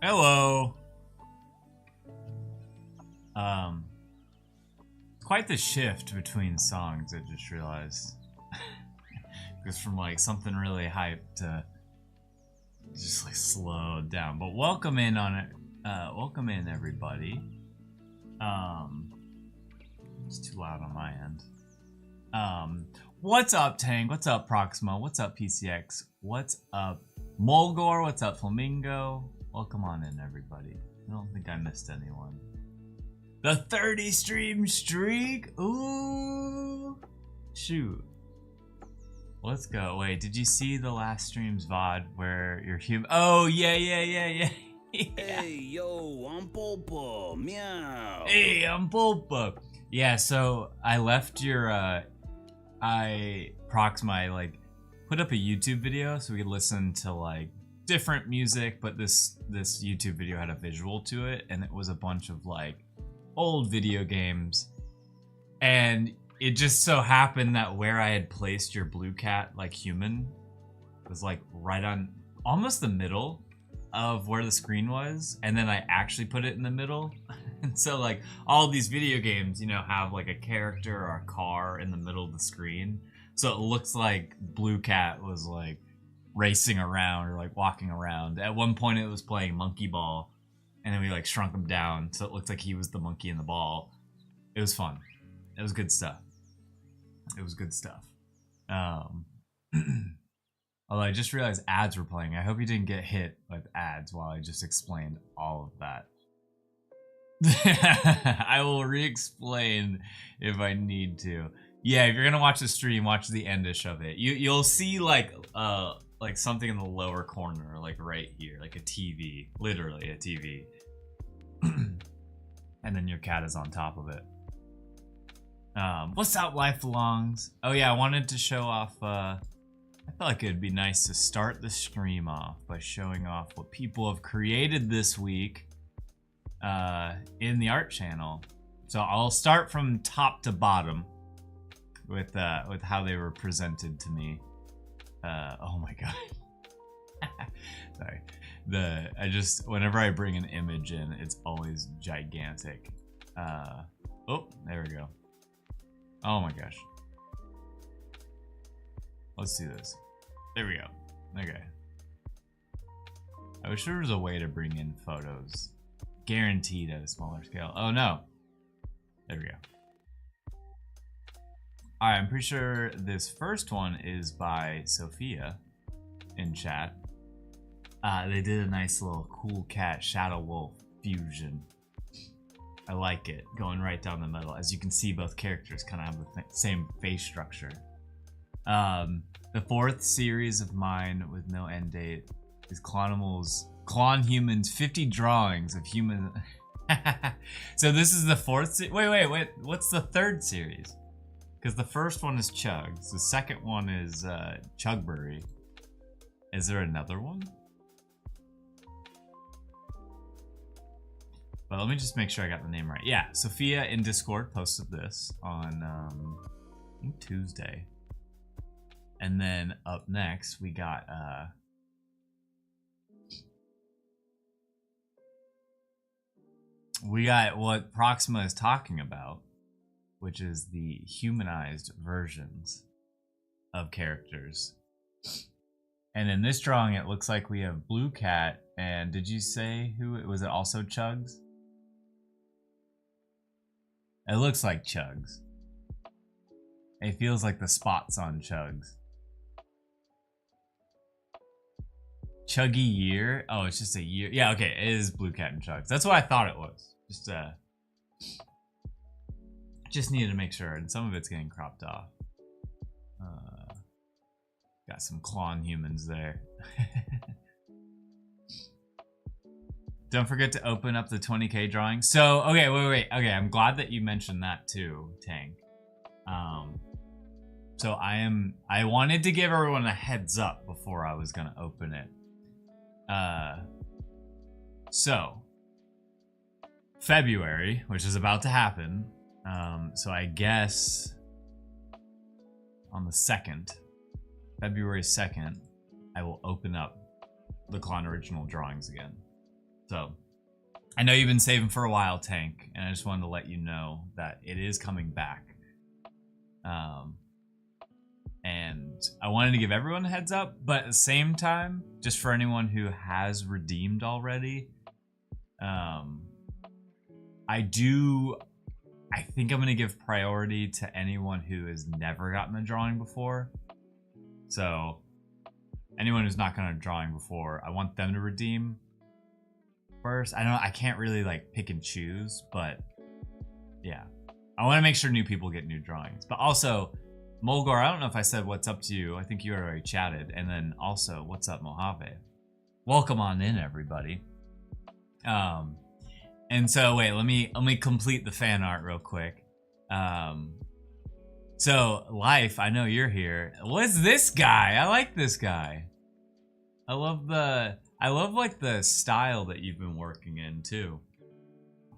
Hello. Um, Quite the shift between songs, I just realized. Goes from like something really hype to just like slowed down. But welcome in on it. Welcome in everybody. Um, it's too loud on my end. What's up, Tank? What's up, Proximo? What's up, PCX? What's up, Mulgore? What's up, Flamingo? Welcome on in, everybody. I don't think I missed anyone. The 30 stream streak? Ooh. Shoot. Let's go. Wait, did you see the last stream's VOD where you're human? Oh, yeah. Yeah. Hey, yo, I'm Pulpa. Meow. Hey, I'm Pulpa. Yeah, so I left your, Proxima, like, put up a YouTube video so we could listen to, like, different music, but this YouTube video had a visual to it, and it was a bunch of, like, old video games, and it just so happened that where I had placed your blue cat like human was like right on almost the middle of where the screen was, and then I actually put it in the middle. And so like all these video games, you know, have like a character or a car in the middle of the screen, so it looks like blue cat was like racing around or like walking around. At one point it was playing monkey ball, and then we like shrunk him down so it looked like he was the monkey in the ball. It was fun. It was good stuff. Although I just realized ads were playing. I hope you didn't get hit with ads while I just explained all of that. I will re-explain if I need to. Yeah, if you're gonna watch the stream, watch the endish of it. You'll see like something in the lower corner, like right here, like a TV, literally a TV. And then your cat is on top of it. What's up, Life Belongs? Oh yeah, I wanted to show off, I felt like it'd be nice to start the stream off by showing off what people have created this week in the art channel. So I'll start from top to bottom with how they were presented to me. Oh my god. Sorry. Whenever I bring an image in, it's always gigantic. Oh, there we go. Oh my gosh. Let's do this. There we go. Okay. I wish there was a way to bring in photos. Guaranteed at a smaller scale. Oh no. There we go. Alright, I'm pretty sure this first one is by Sophia in chat. They did a nice little cool cat Shadow Wolf fusion. I like it, going right down the middle. As you can see, both characters kind of have the same face structure. The fourth series of mine with no end date is Clone Humans 50 drawings of human. So this is the fourth. Wait. What's the third series? Because the first one is Chugs. The second one is Chugberry. Is there another one? But let me just make sure I got the name right. Yeah, Sophia in Discord posted this on I think Tuesday. And then up next we got what Proxima is talking about, which is the humanized versions of characters. And in this drawing it looks like we have Blue Cat, and did you say who was it? Also Chugs? It looks like Chugs. It feels like the spots on Chugs. Chuggy year? Oh, it's just a year. Yeah, okay, it is Blue Cat and Chugs. That's what I thought it was. Just needed to make sure, and some of it's getting cropped off. Got some Clone Humans there. Don't forget to open up the 20k drawing. So, okay, wait. Okay, I'm glad that you mentioned that too, Tank. So I wanted to give everyone a heads up before I was gonna open it. So February, which is about to happen. So I guess on the 2nd, February 2nd, I will open up the Clone original drawings again. So I know you've been saving for a while, Tank, and I just wanted to let you know that it is coming back. And I wanted to give everyone a heads up, but at the same time, just for anyone who has redeemed already, I think I'm going to give priority to anyone who has never gotten a drawing before. So anyone who's not gotten a drawing before, I want them to redeem first. I can't really like pick and choose, but yeah. I want to make sure new people get new drawings. But also, Mulgore, I don't know if I said what's up to you. I think you already chatted. And then also, what's up, Mojave? Welcome on in, everybody. And so wait, let me complete the fan art real quick. So Life, I know you're here. What's this guy? I like this guy. I love like the style that you've been working in too.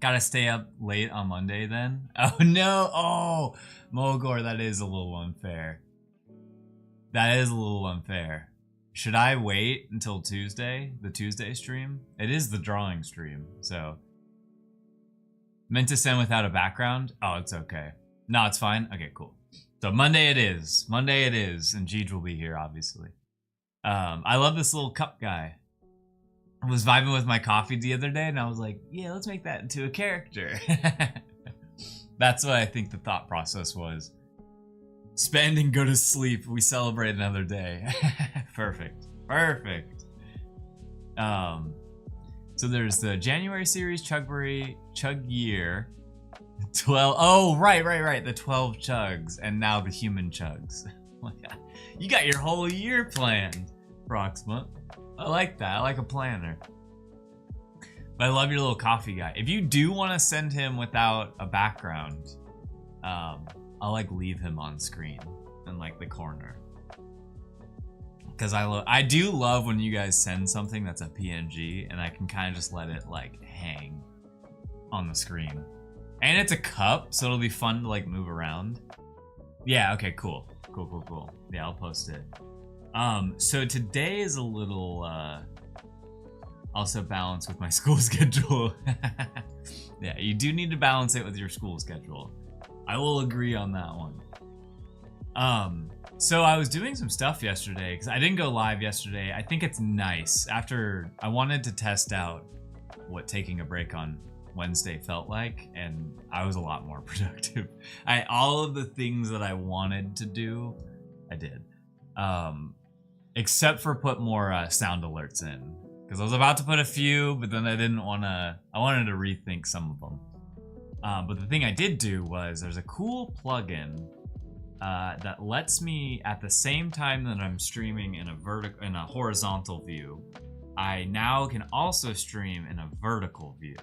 Gotta stay up late on Monday then? Oh no! Oh, Mulgore, that is a little unfair. That is a little unfair. Should I wait until Tuesday? The Tuesday stream? It is the drawing stream, so. Meant to send without a background? Oh, it's okay. No, it's fine? Okay, cool. So Monday it is. Monday it is, and Jeej will be here, obviously. I love this little cup guy. I was vibing with my coffee the other day, and I was like, yeah, let's make that into a character. That's what I think the thought process was. Spend and go to sleep. We celebrate another day. Perfect. Perfect. So there's the January series, Chug Year. 12. Oh, right. The 12 chugs, and now the human chugs. Oh my God. You got your whole year planned, Proxima. I like that. I like a planner. But I love your little coffee guy. If you do want to send him without a background, I'll like leave him on screen in like the corner. Because I do love when you guys send something that's a PNG and I can kind of just let it like hang on the screen. And it's a cup, so it'll be fun to like move around. Yeah, okay, cool. Cool. Yeah, I'll post it. So today is a little also balanced with my school schedule. Yeah, you do need to balance it with your school schedule. I will agree on that one. So I was doing some stuff yesterday because I didn't go live yesterday. I think it's nice after I wanted to test out what taking a break on Wednesday felt like, and I was a lot more productive. All of the things that I wanted to do, I did. Except for put more sound alerts in, because I was about to put a few, but then I didn't want to. I wanted to rethink some of them. But the thing I did do was there's a cool plugin that lets me, at the same time that I'm streaming in a horizontal view, I now can also stream in a vertical view.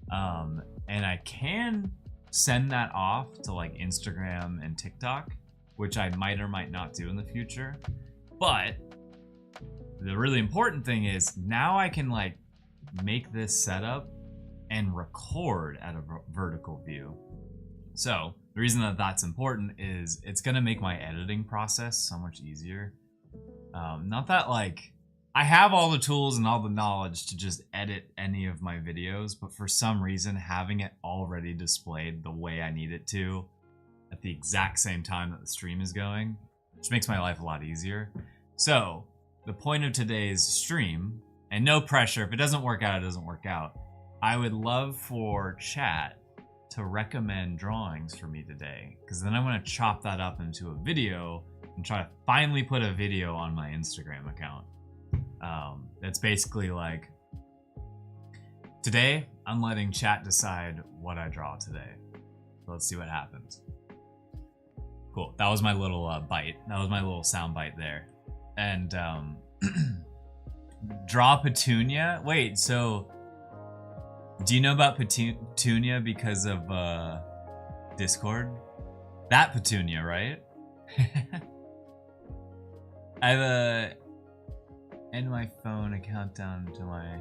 And I can send that off to like Instagram and TikTok, which I might or might not do in the future. But the really important thing is now I can like make this setup and record at a vertical view. So the reason that that's important is it's gonna make my editing process so much easier. Not that like I have all the tools and all the knowledge to just edit any of my videos, but for some reason having it already displayed the way I need it to at the exact same time that the stream is going, which makes my life a lot easier. So the point of today's stream, and no pressure, if it doesn't work out, it doesn't work out. I would love for chat to recommend drawings for me today, because then I want to chop that up into a video and try to finally put a video on my Instagram account. That's basically like, today I'm letting chat decide what I draw today. So let's see what happens. Cool. That was my little bite. That was my little sound bite there. And draw Petunia. Wait, so do you know about Petunia because of Discord? That Petunia, right? I have in my phone a countdown to my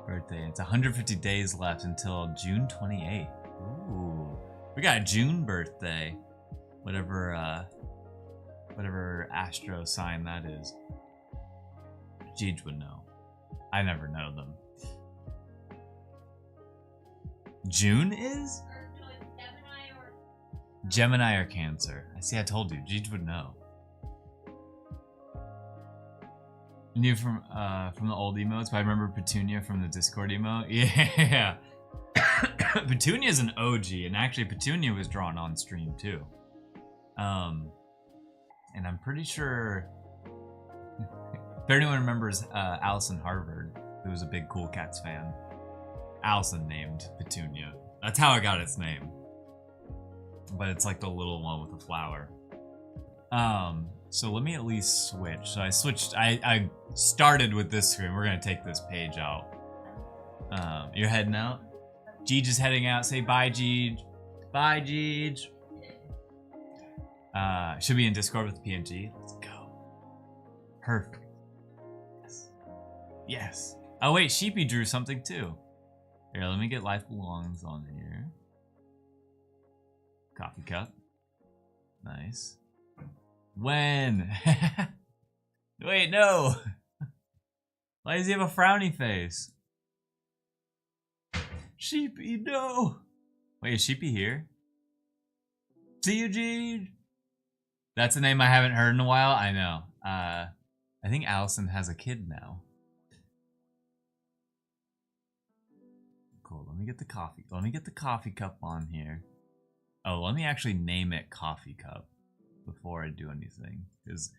birthday. It's 150 days left until June 28th. Ooh, we got a June birthday. Whatever astro sign that is. Jeej would know. I never know them. June is? Gemini or Cancer. I see, I told you. Jeej would know. Knew from the old emotes, but I remember Petunia from the Discord emote. Yeah. Petunia's an OG, and actually Petunia was drawn on stream too. And I'm pretty sure if anyone remembers Allison Harvard, who was a big Cool Cats fan. Allison named Petunia. That's how I got its name. But it's like the little one with the flower. So let me at least switch. So I switched, I started with this screen. We're gonna take this page out. You're heading out? Jeej is heading out. Say bye, Jeej. Bye, Jeej. Should be in Discord with PNG. Let's go. Perfect. Yes. Yes. Oh wait, Sheepy drew something too. Here, let me get Life Belongs on here. Coffee cup. Nice. When? Wait, no. Why does he have a frowny face? Sheepy, no. Wait, is Sheepy here? See you, Jeej. That's a name I haven't heard in a while. I know. I think Allison has a kid now. Cool. Let me get the coffee. Let me get the coffee cup on here. Oh, let me actually name it Coffee Cup before I do anything, because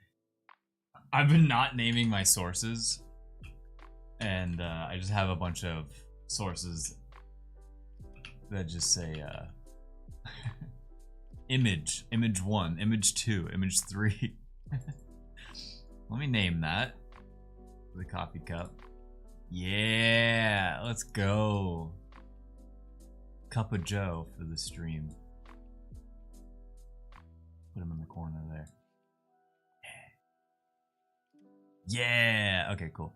I've been not naming my sources, and I just have a bunch of sources that just say image 1, image 2, image 3. Let me name that the Coffee Cup. Yeah, let's go. Cup of Joe for the stream. Put him in the corner there. Yeah. Okay, cool.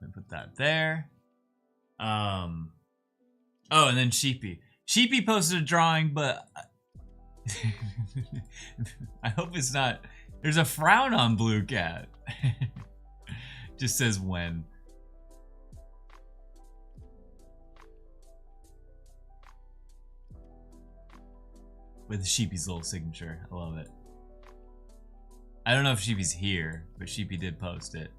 Let me put that there. Oh, and then Sheepy. Sheepy posted a drawing, but I hope it's not. There's a frown on Blue Cat. Just says when. With Sheepy's little signature. I love it. I don't know if Sheepy's here, but Sheepy did post it.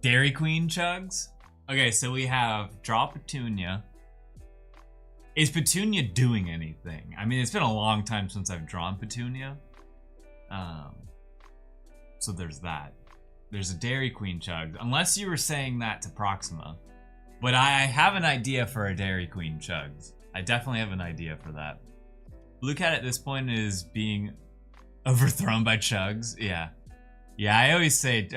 Dairy Queen chugs? Okay, so we have Draw Petunia. Is Petunia doing anything? I mean, it's been a long time since I've drawn Petunia. So there's that. There's a Dairy Queen chug. Unless you were saying that to Proxima. But I have an idea for a Dairy Queen chugs. I definitely have an idea for that. Blue Cat at this point is being overthrown by chugs. Yeah. Yeah, I always say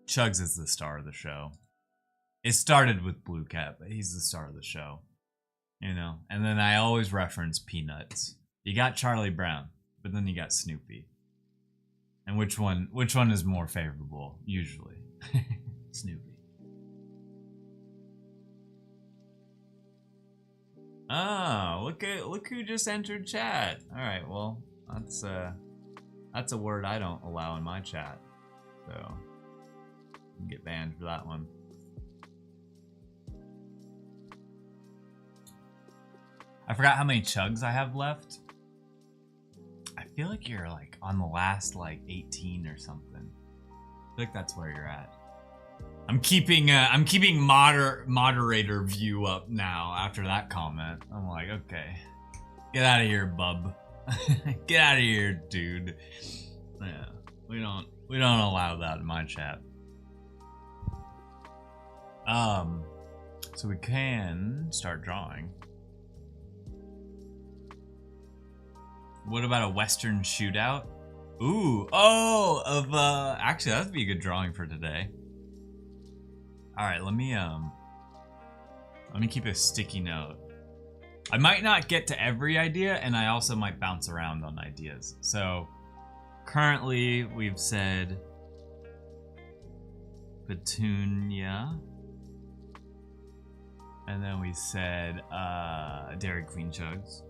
Chugs is the star of the show. It started with Blue Cat, but he's the star of the show. You know? And then I always reference Peanuts. You got Charlie Brown, but then you got Snoopy. And which one is more favorable, usually? Snoopy. Oh, look who just entered chat. Alright, well, that's a word I don't allow in my chat. So you can get banned for that one. I forgot how many chugs I have left. I feel like you're like on the last like 18 or something. I feel like that's where you're at. I'm keeping moderator view up now after that comment. I'm like, okay, get out of here, bub. Get out of here, dude. Yeah, we don't allow that in my chat. So we can start drawing. What about a Western shootout? Ooh, actually that'd be a good drawing for today. All right, let me keep a sticky note. I might not get to every idea, and I also might bounce around on ideas. So currently we've said Petunia, and then we said Dairy Queen chugs.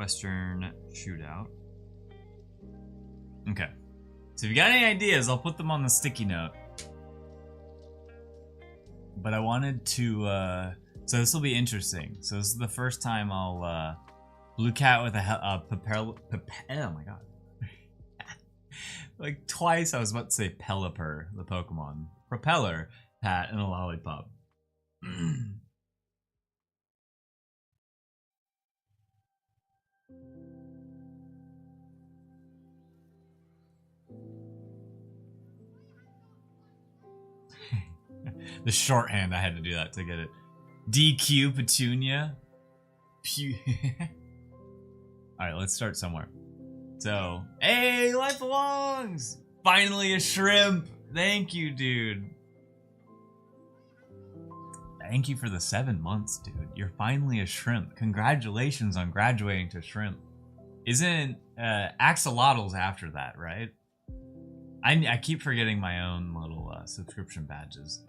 Northwestern Shootout. Okay. So if you got any ideas, I'll put them on the sticky note. But I wanted to, so this will be interesting. So this is the first time I'll, Blue Cat with a oh my god. Like twice I was about to say Pelipper, the Pokemon. Propeller, Pat, and a lollipop. The shorthand, I had to do that to get it. DQ Petunia. Alright, let's start somewhere. So, hey, life belongs! Finally a shrimp! Thank you, dude. Thank you for the 7 months, dude. You're finally a shrimp. Congratulations on graduating to shrimp. Isn't Axolotls after that, right? I keep forgetting my own little subscription badges.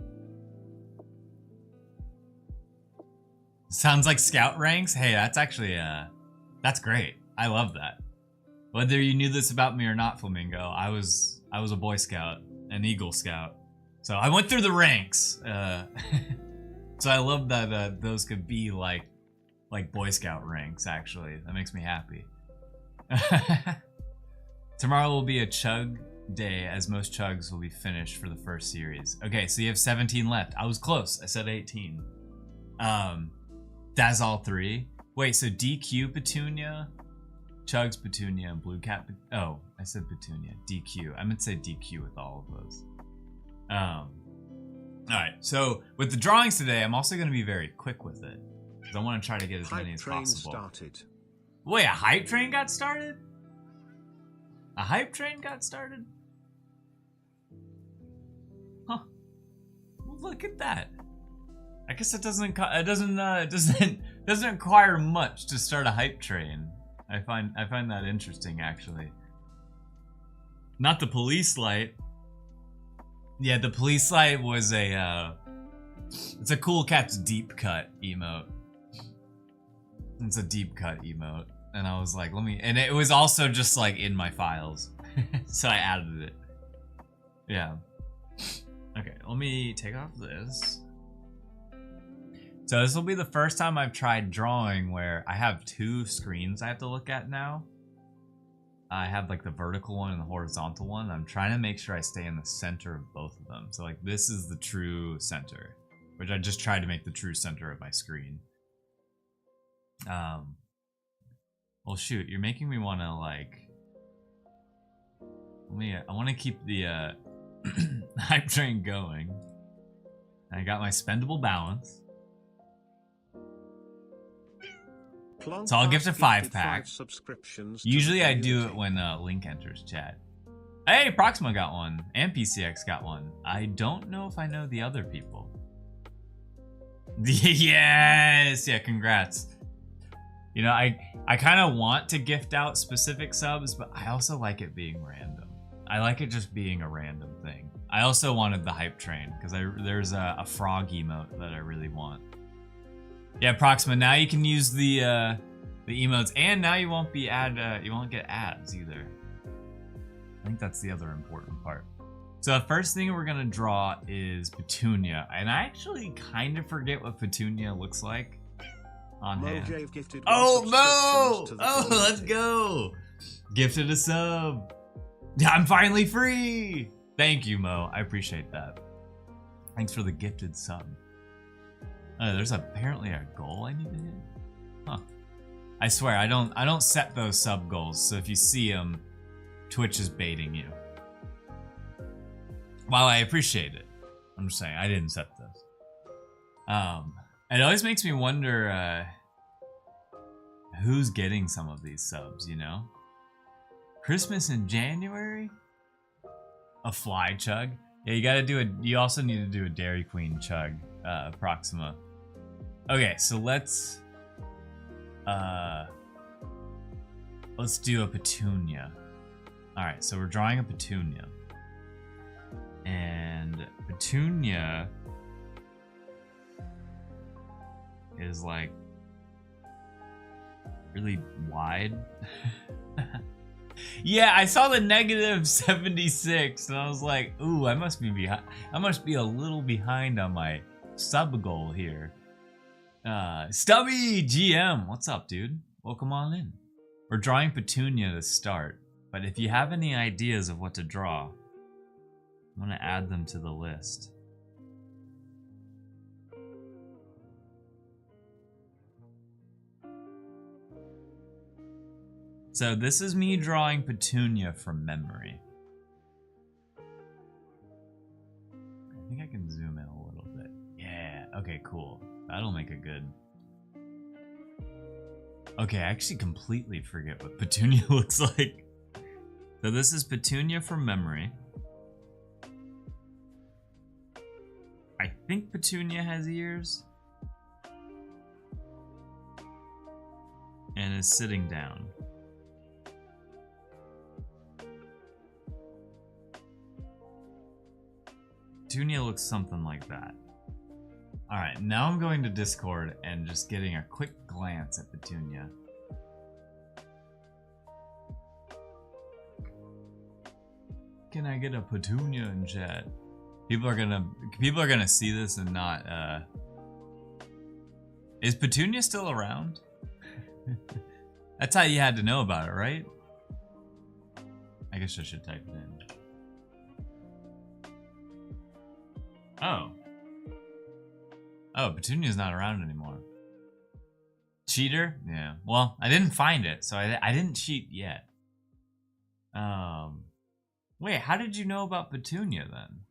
Sounds like scout ranks? Hey, that's actually, that's great. I love that. Whether you knew this about me or not, Flamingo, I was a Boy Scout, an Eagle Scout. So I went through the ranks. So I love that those could be like Boy Scout ranks, actually. That makes me happy. Tomorrow will be a chug day, as most chugs will be finished for the first series. Okay, so you have 17 left. I was close. I said 18. That's all 3. Wait, so DQ Petunia, Chugs Petunia, and Blue Cat. Oh, I said Petunia. DQ. I meant to say DQ with all of those. Alright, so with the drawings today, I'm also going to be very quick with it. Because I want to try to get as many as possible. Started. Wait, a hype train got started? A hype train got started? Huh. Well, look at that. I guess it doesn't require much to start a hype train. I find that interesting, actually. Not the police light. Yeah, the police light was a it's a Cool Cat's deep cut emote. It's a deep cut emote, and I was like, and it was also just like in my files, so I added it. Yeah. Okay, let me take off this. So this will be the first time I've tried drawing where I have 2 screens I have to look at now. I have like the vertical one and the horizontal one. I'm trying to make sure I stay in the center of both of them. So like this is the true center, which I just tried to make the true center of my screen. Well shoot, you're making me want to like, I want to keep the hype train going. I got my spendable balance. So I'll gift a 5-pack. Usually I do it when Link enters chat. Hey, Proxima got one, and PCX got one. I don't know if I know the other people. Yes, yeah, congrats. You know, I kind of want to gift out specific subs, but I also like it being random. I like it just being a random thing. I also wanted the hype train because there's a frog emote that I really want. Yeah, Proxima. Now you can use the emotes, and now you won't be you won't get ads either. I think that's the other important part. So the first thing we're gonna draw is Petunia, and I actually kind of forget what Petunia looks like on hand. Oh, Mo! Oh, let's go! Gifted a sub. I'm finally free. Thank you, Mo. I appreciate that. Thanks for the gifted sub. There's apparently a goal I need to hit. Huh. I swear I don't set those sub goals, so if you see them, Twitch is baiting you. While I appreciate it, I'm just saying I didn't set this. It always makes me wonder who's getting some of these subs, you know? Christmas in January? A fly chug? Yeah, you gotta do you also need to do a Dairy Queen chug, Proxima. Okay, so let's do a Petunia. Alright, so we're drawing a Petunia. And Petunia is like really wide. Yeah, I saw the negative 76 and I was like, ooh, I must be behind. I must be a little behind on my sub goal here. Stubby GM, what's up, dude? Welcome on in. We're drawing Petunia to start, but if you have any ideas of what to draw, I'm gonna add them to the list. So this is me drawing Petunia from memory. I think I can zoom in a little bit. Yeah, okay, cool. That'll make it good. Okay, I actually completely forget what Petunia looks like. So this is Petunia from memory. I think Petunia has ears. And is sitting down. Petunia looks something like that. Alright, now I'm going to Discord and just getting a quick glance at Petunia. Can I get a Petunia in chat? People are gonna see this and not Is Petunia still around? That's how you had to know about it, right? I guess I should type it in. Oh. Oh, Petunia's not around anymore. Cheater? Yeah. Well, I didn't find it, so I didn't cheat yet. Wait, how did you know about Petunia then?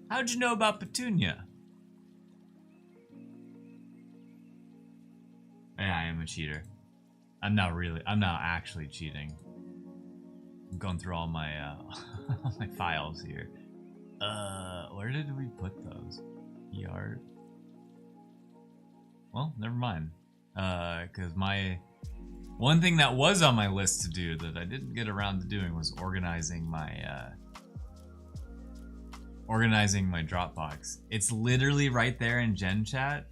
How'd you know about Petunia? Yeah, I am a cheater. I'm not actually cheating. I'm going through all my all my files here. Where did we put those? Yard. Well, never mind. Cause my one thing that was on my list to do that I didn't get around to doing was organizing my Dropbox. It's literally right there in Gen Chat.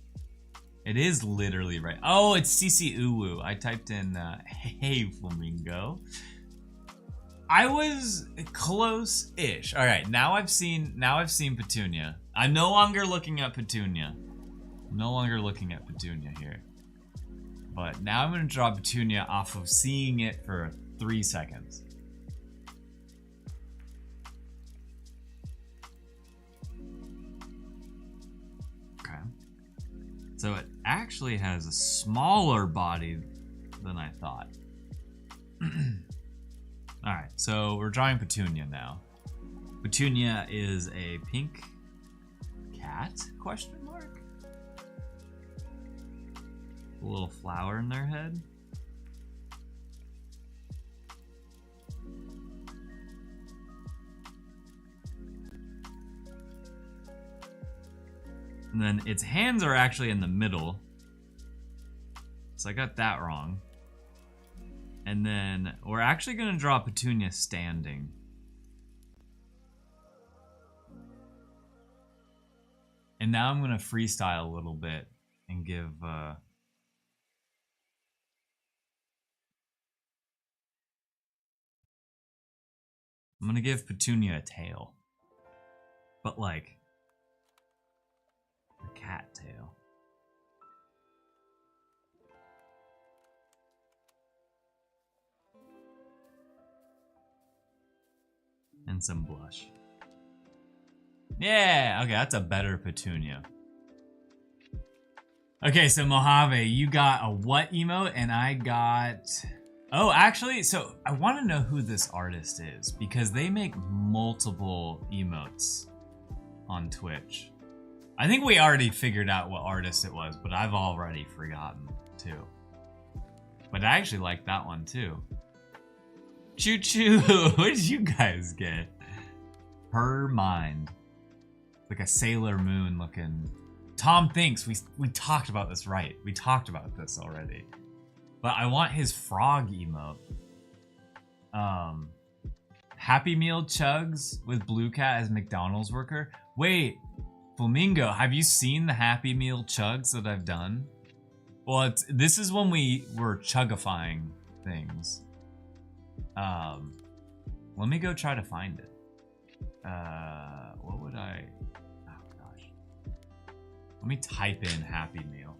It is literally right. Oh, it's CC Uwu. I typed in hey Flamingo. I was close-ish. All right, now I've seen Petunia. I'm no longer looking at Petunia. I'm no longer looking at Petunia here. But now I'm gonna draw Petunia off of seeing it for 3 seconds. Okay. So it actually has a smaller body than I thought. Alright, so we're drawing Petunia now. Petunia is a pink cat? Question mark? A little flower in their head. And then its hands are actually in the middle. So I got that wrong. And then we're actually going to draw Petunia standing. And now I'm going to freestyle a little bit and give I'm going to give Petunia a tail. But like a cat tail. And some blush. Yeah, okay, that's a better Petunia. Okay, so Mojave, you got a what emote and I got... Oh, actually, so I want to know who this artist is because they make multiple emotes on Twitch. I think we already figured out what artist it was, but I've already forgotten too. But I actually like that one too. Choo choo! What did you guys get? Her mind. Like a Sailor Moon looking. Tom thinks we talked about this, right? We talked about this already. But I want his frog emote. Happy Meal chugs with Blue Cat as McDonald's worker. Wait, Flamingo, have you seen the Happy Meal chugs that I've done? Well, this is when we were chugifying things. Let me go try to find it. What would I... Oh, gosh. Let me type in Happy Meal.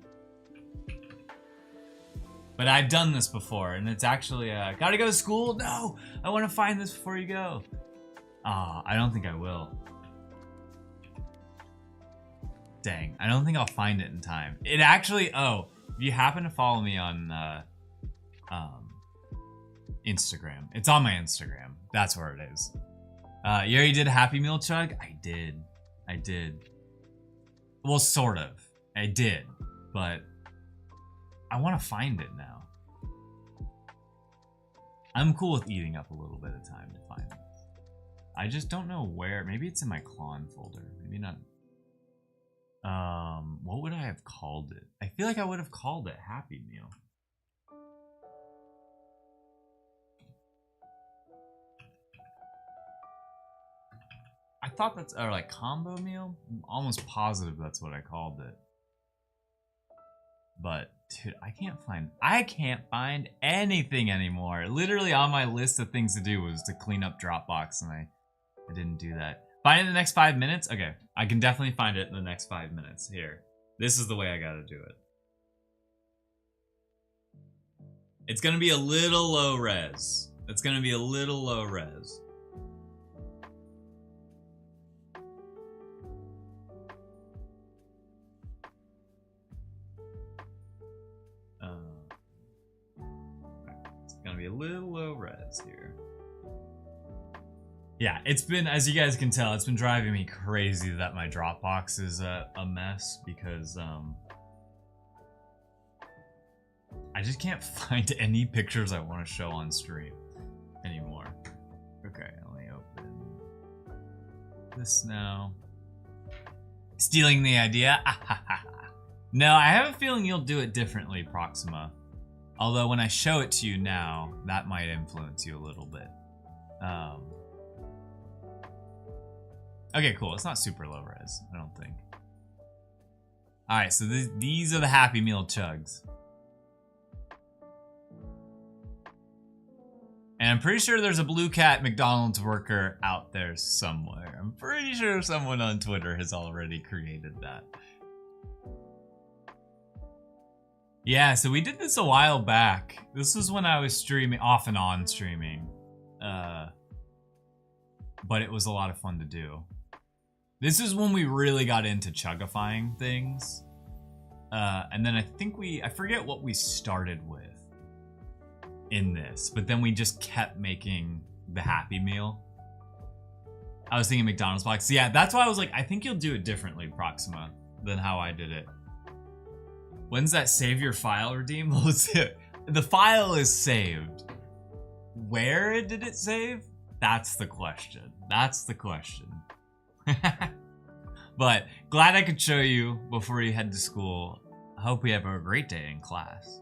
But I've done this before, and it's actually, gotta go to school? No! I want to find this before you go. I don't think I will. Dang, I don't think I'll find it in time. It actually, if you happen to follow me on, Instagram. It's on my Instagram. That's where it is. You already did a Happy Meal chug? I did. Well, sort of. I did, but I want to find it now. I'm cool with eating up a little bit of time to find it. I just don't know where. Maybe it's in my Klon folder. Maybe not. What would I have called it? I feel like I would have called it Happy Meal. I thought that's, or like combo meal? I'm almost positive that's what I called it. But dude, I can't find anything anymore. Literally on my list of things to do was to clean up Dropbox, and I didn't do that. Find it in the next 5 minutes? Okay, I can definitely find it in the next 5 minutes. Here, this is the way I gotta do it. It's gonna be a little low res. It's gonna be a little low res. Gonna be a little low res here. Yeah, it's been, as you guys can tell, it's been driving me crazy that my Dropbox is a mess because I just can't find any pictures I want to show on stream anymore. Okay, let me open this now. Stealing the idea? No, I have a feeling you'll do it differently, Proxima. Although when I show it to you now, that might influence you a little bit. Okay, cool. It's not super low res, I don't think. Alright, so these are the Happy Meal chugs. And I'm pretty sure there's a Blue Cat McDonald's worker out there somewhere. I'm pretty sure someone on Twitter has already created that. Yeah, so we did this a while back. This was when I was streaming, off and on streaming. But it was a lot of fun to do. This is when we really got into chugifying things. And then I think I forget what we started with in this, but then we just kept making the Happy Meal. I was thinking McDonald's box. Yeah, that's why I was like, I think you'll do it differently, Proxima, than how I did it. When's that save your file redeem? The file is saved. Where did it save? That's the question. That's the question. But glad I could show you before you head to school. I hope you have a great day in class.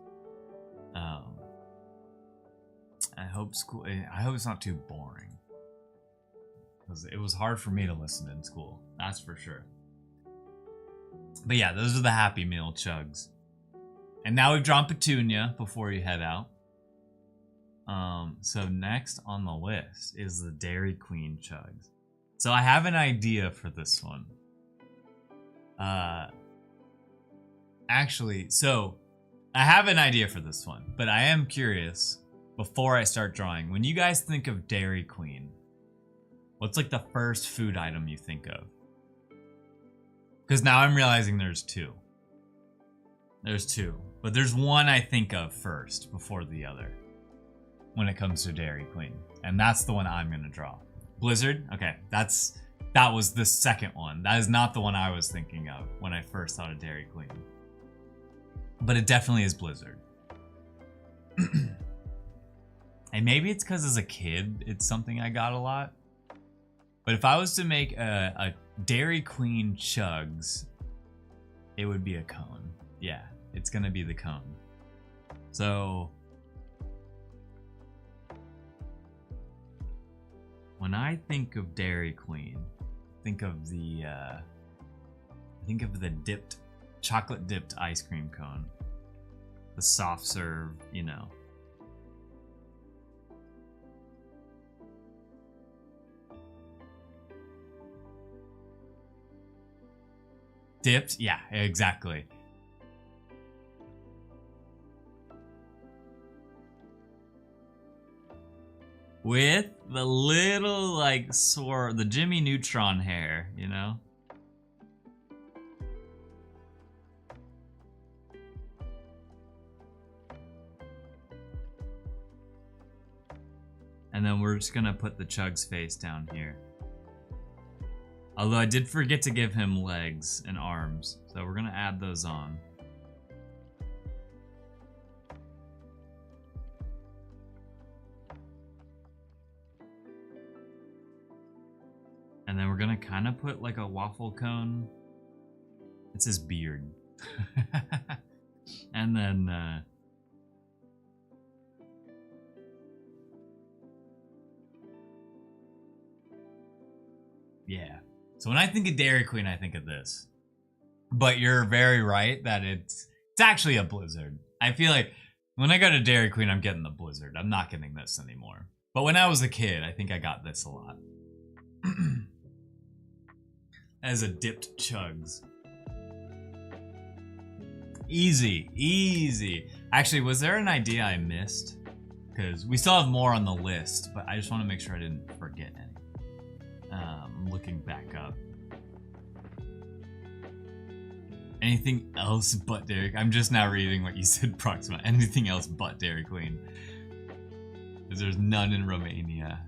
I hope it's not too boring. Because it was hard for me to listen in school. That's for sure. But yeah, those are the Happy Meal chugs. And now we've drawn Petunia before you head out. So next on the list is the Dairy Queen chugs. So I have an idea for this one. Actually, so I have an idea for this one, but I am curious before I start drawing. When you guys think of Dairy Queen, what's like the first food item you think of? Because now I'm realizing there's two. There's two. But there's one I think of first before the other when it comes to Dairy Queen. And that's the one I'm going to draw. Blizzard? Okay, that was the second one. That is not the one I was thinking of when I first thought of Dairy Queen. But it definitely is Blizzard. And maybe it's because as a kid, it's something I got a lot. But if I was to make a Dairy Queen chugs, it would be a cone. Yeah, it's going to be the cone. So when I think of Dairy Queen, think of the chocolate dipped ice cream cone. the soft serve, you know. Dipped? Yeah, exactly. With the little, like, the Jimmy Neutron hair, you know? And then we're just gonna put the Chug's face down here. Although I did forget to give him legs and arms, so we're gonna add those on. And then we're gonna kind of put like a waffle cone. It's his beard. And then yeah. So when I think of Dairy Queen, I think of this. But you're very right that it's actually a Blizzard. I feel like when I go to Dairy Queen, I'm getting the Blizzard. I'm not getting this anymore. But when I was a kid, I think I got this a lot. As a dipped Chugs. Easy, easy. Actually, was there an idea I missed? Because we still have more on the list, but I just want to make sure I didn't forget any. Looking back up. Anything else but Dairy? I'm just now reading what you said, Proxima. Anything else but Dairy Queen? Because there's none in Romania.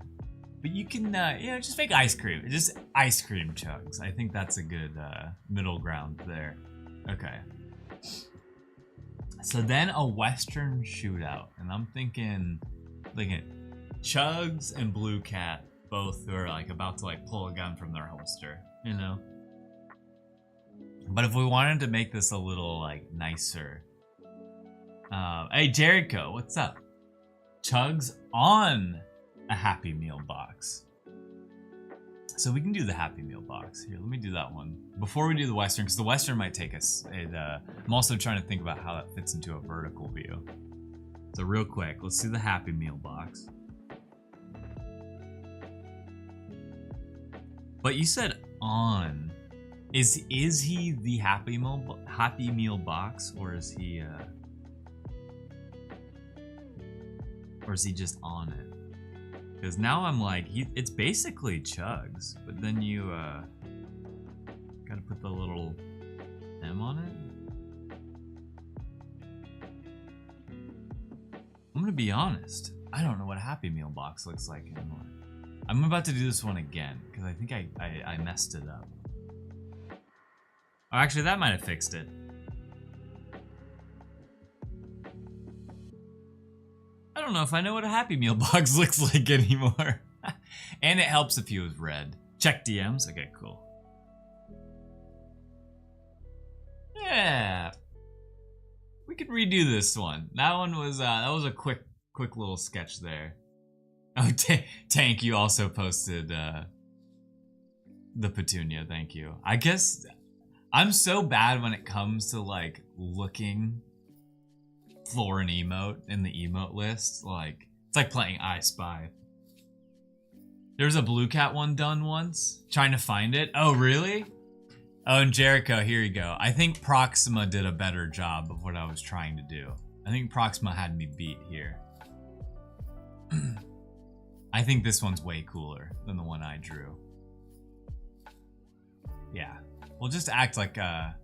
But you can, you know, just make ice cream. Just ice cream Chugs. I think that's a good middle ground there. Okay. So then a Western shootout, and I'm thinking, Chugs and Blue Cat both are like about to like pull a gun from their holster, you know. But if we wanted to make this a little like nicer, hey Jericho, what's up? Chugs on a Happy Meal box. So we can do the Happy Meal box. Here, let me do that one. Before we do the Western, because the Western might take us. I'm also trying to think about how that fits into a vertical view. So real quick, let's do the Happy Meal box. But you said on. Is he the Happy Meal box, or is he just on it? Because now I'm like, it's basically Chugs, but then you gotta put the little M on it. I'm gonna be honest, I don't know what a Happy Meal box looks like anymore. I'm about to do this one again, because I think I messed it up. Oh, actually, that might have fixed it. I don't know if I know what a Happy Meal box looks like anymore. And it helps if you use red. Check DMs. Okay, cool. Yeah. We could redo this one. That one was that was a quick little sketch there. Oh, Tank, you also posted the Petunia. Thank you. I guess I'm so bad when it comes to like looking for an emote in the emote list. Like, it's like playing I Spy. There's a Blue Cat one done once. Trying to find it. Oh, really? Oh, and Jericho, here you go. I think Proxima did a better job of what I was trying to do. I think Proxima had me beat here. I think this one's way cooler than the one I drew. Yeah. We'll just act like I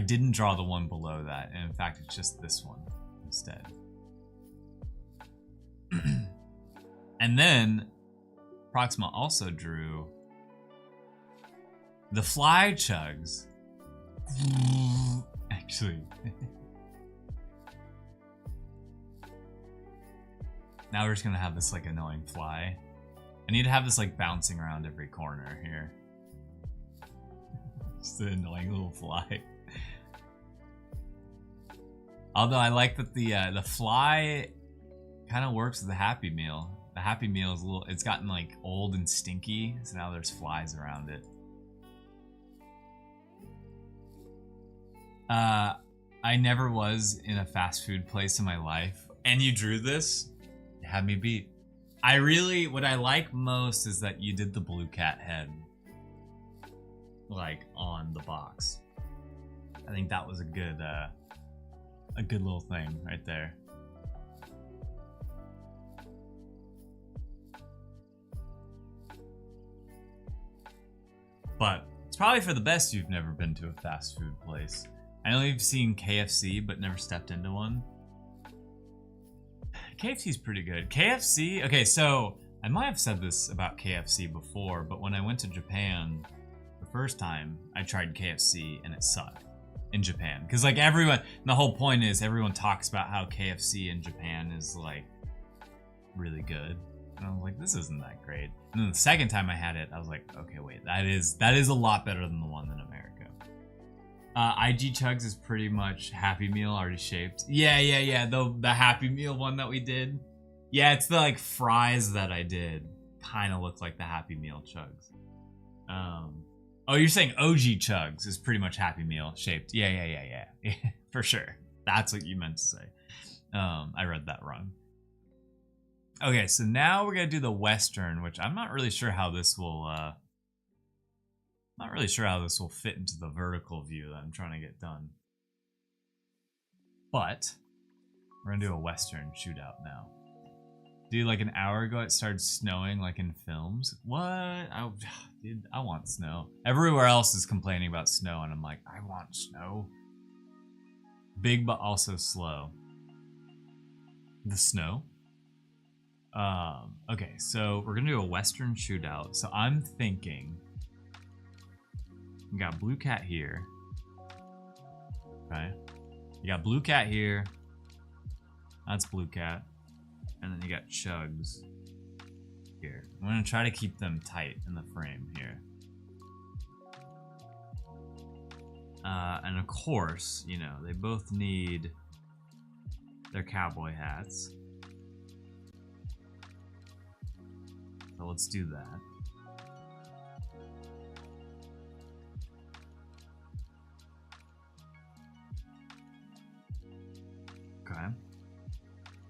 didn't draw the one below that, and in fact it's just this one instead. And then Proxima also drew the Fly Chugs. Actually. Now we're just gonna have this like annoying fly. I need to have this like bouncing around every corner here. Just an annoying little fly. Although I like that the fly kind of works with the Happy Meal. The Happy Meal is it's gotten like old and stinky, so now there's flies around it. I never was in a fast food place in my life, and you drew this, you had me beat. What I like most is that you did the blue cat head, like, on the box. I think that was a good little thing right there. But it's probably for the best you've never been to a fast food place. I know you've seen KFC, but never stepped into one. KFC's pretty good. KFC, okay, so I might have said this about KFC before, but when I went to Japan the first time, I tried KFC and it sucked in Japan. Because, like, the whole point is everyone talks about how KFC in Japan is, like, really good. And I was like, this isn't that great. And then the second time I had it, I was like, okay, wait, that is a lot better than the one in America. IG Chugs is pretty much Happy Meal already shaped. Yeah. The Happy Meal one that we did. Yeah, it's the, like, fries that I did kind of look like the Happy Meal Chugs. Oh, you're saying OG Chugs is pretty much Happy Meal shaped. Yeah. For sure. That's what you meant to say. I read that wrong. Okay, so now we're gonna do the Western, which I'm not really sure how this will fit into the vertical view that I'm trying to get done. But we're gonna do a Western shootout now. Dude, like an hour ago it started snowing like in films. What? Dude, I want snow. Everywhere else is complaining about snow and I'm like, I want snow. Big but also slow. The snow? Okay, so we're gonna do a Western shootout. So I'm thinking we got Blue Cat here. Okay. You got Blue Cat here. That's Blue Cat. And then you got Chugs here. I'm gonna try to keep them tight in the frame here. And of course, you know, they both need their cowboy hats. So let's do that. Okay.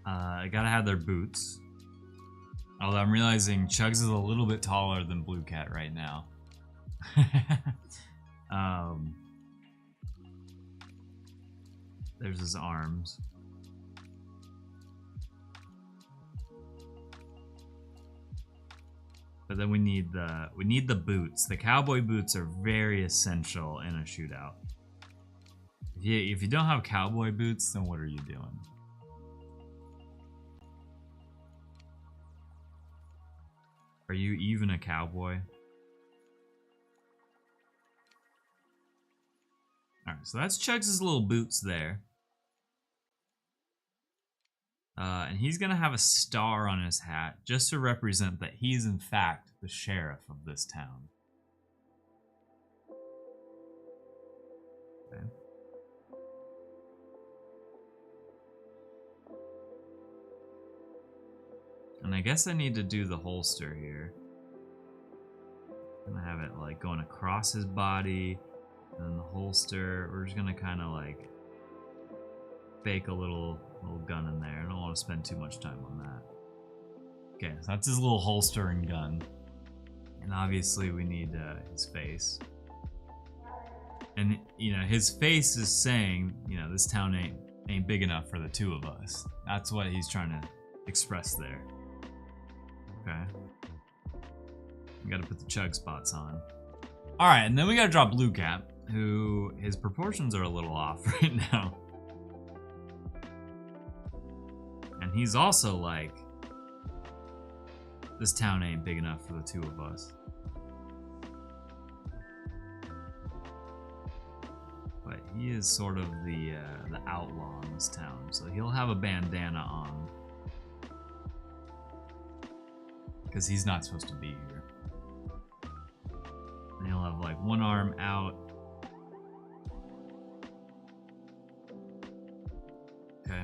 I gotta have their boots. Although I'm realizing Chugs is a little bit taller than Blue Cat right now. There's his arms. But then we need the boots. The cowboy boots are very essential in a shootout. If you don't have cowboy boots, then what are you doing? Are you even a cowboy? Alright, so that's Chugs' little boots there. And he's gonna have a star on his hat just to represent that he's in fact the sheriff of this town. Okay. And I guess I need to do the holster here. I'm gonna have it like going across his body, and then the holster. We're just gonna kind of like fake a little gun in there. I don't want to spend too much time on that. Okay, so that's his little holster and gun. And obviously we need his face. And, you know, his face is saying, you know, this town ain't big enough for the two of us. That's what he's trying to express there. Okay. We gotta put the chug spots on. Alright, and then we gotta draw Blue Cat, who his proportions are a little off right now. And he's also like, this town ain't big enough for the two of us. But he is sort of the outlaw in this town, so he'll have a bandana on. Because he's not supposed to be here. And he'll have like one arm out. Okay.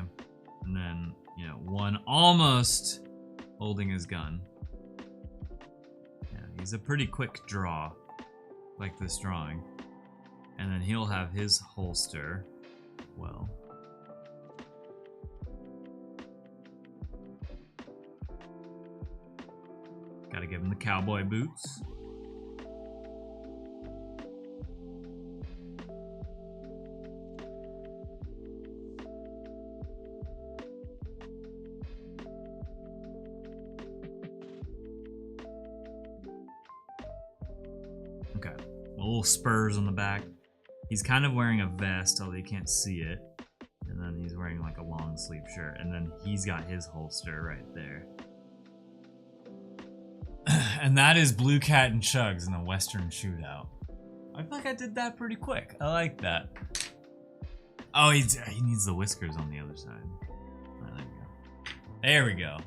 And then, you know, one almost holding his gun. Yeah, he's a pretty quick draw. Like this drawing. And then he'll have his holster well. Gotta give him the cowboy boots. Okay, little spurs on the back. He's kind of wearing a vest, although you can't see it. And then he's wearing like a long sleeve shirt. And then he's got his holster right there. And that is Blue Cat and Chugs in the Western Shootout. I feel like I did that pretty quick. I like that. Oh, he needs the whiskers on the other side. Oh, there we go.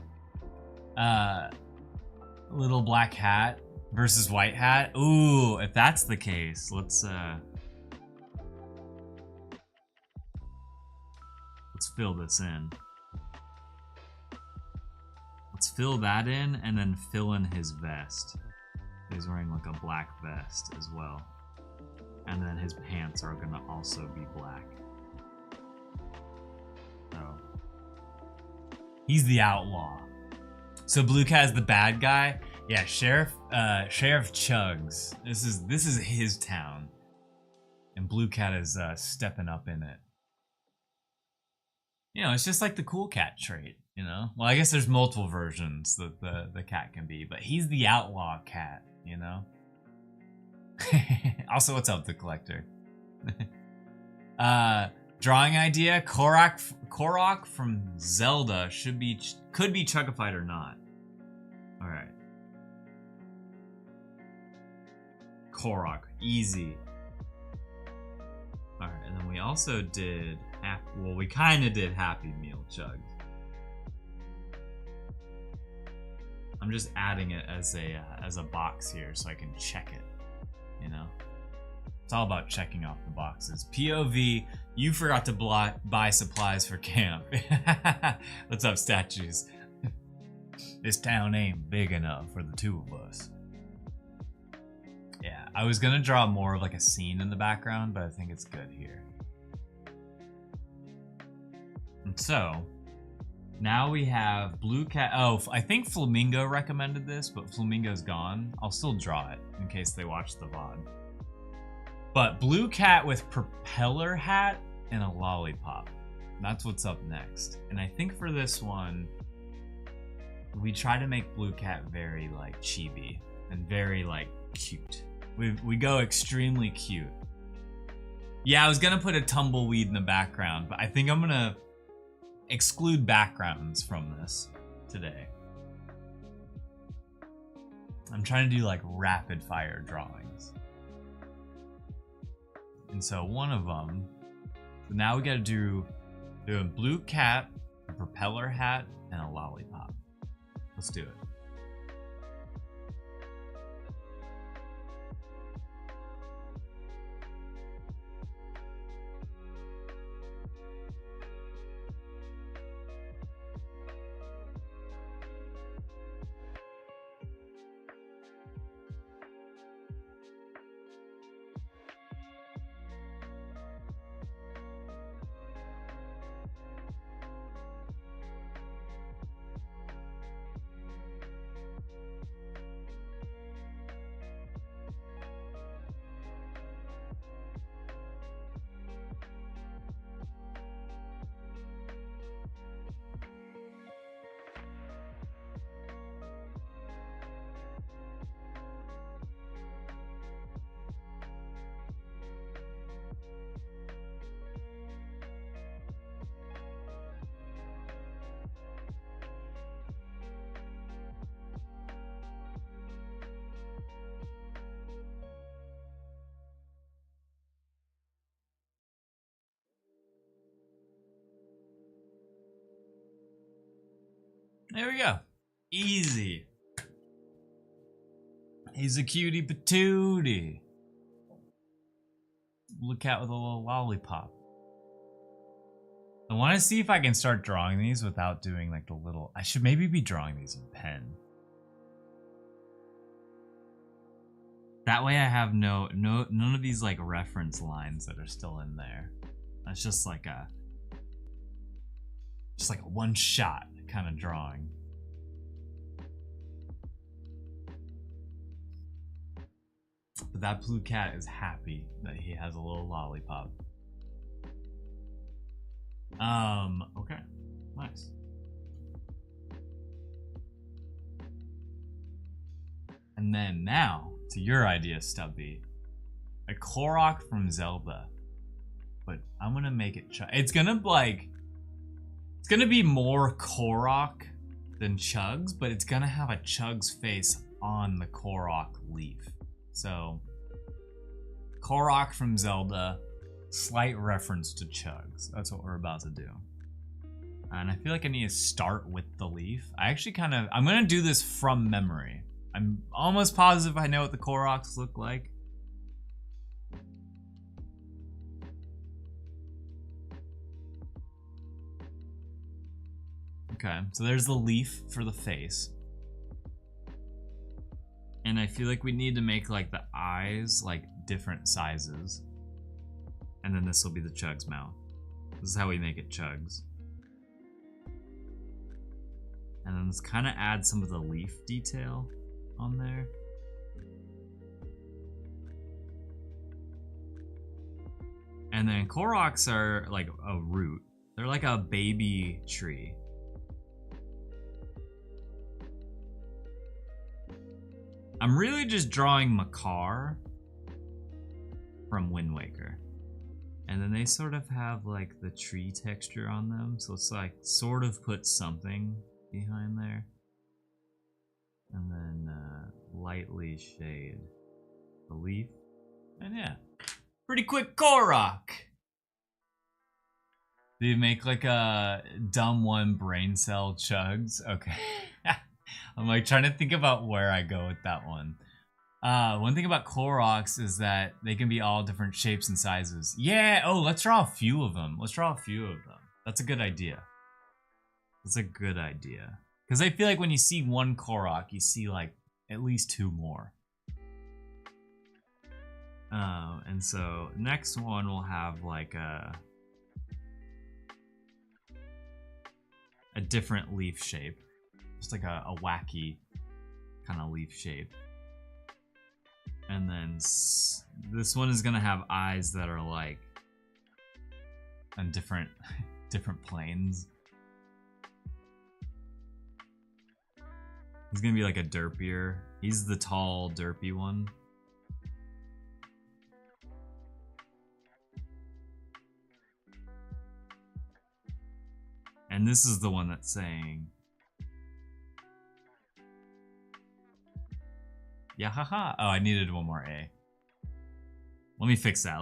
There we go. Little black hat versus white hat. Ooh, if that's the case, let's fill this in. Let's fill that in and then fill in his vest. He's wearing like a black vest as well. And then his pants are gonna also be black. So he's the outlaw. So Blue Cat is the bad guy. Yeah, Sheriff Chugs. This is his town. And Blue Cat is stepping up in it. You know, it's just like the cool cat trait, you know? Well, I guess there's multiple versions that the cat can be, but he's the outlaw cat, you know? Also, what's up, the collector? Drawing idea, Korok from Zelda could be Chugified or not. Alright. Korok, easy. Alright, and then we also did we kind of did Happy Meal Chug. I'm just adding it as a box here so I can check it, you know? It's all about checking off the boxes. POV, you forgot to buy supplies for camp. What's up, statues? This town ain't big enough for the two of us. Yeah, I was gonna draw more of like a scene in the background, but I think it's good here. And so, now we have Blue Cat. Oh, I think Flamingo recommended this, but Flamingo's gone. I'll still draw it in case they watch the VOD. But Blue Cat with propeller hat and a lollipop. That's what's up next. And I think for this one, we try to make Blue Cat very like chibi and very like cute. We go extremely cute. Yeah, I was gonna put a tumbleweed in the background, but I think I'm gonna exclude backgrounds from this today. I'm trying to do like rapid fire drawings. And so one of them, so now we gotta do a Blue Cat, a propeller hat, and a lollipop. Let's do it. There we go. Easy. He's a cutie patootie. Look out with a little lollipop. I want to see if I can start drawing these without doing like the little... I should maybe be drawing these in pen. That way I have none of these like reference lines that are still in there. That's just like a one shot kind of drawing. But that blue cat is happy that he has a little lollipop. Okay. Nice. And then now to your idea, Stubby. A Korok from Zelda. But I'm gonna make it it's gonna be more Korok than Chugs, but it's gonna have a Chugs face on the Korok leaf. So Korok from Zelda, slight reference to Chugs. That's what we're about to do. And I feel like I need to start with the leaf. I'm gonna do this from memory. I'm almost positive I know what the Koroks look like. Okay, so there's the leaf for the face. And I feel like we need to make like the eyes like different sizes. And then this will be the Chug's mouth. This is how we make it Chugs. And then let's kind of add some of the leaf detail on there. And then Koroks are like a root. They're like a baby tree. I'm really just drawing Makar from Wind Waker. And then they sort of have like the tree texture on them. So it's like sort of put something behind there. And then lightly shade the leaf. And yeah, pretty quick Korok. Do you make like a dumb one brain cell Chugs? Okay. I'm like trying to think about where I go with that one. One thing about Koroks is that they can be all different shapes and sizes. Yeah, oh, let's draw a few of them. That's a good idea. Because I feel like when you see one Korok, you see like at least two more. And so next one will have like a different leaf shape. Just like a wacky kind of leaf shape. And then this one is gonna have eyes that are like on different planes. He's gonna be like a derpier. He's the tall, derpy one. And this is the one that's saying, yeah, haha. Oh, I needed one more A. Let me fix that.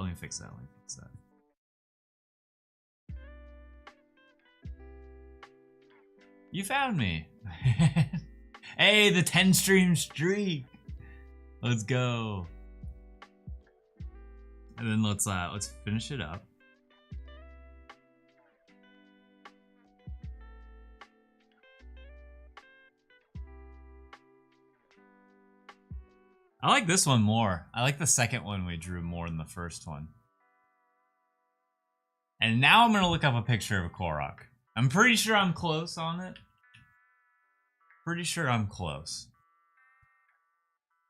You found me. Hey, the 10 stream streak. Let's go. And then let's finish it up. I like this one more. I like the second one we drew more than the first one. And now I'm gonna look up a picture of a Korok. I'm pretty sure I'm close on it.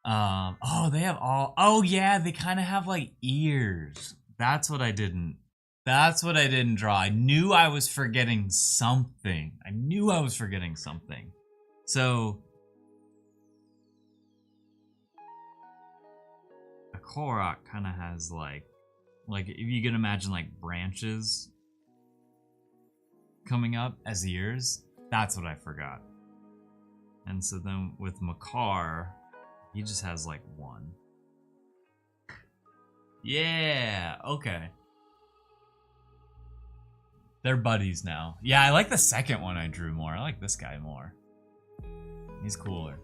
Oh, they have all, oh yeah, they kind of have like ears. That's what I didn't draw. I knew I was forgetting something. So a Korok kind of has like if you can imagine like branches coming up as ears. That's what I forgot. And so then with Makar, he just has like one. Yeah, okay. They're buddies now. Yeah, I like the second one I drew more. I like this guy more. He's cooler.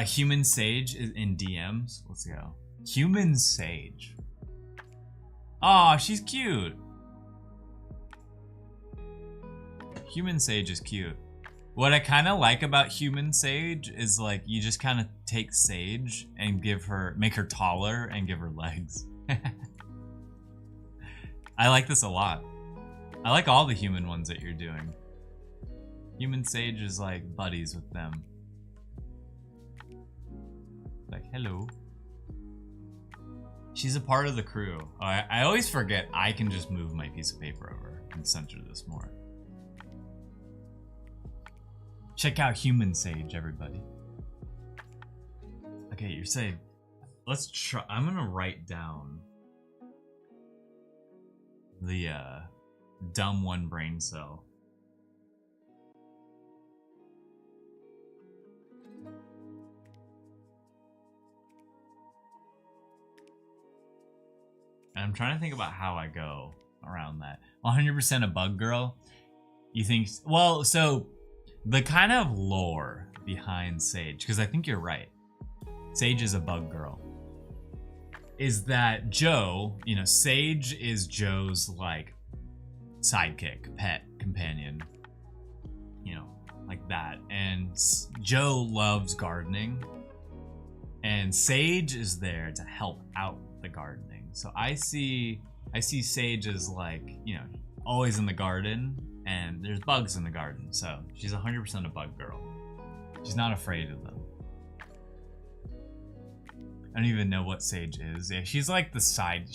Human Sage is in DMs. Let's go. Human Sage. Aw, she's cute. Human Sage is cute. What I kind of like about Human Sage is like you just kind of take Sage and make her taller and give her legs. I like this a lot. I like all the human ones that you're doing. Human Sage is like buddies with them. Like, hello. She's a part of the crew. Oh, I always forget I can just move my piece of paper over and center this more. Check out Human Sage, everybody. Okay, you're saying, let's try. I'm gonna write down the dumb one brain cell. And I'm trying to think about how I go around that. 100% a bug girl. You think? Well, so the kind of lore behind Sage, because I think you're right. Sage is a bug girl. Is that Joe, you know, Sage is Joe's like sidekick, pet, companion, you know, like that. And Joe loves gardening, and Sage is there to help out the gardening. So I see Sage as like, you know, always in the garden, and there's bugs in the garden. So she's 100% a bug girl. She's not afraid of them. I don't even know what Sage is. Yeah, she's like the side.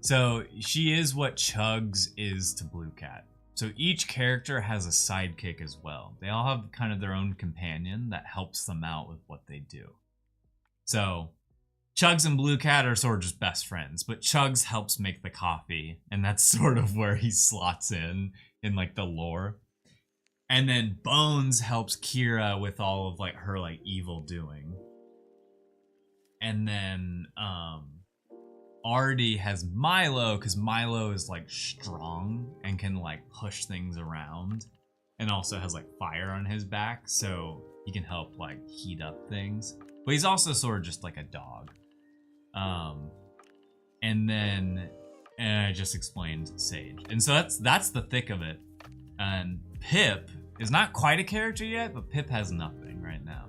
So she is what Chugs is to Blue Cat. So each character has a sidekick as well. They all have kind of their own companion that helps them out with what they do. So Chugs and Blue Cat are sort of just best friends, but Chugs helps make the coffee, and that's sort of where he slots in like the lore. And then Bones helps Kira with all of like her like evil doing. And then Artie has Milo, because Milo is like strong and can like push things around, and also has like fire on his back, so he can help like heat up things. But he's also sort of just like a dog. And then I just explained Sage, and so that's the thick of it. And Pip is not quite a character yet, but Pip has nothing right now.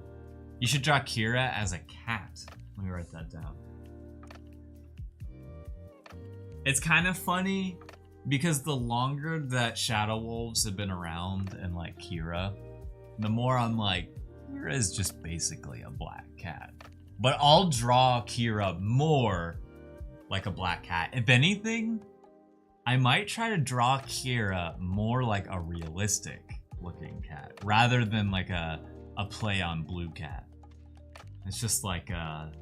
You should draw Kira as a cat. Let me write that down. It's kind of funny because the longer that Shadow Wolves have been around and like Kira, the more I'm like, Kira is just basically a black cat. But I'll draw Kira more like a black cat. If anything, I might try to draw Kira more like a realistic looking cat rather than like a play on Blue Cat. It's just like a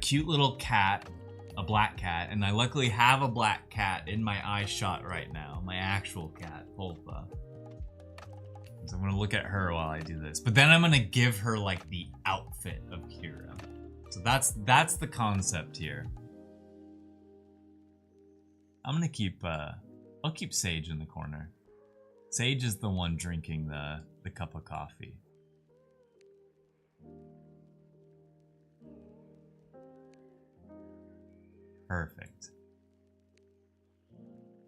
cute little cat, a black cat, and I luckily have a black cat in my eye shot right now, my actual cat, Polpa. So I'm gonna look at her while I do this, but then I'm gonna give her like the outfit of Kira. So that's the concept here. I'm gonna keep I'll keep Sage in the corner. Sage is the one drinking the cup of coffee. Perfect.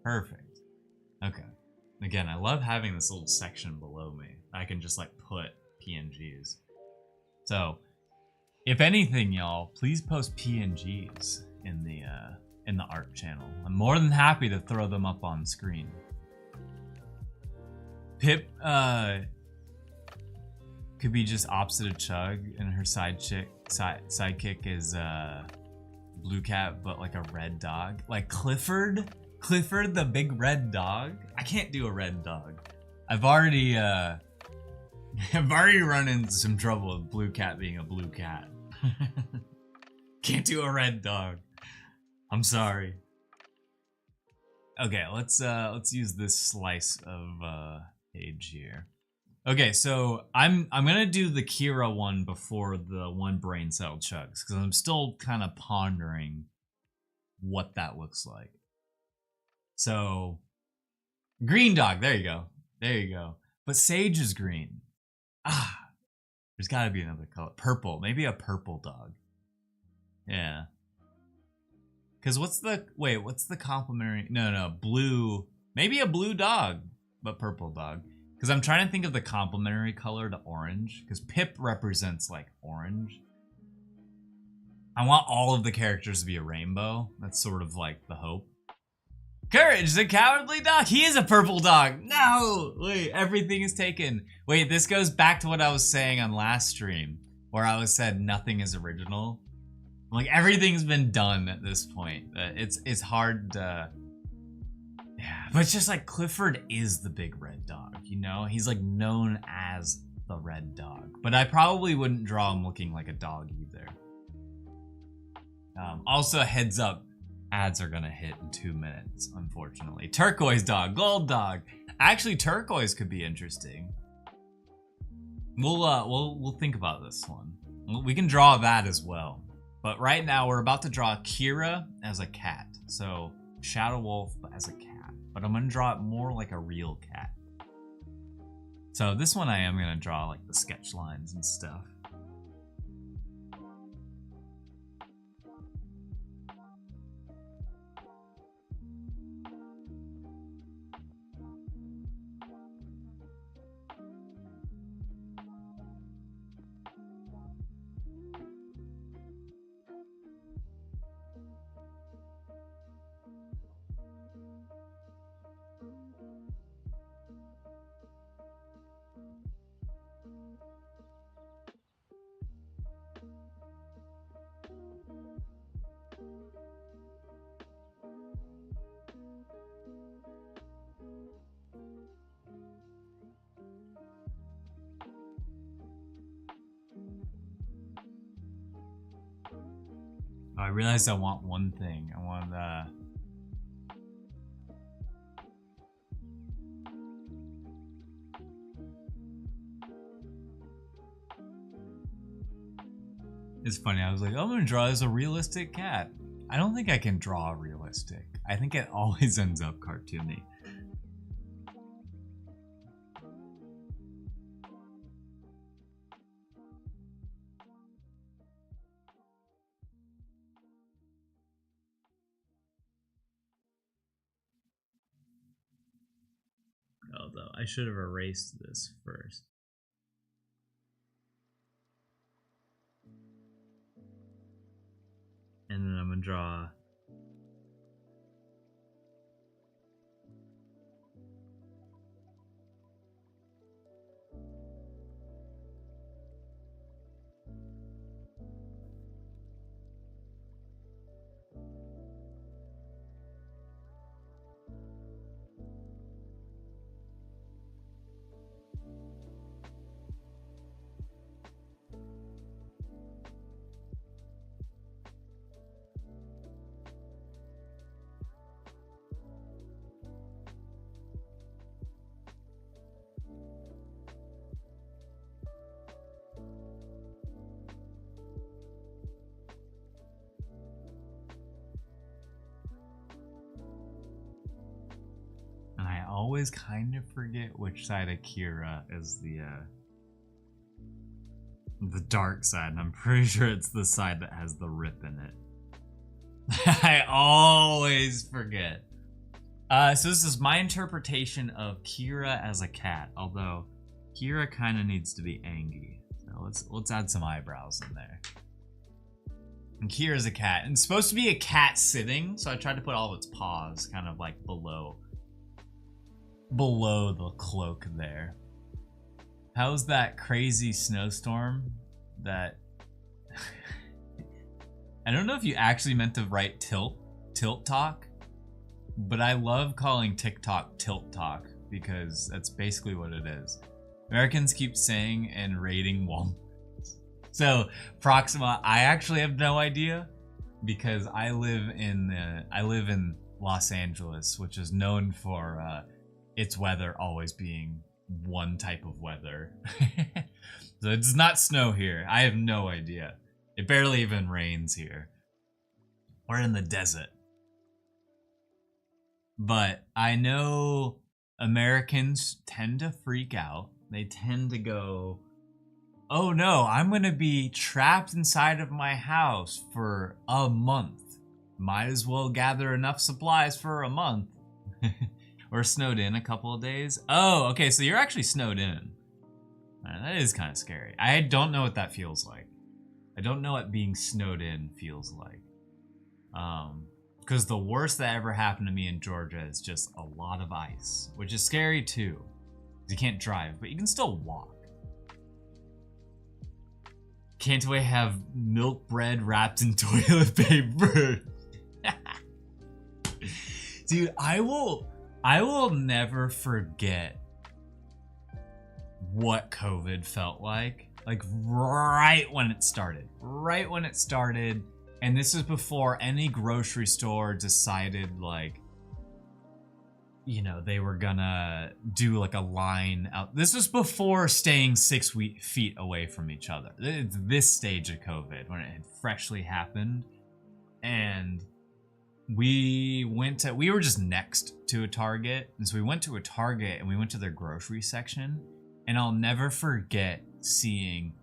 Perfect. Okay. Again, I love having this little section below me. I can just like put PNGs. So, if anything, y'all, please post PNGs in the art channel. I'm more than happy to throw them up on screen. Pip could be just opposite of Chug, and her sidekick is Blue Cat, but like a red dog, like Clifford the big red dog. I can't do a red dog. I've already run into some trouble with Blue Cat being a blue cat. Can't do a red dog. I'm sorry. Okay, let's use this slice of page here. Okay, so I'm gonna do the Kira one before the one brain cell Chugs, because I'm still kind of pondering what that looks like. So green dog, there you go. There you go. But Sage is green. There's gotta be another color. Purple, maybe a purple dog. Yeah. Cause what's the complementary? No, blue. Maybe a blue dog, but purple dog. Because I'm trying to think of the complementary color to orange. Because Pip represents like orange. I want all of the characters to be a rainbow. That's sort of like the hope. Courage, the cowardly dog. He is a purple dog. No, wait, everything is taken. Wait, this goes back to what I was saying on last stream, where I was said nothing is original. Like everything's been done at this point. It's hard to, yeah. But it's just like Clifford is the big red dog, you know? He's like known as the red dog. But I probably wouldn't draw him looking like a dog either. Also, heads up. Ads are gonna hit in 2 minutes, unfortunately. Turquoise dog, gold dog. Actually, turquoise could be interesting. We'll think about this one. We can draw that as well. But right now, we're about to draw Kira as a cat. So Shadow Wolf as a cat. But I'm gonna draw it more like a real cat. So this one I am gonna draw like the sketch lines and stuff. Oh, I realized I want one thing. I want It's funny, I was like, I'm gonna draw as a realistic cat. I don't think I can draw realistic. I think it always ends up cartoony. Although I should have erased this first. And then I'm gonna draw always kind of forget which side of Kira is the dark side, and I'm pretty sure it's the side that has the rip in it. I always forget. So this is my interpretation of Kira as a cat, although Kira kind of needs to be angry. So let's add some eyebrows in there. And Kira's a cat, and it's supposed to be a cat sitting, so I tried to put all of its paws kind of like below the cloak there. How's that crazy snowstorm that I don't know if you actually meant to write tilt talk, but I love calling TikTok tilt talk because that's basically what it is. Americans keep saying and rating Walmart. So Proxima, I actually have no idea because I live in Los Angeles, which is known for its weather always being one type of weather. So it does not snow here. I have no idea. It barely even rains here. We're in the desert. But I know Americans tend to freak out. They tend to go, oh no, I'm gonna be trapped inside of my house for a month. Might as well gather enough supplies for a month. Or snowed in a couple of days. Oh, okay, so you're actually snowed in. That is kind of scary. I don't know what that feels like. I don't know what being snowed in feels like. Because the worst that ever happened to me in Georgia is just a lot of ice, which is scary too. You can't drive, but you can still walk. Can't wait to have milk bread wrapped in toilet paper. Dude, I will never forget what COVID felt like. Like right when it started. Right when it started. And this is before any grocery store decided, like, you know, they were gonna do like a line out. This was before staying 6 feet away from each other. It's this stage of COVID when it had freshly happened. And we were just next to a Target. And so we went to a Target and we went to their grocery section. And I'll never forget seeing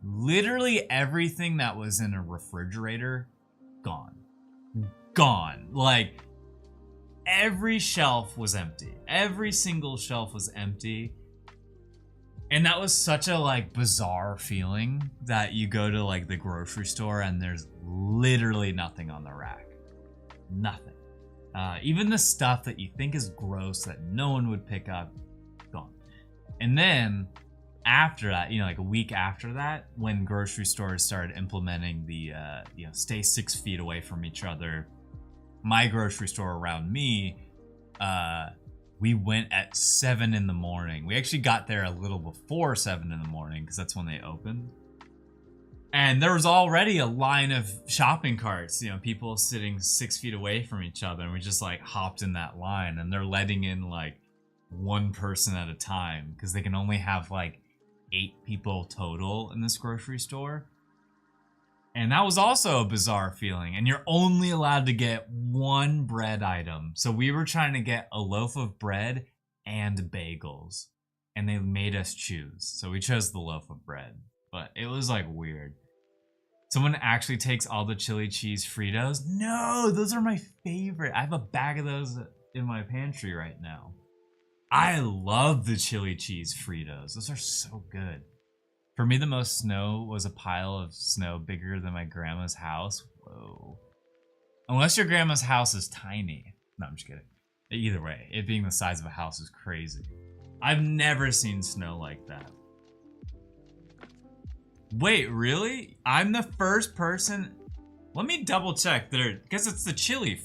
literally everything that was in a refrigerator gone. Like every shelf was empty. Every single shelf was empty. And that was such a like bizarre feeling that you go to like the grocery store and there's literally nothing on the rack. Nothing. Even the stuff that you think is gross that no one would pick up, gone. And then after that, you know, like a week after that, when grocery stores started implementing the, you know, stay 6 feet away from each other, my grocery store around me, we went at 7 in the morning. We actually got there a little before 7 in the morning because that's when they opened. And there was already a line of shopping carts, you know, people sitting 6 feet away from each other. And we just like hopped in that line and they're letting in like one person at a time because they can only have like 8 people total in this grocery store. And that was also a bizarre feeling. And you're only allowed to get one bread item. So we were trying to get a loaf of bread and bagels. And they made us choose. So we chose the loaf of bread. But it was like weird. Someone actually takes all the chili cheese Fritos. No, those are my favorite. I have a bag of those in my pantry right now. I love the chili cheese Fritos. Those are so good. For me, the most snow was a pile of snow bigger than my grandma's house. Whoa. Unless your grandma's house is tiny. No, I'm just kidding. Either way, it being the size of a house is crazy. I've never seen snow like that. Wait, really? I'm the first person? Let me double check there, because it's the chili.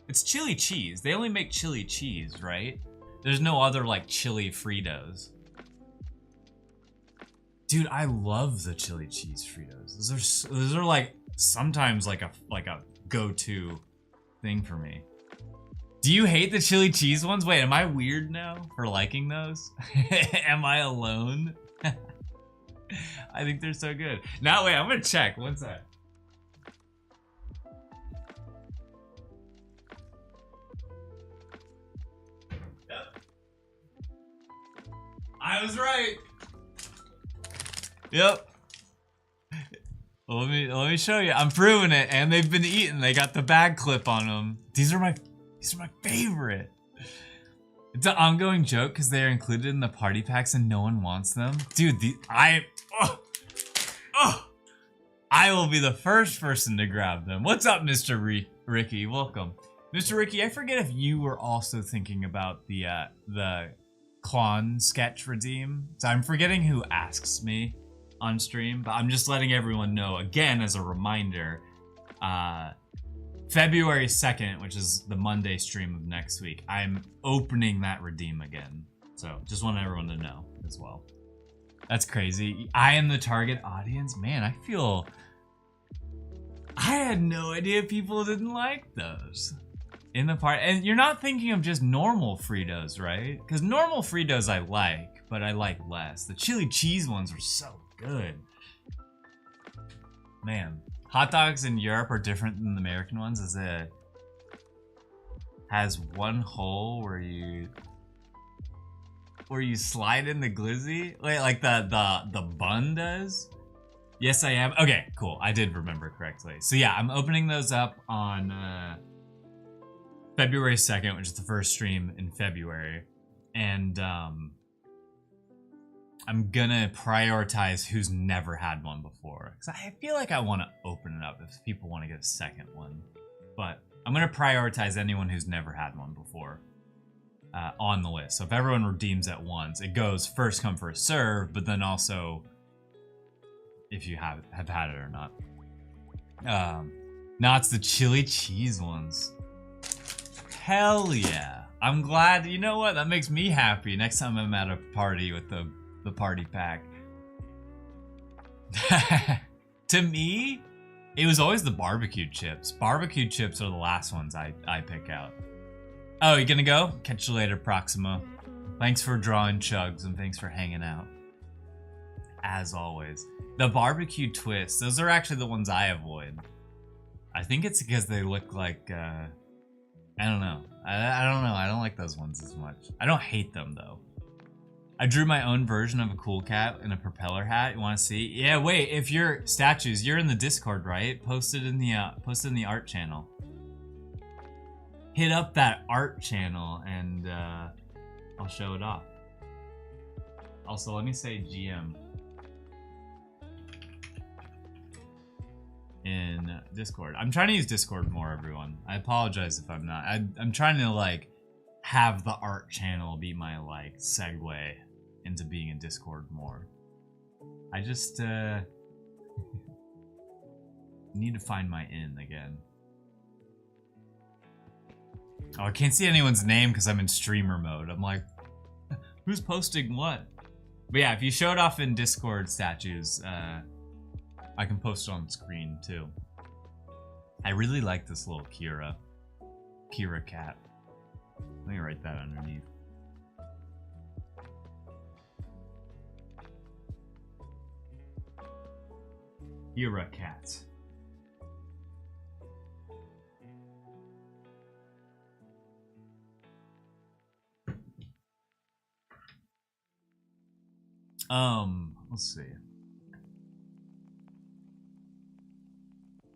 It's chili cheese. They only make chili cheese, right? There's no other like chili Fritos. Dude, I love the chili cheese Fritos. Those are like sometimes like a go-to thing for me. Do you hate the chili cheese ones? Wait, am I weird now for liking those? Am I alone? I think they're so good. Now wait, I'm gonna check. One sec. Yep. I was right. Yep. Let me show you. I'm proving it, and they've been eaten. They got the bag clip on them. These are my favorite. It's an ongoing joke because they are included in the party packs and no one wants them. Dude, I will be the first person to grab them. What's up, Mr. Ricky? Welcome. Mr. Ricky, I forget if you were also thinking about the Klon sketch redeem. So I'm forgetting who asks me on stream, but I'm just letting everyone know again as a reminder, February 2nd, which is the Monday stream of next week, I'm opening that redeem again. So just want everyone to know as well. That's crazy. I am the target audience? Man, I had no idea people didn't like those in the part. And you're not thinking of just normal Fritos, right? Because normal Fritos I like, but I like less. The chili cheese ones are so good. Man, hot dogs in Europe are different than the American ones, as it has one hole where you slide in the glizzy, like the bun does. Yes, I am. Okay, cool. I did remember correctly. So yeah, I'm opening those up on February 2nd, which is the first stream in February, and I'm gonna prioritize who's never had one before, because I feel like I want to open it up if people want to get a second one. But I'm gonna prioritize anyone who's never had one before on the list. So if everyone redeems at once, it goes first come first serve, but then also if you have had it or not. Now it's the chili cheese ones. Hell yeah. I'm glad, you know what, that makes me happy next time I'm at a party with the party pack. To me, it was always the barbecue chips. Barbecue chips are the last ones I pick out. Oh, you gonna go? Catch you later, Proxima. Thanks for drawing chugs and thanks for hanging out. As always. The barbecue twists, those are actually the ones I avoid. I think it's because they look like, I don't know. I don't know. I don't like those ones as much. I don't hate them though. I drew my own version of a cool cat in a propeller hat. You want to see? Yeah. Wait. If you're statues, you're in the Discord, right? Post it in the art channel. Hit up that art channel and I'll show it off. Also, let me say GM in Discord. I'm trying to use Discord more, everyone. I apologize if I'm not. I'm trying to like have the art channel be my like segue into being in Discord more. I just need to find my in again. Oh, I can't see anyone's name because I'm in streamer mode. I'm like, who's posting what? But yeah, if you show it off in Discord statues, I can post it on screen too. I really like this little Kira cat. Let me write that underneath. Kira cat. Let's see.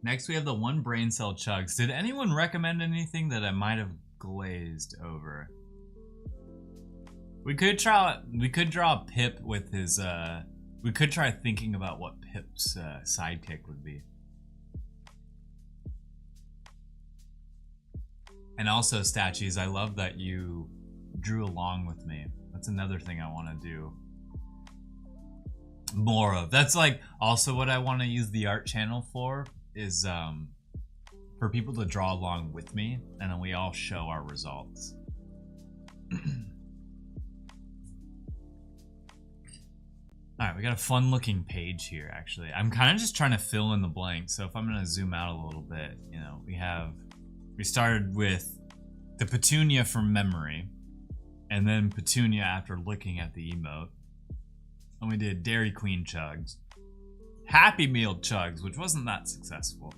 Next we have the one brain cell chugs. Did anyone recommend anything that I might have glazed over? We could draw Pip with his we could try thinking about what Pip's sidekick would be. And also statues, I love that you drew along with me. That's another thing I want to do more of. That's like also what I want to use the art channel for, is for people to draw along with me and then we all show our results. Alright, we got a fun looking page here actually. I'm kind of just trying to fill in the blanks, so if I'm going to zoom out a little bit, you know, we started with the Petunia from memory, and then Petunia after looking at the emote, and we did Dairy Queen chugs, Happy Meal chugs, which wasn't that successful.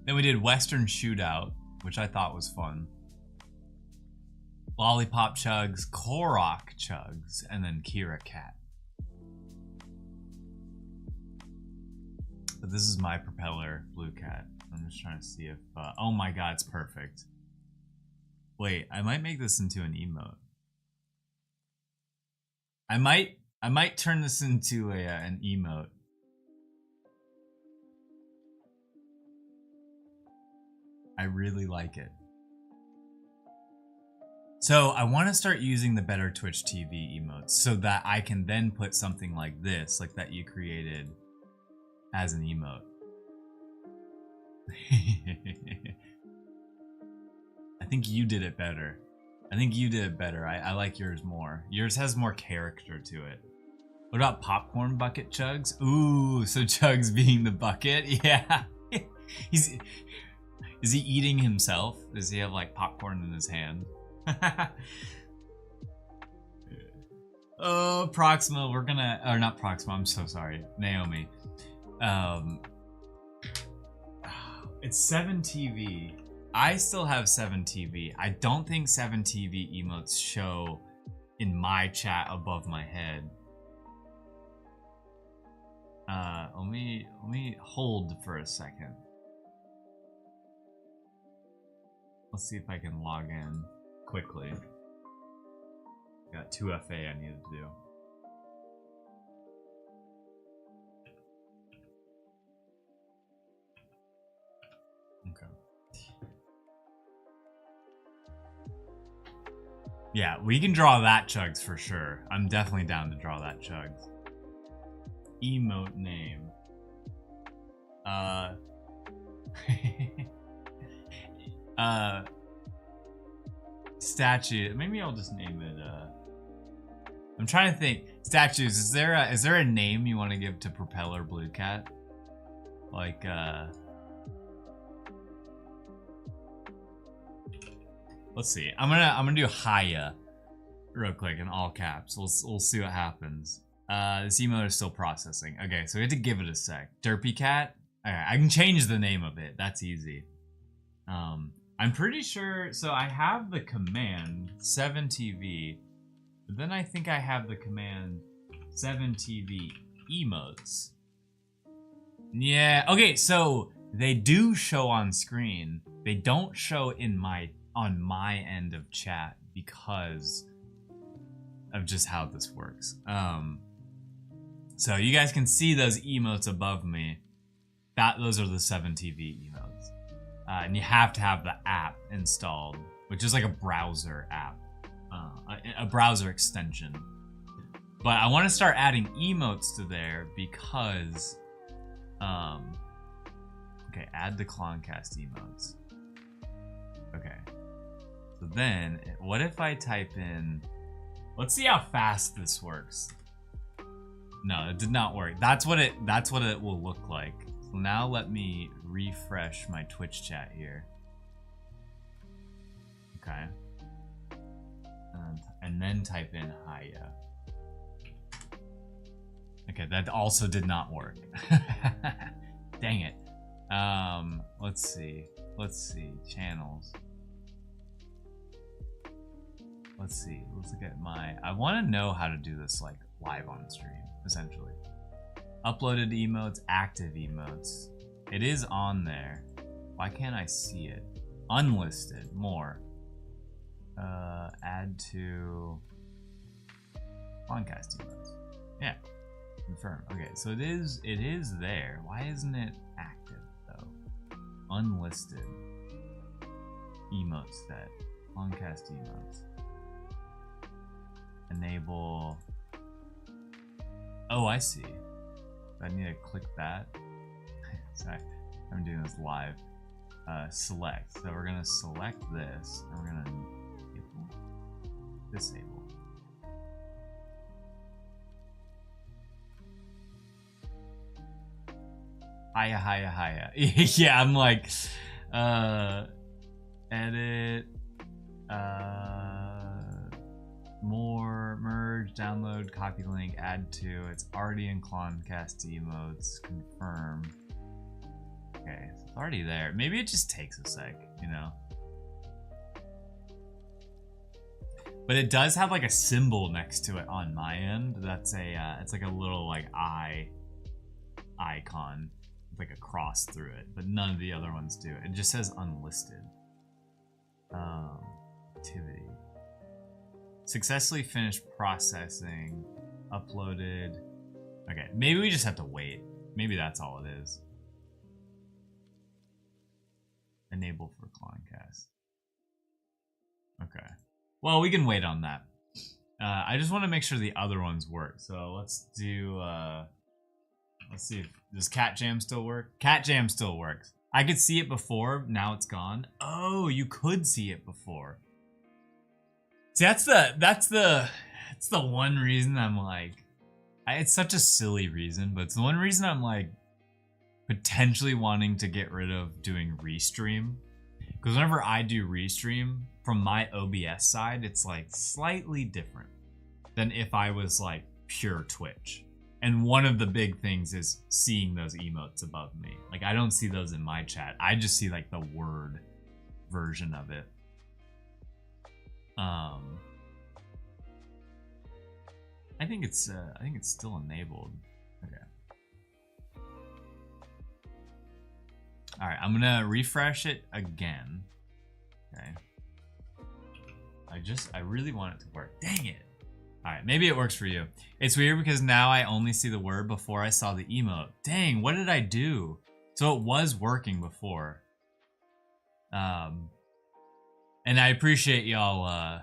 Then we did Western Shootout, which I thought was fun. Lollipop chugs, Korok chugs, and then Kira cat. But this is my propeller blue cat. I'm just trying to see if oh my god, it's perfect. Wait, I might make this into an emote. I might turn this into an emote. I really like it. So I want to start using the Better Twitch TV emotes so that I can then put something like this, like that you created, as an emote. I think you did it better. I like yours more. Yours has more character to it. What about popcorn bucket chugs? Ooh, so chugs being the bucket? Yeah. Is he eating himself? Does he have like popcorn in his hand? Oh, Proxima, we're gonna, or not Proxima, I'm so sorry, Naomi. It's 7TV. I still have 7TV. I don't think 7TV emotes show in my chat above my head. Let me hold for a second. Let's see if I can log in quickly. Got 2FA I needed to do. Okay. Yeah, we can draw that Chugs for sure. I'm definitely down to draw that Chugs. Emote name. Statue. Maybe I'll just name it. I'm trying to think. Statues. Is there a name you want to give to Propeller Blue Cat? Like let's see. I'm gonna do Haya real quick in all caps. We'll see what happens. This emote is still processing. Okay, so we have to give it a sec. Derpy Cat. Okay, I can change the name of it. That's easy. I'm pretty sure. So I have the command 7TV, but then I think I have the command 7TV emotes. Yeah. Okay. So they do show on screen. They don't show on my end of chat because of just how this works. So you guys can see those emotes above me. Those are the 7TV emotes. And you have to have the app installed, which is like a browser app, a browser extension. But I want to start adding emotes to there because, okay, add the Cloncast emotes. Okay. So then, what if I type in, let's see how fast this works. No, it did not work. That's what it will look like. So now let me refresh my Twitch chat here. Okay. And then type in Haya. Okay, that also did not work. Dang it. Let's see. Channels. Let's see. Let's look at I want to know how to do this like live on stream, essentially. Uploaded emotes, active emotes. It is on there. Why can't I see it? Unlisted, more. Add to Cloncast emotes. Yeah. Confirm. Okay, so it is there. Why isn't it active though? Unlisted. Emote set. Cloncast emotes. Enable. Oh, I see. I need to click that. Sorry, I'm doing this live. Select. So we're gonna select this, and we're gonna disable. Haya. Yeah, I'm like, edit, more, merge, download, copy link, add to. It's already in Cloncast emotes. Confirm. Okay, so it's already there. Maybe it just takes a sec, you know? But it does have like a symbol next to it on my end. That's it's like a little like eye icon, like a cross through it. But none of the other ones do. It just says unlisted. Activity. Successfully finished processing. Uploaded. Okay, maybe we just have to wait. Maybe that's all it is. Enable for Cloncast. Okay. Well, we can wait on that. I just want to make sure the other ones work. So let's do, let's see if, does Cat Jam still work? Cat Jam still works. I could see it before, now it's gone. Oh, you could see it before. See, that's the one reason I'm like, it's such a silly reason, but it's the one reason I'm like potentially wanting to get rid of doing restream. Because whenever I do restream, from my OBS side, it's like slightly different than if I was like pure Twitch. And one of the big things is seeing those emotes above me. Like I don't see those in my chat. I just see like the word version of it. I think it's still enabled. Okay. All right, I'm gonna refresh it again. Okay. I really want it to work. Dang it. All right, maybe it works for you. It's weird because now I only see the word before I saw the emote. Dang, what did I do? So it was working before. And I appreciate y'all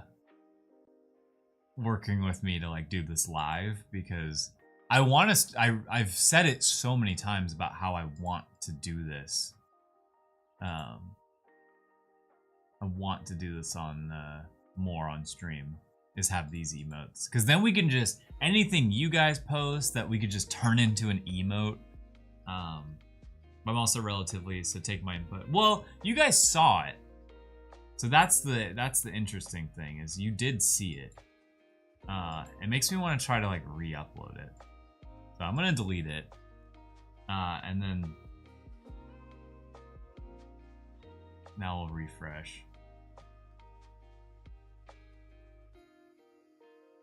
working with me to like do this live because I want to. I've said it so many times about how I want to do this. I want to do this on more on stream. Is have these emotes because then we can just anything you guys post that we could just turn into an emote. I'm also relatively so take my input. Well, you guys saw it, so that's the interesting thing is you did see it. It makes me want to try to like re-upload it, so I'm gonna delete it, and then now we'll refresh.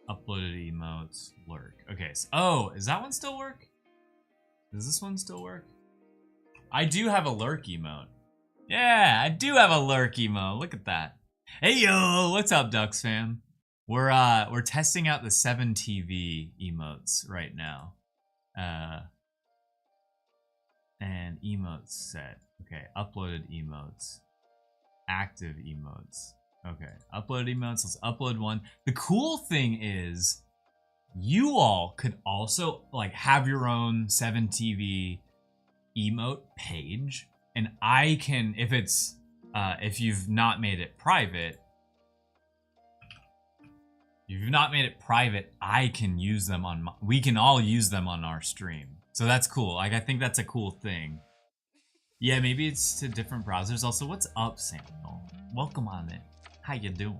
Uploaded emotes, lurk. Okay, so, oh, does that one still work? Does this one still work? I do have a lurk emote. Yeah, I do have a lurk emote. Look at that. Hey yo, what's up, Ducks fam? We're testing out the 7TV emotes right now. And emotes set. Okay, uploaded emotes. Active emotes. Okay, upload emotes. Let's upload one. The cool thing is, you all could also like have your own 7TV emote page, and I can, if it's, if you've not made it private, I can use them on. We can all use them on our stream, so that's cool. Like I think that's a cool thing. Yeah, maybe it's to different browsers. Also, what's up, Samuel? Welcome on it. How you doing?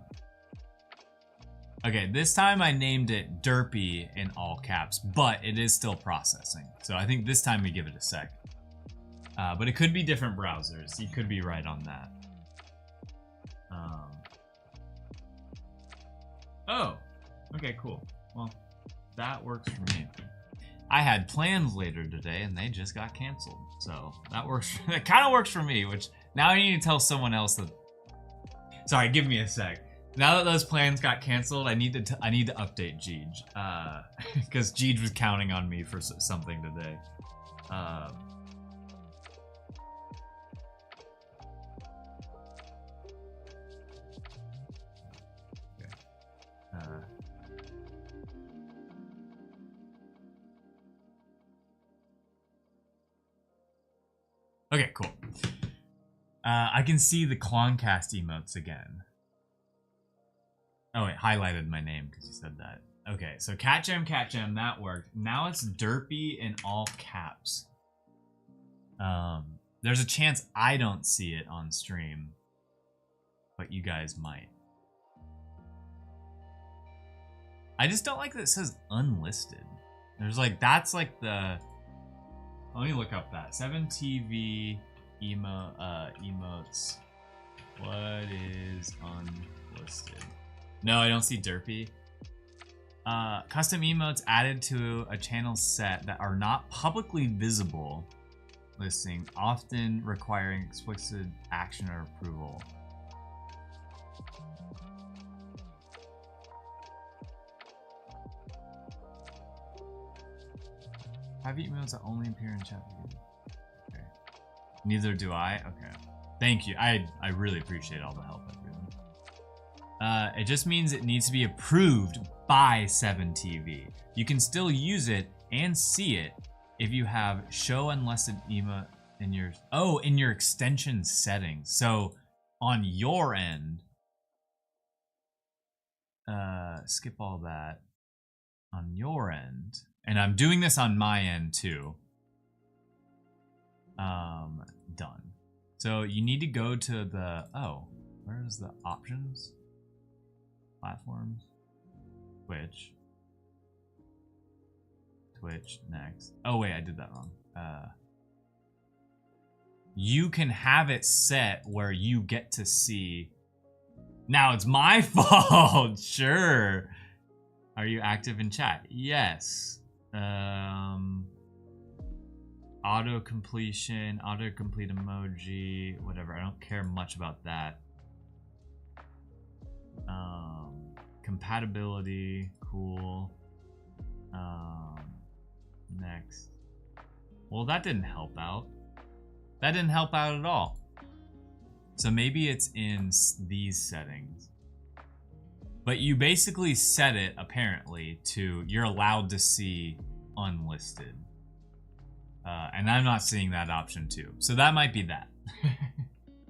Okay, this time I named it Derpy in all caps, but it is still processing. So I think this time we give it a sec. But it could be different browsers. You could be right on that. Oh, okay, cool. Well, that works for me. I had plans later today and they just got canceled. So that works. That kind of works for me, which now I need to tell someone else that. Sorry, give me a sec. Now that those plans got canceled, I need to update Jeej, because Jeej was counting on me for something today. Okay, cool. I can see the Cloncast emotes again. Oh, it highlighted my name because you said that. Okay, so Catgem, that worked. Now it's Derpy in all caps. There's a chance I don't see it on stream, but you guys might. I just don't like that it says unlisted. There's like, that's like the... Let me look up that. 7TV emotes. What is unlisted? No, I don't see Derpy. Custom emotes added to a channel set that are not publicly visible listing, often requiring explicit action or approval. Have emotes that only appear in chat. Okay. Neither do I. Okay. Thank you. I really appreciate all the help, everyone. It just means it needs to be approved by 7TV. You can still use it and see it if you have show unlisted emote in your in your extension settings. So on your end, skip all that. On your end. And I'm doing this on my end too. Done. So you need to go to the, where is the options? Platforms. Twitch, next. Oh wait, I did that wrong. You can have it set where you get to see. Now it's my fault, sure. Are you active in chat? Yes. Auto completion, autocomplete emoji, whatever. I don't care much about that. Compatibility, cool. Next. Well, that didn't help out. That didn't help out at all. So maybe it's in these settings. But you basically set it, apparently, to you're allowed to see unlisted. And I'm not seeing that option too. So that might be that.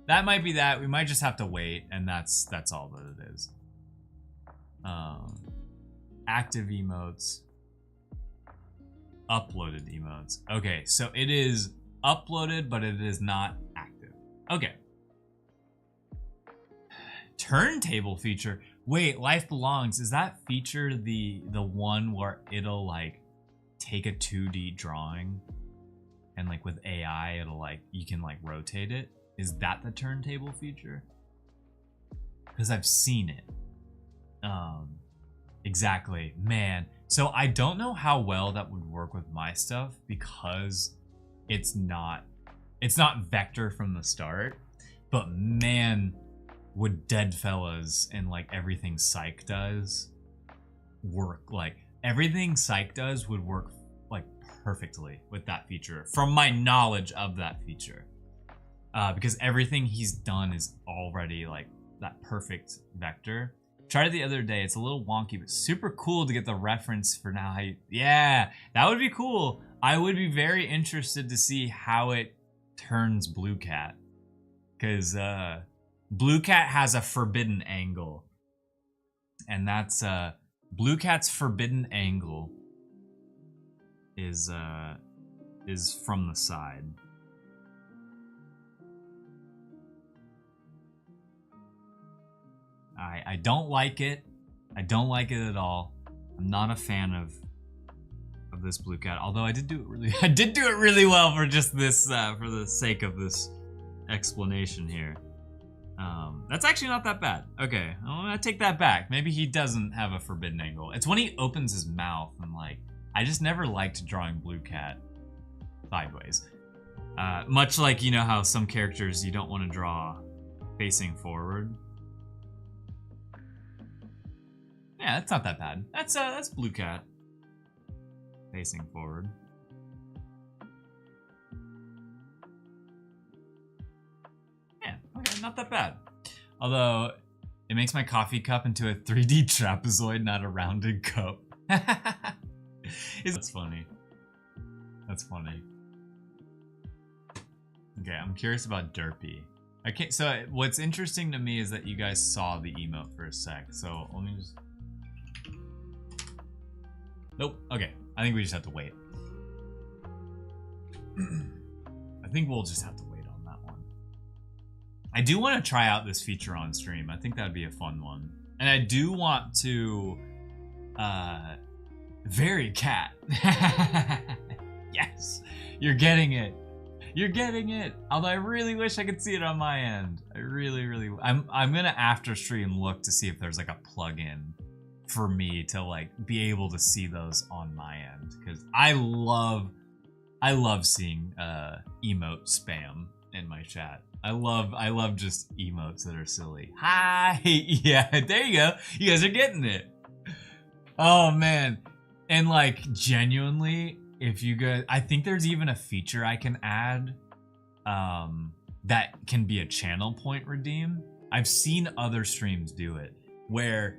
That might be that. We might just have to wait, and that's all that it is. Active emotes. Uploaded emotes. Okay, so it is uploaded, but it is not active. Okay. Turntable feature. Wait, Life Belongs. Is that feature the one where it'll like take a 2D drawing and like with AI it'll like you can like rotate it? Is that the turntable feature? Because I've seen it. Exactly. Man. So I don't know how well that would work with my stuff because it's not vector from the start. But man, would Deadfellas and like everything Psych does work. Like everything Psych does would work like perfectly with that feature from my knowledge of that feature. Because everything he's done is already like that perfect vector. Tried it the other day. It's a little wonky, but super cool to get the reference for now. Yeah, that would be cool. I would be very interested to see how it turns Blue Cat. Because Blue Cat has a forbidden angle. And that's Blue Cat's forbidden angle is from the side. I don't like it. I don't like it at all. I'm not a fan of this Blue Cat. Although I did do it really well for just this for the sake of this explanation here. That's actually not that bad. Okay, I'm gonna take that back. Maybe he doesn't have a forbidden angle. It's when he opens his mouth and like I just never liked drawing Blue Cat sideways. Much like you know how some characters you don't want to draw facing forward. Yeah, that's not that bad. That's Blue Cat facing forward. Yeah, okay, not that bad. Although it makes my coffee cup into a 3D trapezoid, not a rounded cup. That's funny. That's funny. Okay, I'm curious about Derpy. Okay, so what's interesting to me is that you guys saw the emote for a sec. So let me just. Nope. Okay. I think we just have to wait. I think we'll just have to wait on that one. I do want to try out this feature on stream. I think that would be a fun one. And I do want to Very Cat. Yes. You're getting it. You're getting it. Although I really wish I could see it on my end. I really I'm gonna after stream look to see if there's like a plugin for me to like be able to see those on my end, because I love seeing emote spam in my chat. I love just emotes that are silly. Hi. Yeah, there you go. You guys are getting it. Oh man. And like genuinely, if you guys, I think there's even a feature I can add that can be a channel point redeem. I've seen other streams do it where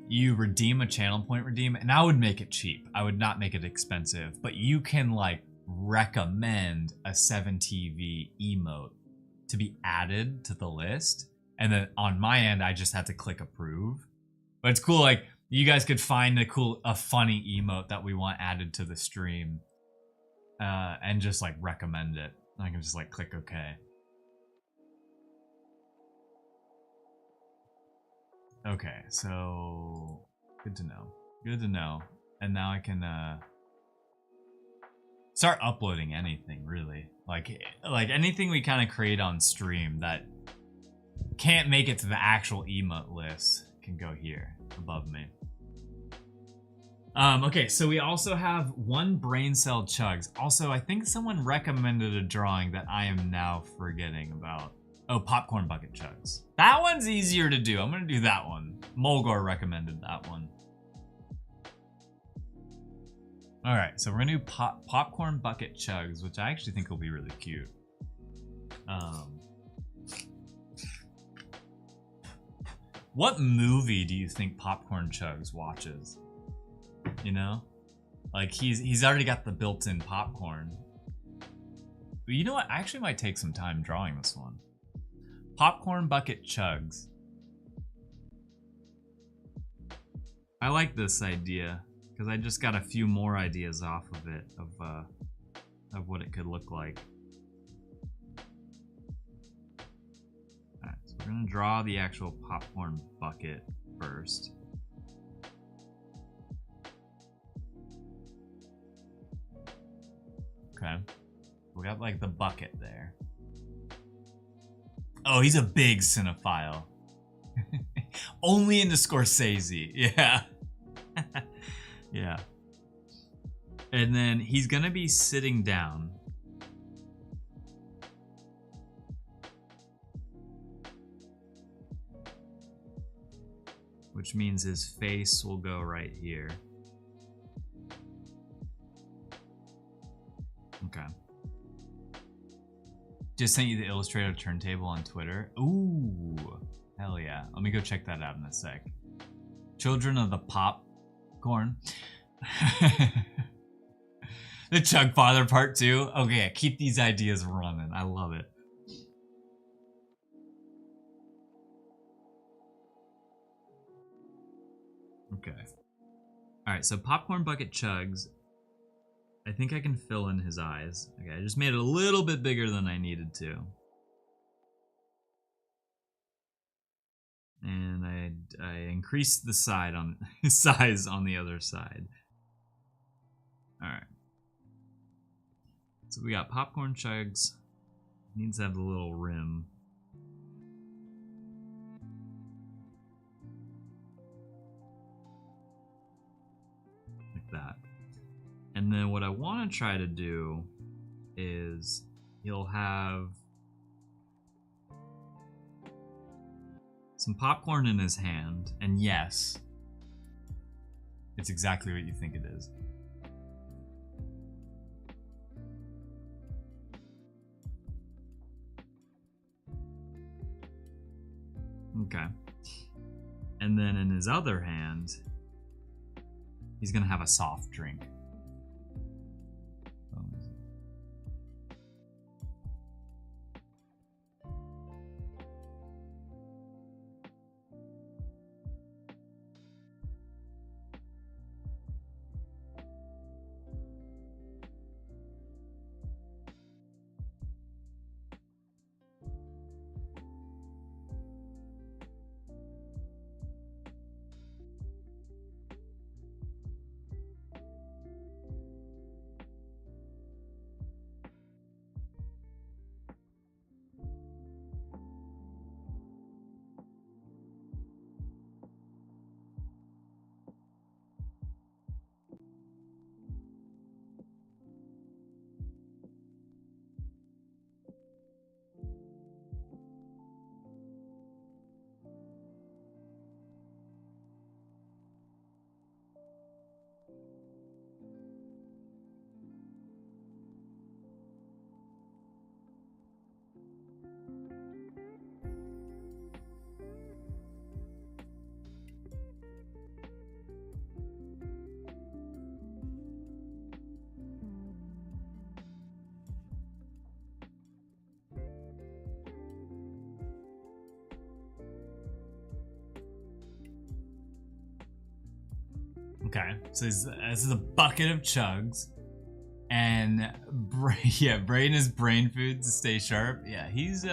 you redeem a channel point redeem, and I would make it cheap. I would not make it expensive, but you can like recommend a 7TV emote to be added to the list. And then on my end, I just have to click approve. But it's cool. Like you guys could find a funny emote that we want added to the stream and just like recommend it. I can just like click OK. Okay, so good to know. Good to know. And now I can start uploading anything really. Like anything we kind of create on stream that can't make it to the actual emote list can go here above me. Okay, so we also have one brain cell chugs. Also, I think someone recommended a drawing that I am now forgetting about. Oh, popcorn bucket chugs. That one's easier to do. I'm gonna do that one. Mulgore recommended that one. All right, so we're gonna do popcorn bucket chugs, which I actually think will be really cute. What movie do you think Popcorn Chugs watches? You know? Like, he's already got the built-in popcorn. But you know what? I actually might take some time drawing this one. Popcorn Bucket Chugs. I like this idea because I just got a few more ideas off of it of what it could look like. Alright, so we're gonna draw the actual popcorn bucket first. Okay. We got like the bucket there. Oh, he's a big cinephile. Only into Scorsese. Yeah. Yeah. And then he's gonna be sitting down. Which means his face will go right here. Okay. Just sent you the Illustrator turntable on Twitter. Ooh, hell yeah. Let me go check that out in a sec. Children of the Popcorn. The Chug Father Part 2. Okay, keep these ideas running. I love it. Okay. Alright, so Popcorn Bucket Chugs. I think I can fill in his eyes. Okay, I just made it a little bit bigger than I needed to. And I increased the size on the other side. Alright. So we got Popcorn Chugs. Needs to have the little rim. Like that. And then what I want to try to do is he'll have some popcorn in his hand, and yes, it's exactly what you think it is. Okay. And then in his other hand, he's gonna have a soft drink. Okay, so this is a bucket of chugs, and yeah, Braden is brain food to stay sharp. Yeah, he's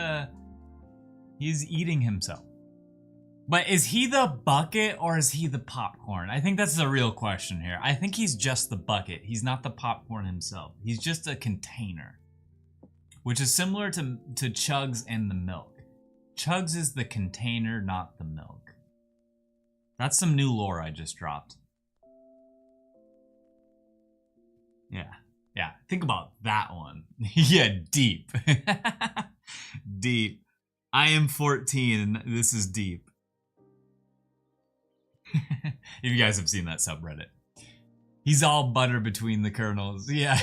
eating himself. But is he the bucket or is he the popcorn? I think that's the real question here. I think he's just the bucket. He's not the popcorn himself. He's just a container, which is similar to Chugs and the milk. Chugs is the container, not the milk. That's some new lore I just dropped. Yeah, think about that one. Yeah, deep. Deep. I am 14 and this is deep. If you guys have seen that subreddit. He's all butter between the kernels. Yeah.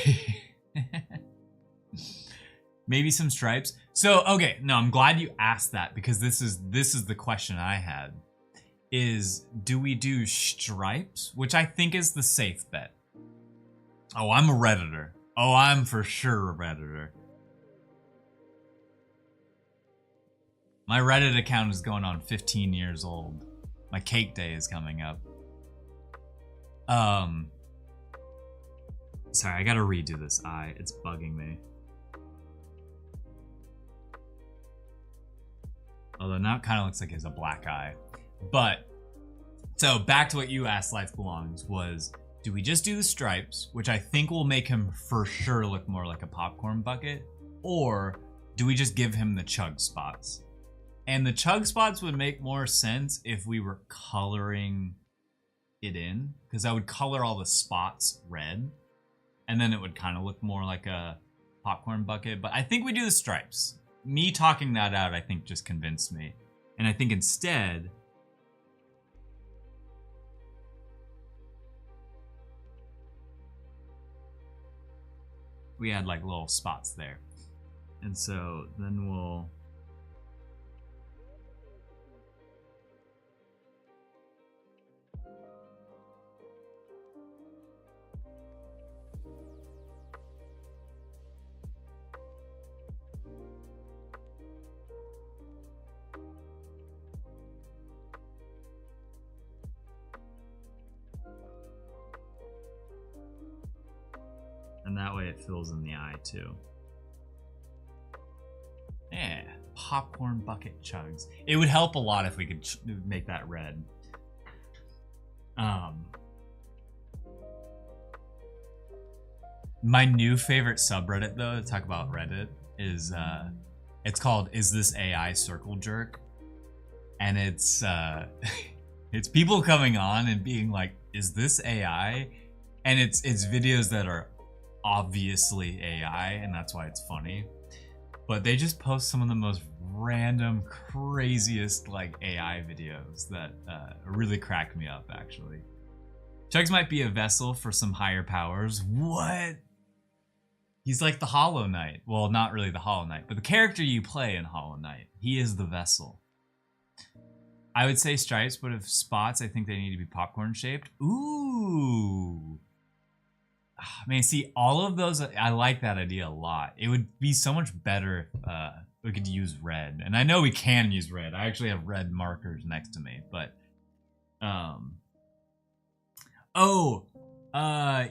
Maybe some stripes. So, okay, no, I'm glad you asked that because this is the question I had. is, do we do stripes? Which I think is the safe bet. Oh, I'm a Redditor. Oh, I'm for sure a Redditor. My Reddit account is going on 15 years old. My cake day is coming up. Sorry, I gotta redo this eye. It's bugging me. Although now it kind of looks like he has a black eye. But, so back to what you asked Life Belongs was, do we just do the stripes, which I think will make him for sure look more like a popcorn bucket, or do we just give him the chug spots? And the chug spots would make more sense if we were coloring it in, because I would color all the spots red, and then it would kind of look more like a popcorn bucket. But I think we do the stripes. Me talking that out, I think, just convinced me. And I think instead, we had like little spots there. And so then we'll... And that way it fills in the eye too. Yeah, popcorn bucket chugs. It would help a lot if we could make that red. My new favorite subreddit though to talk about Reddit is it's called Is This AI Circle Jerk? And it's it's people coming on and being like, is this AI? And it's videos that are obviously AI, and that's why it's funny. But they just post some of the most random, craziest like AI videos that really crack me up, actually. Chugs might be a vessel for some higher powers. What? He's like the Hollow Knight. Well, not really the Hollow Knight, but the character you play in Hollow Knight. He is the vessel. I would say stripes, but if spots, I think they need to be popcorn shaped. Ooh. I mean, see, all of those, I like that idea a lot. It would be so much better if we could use red. And I know we can use red. I actually have red markers next to me, but...